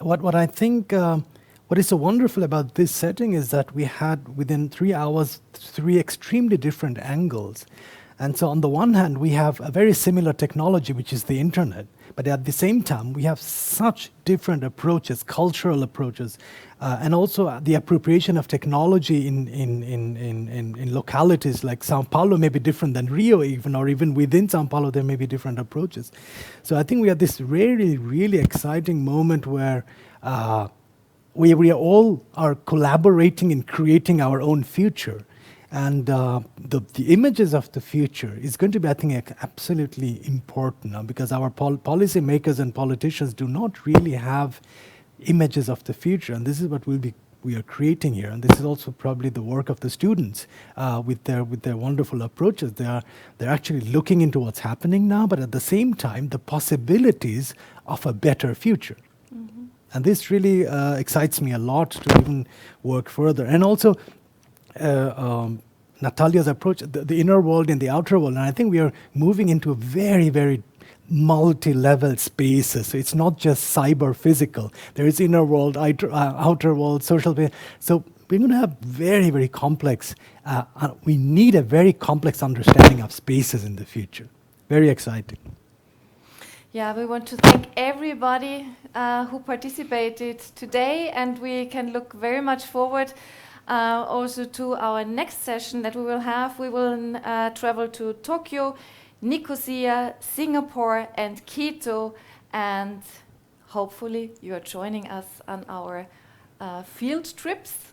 What I think, what is so wonderful about this setting is that we had within 3 hours 3 extremely different angles. And so on the one hand, we have a very similar technology, which is the internet. But at the same time, we have such different approaches, cultural approaches, and also the appropriation of technology in localities like Sao Paulo may be different than Rio even, or even within Sao Paulo, there may be different approaches. So I think we have this really, really exciting moment where we all are collaborating in creating our own future. And the images of the future is going to be, I think, absolutely important now, because our policy makers and politicians do not really have images of the future. And this is what we are creating here. And this is also probably the work of the students with their wonderful approaches. They're actually looking into what's happening now, but at the same time, the possibilities of a better future. Mm-hmm. And this really excites me a lot to even work further. And also, Natalia's approach, the inner world and the outer world, and I think we are moving into very, very multi-level spaces. So it's not just cyber-physical. There is inner world, outer world, social. So we're going to have very, very complex, we need a very complex understanding of spaces in the future. Very exciting. Yeah, we want to thank everybody who participated today, and we can look very much forward also to our next session that we will have. We will travel to Tokyo, Nicosia, Singapore, and Quito, and hopefully you are joining us on our field trips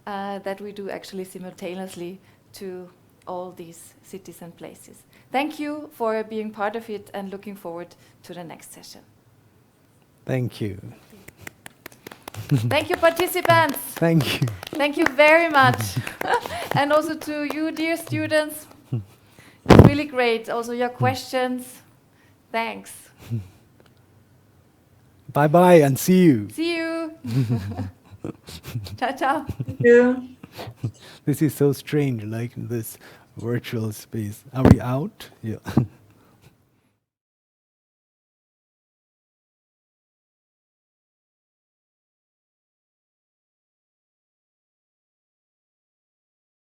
that we do actually simultaneously to all these cities and places. Thank you for being part of it, and looking forward to the next session. Thank you. Thank you, participants. Thank you. Thank you very much. And also to you, dear students. It's really great. Also your questions. Thanks. Bye-bye and see you. See you. Ciao, ciao. Yeah. This is so strange, like this virtual space. Are we out? Yeah.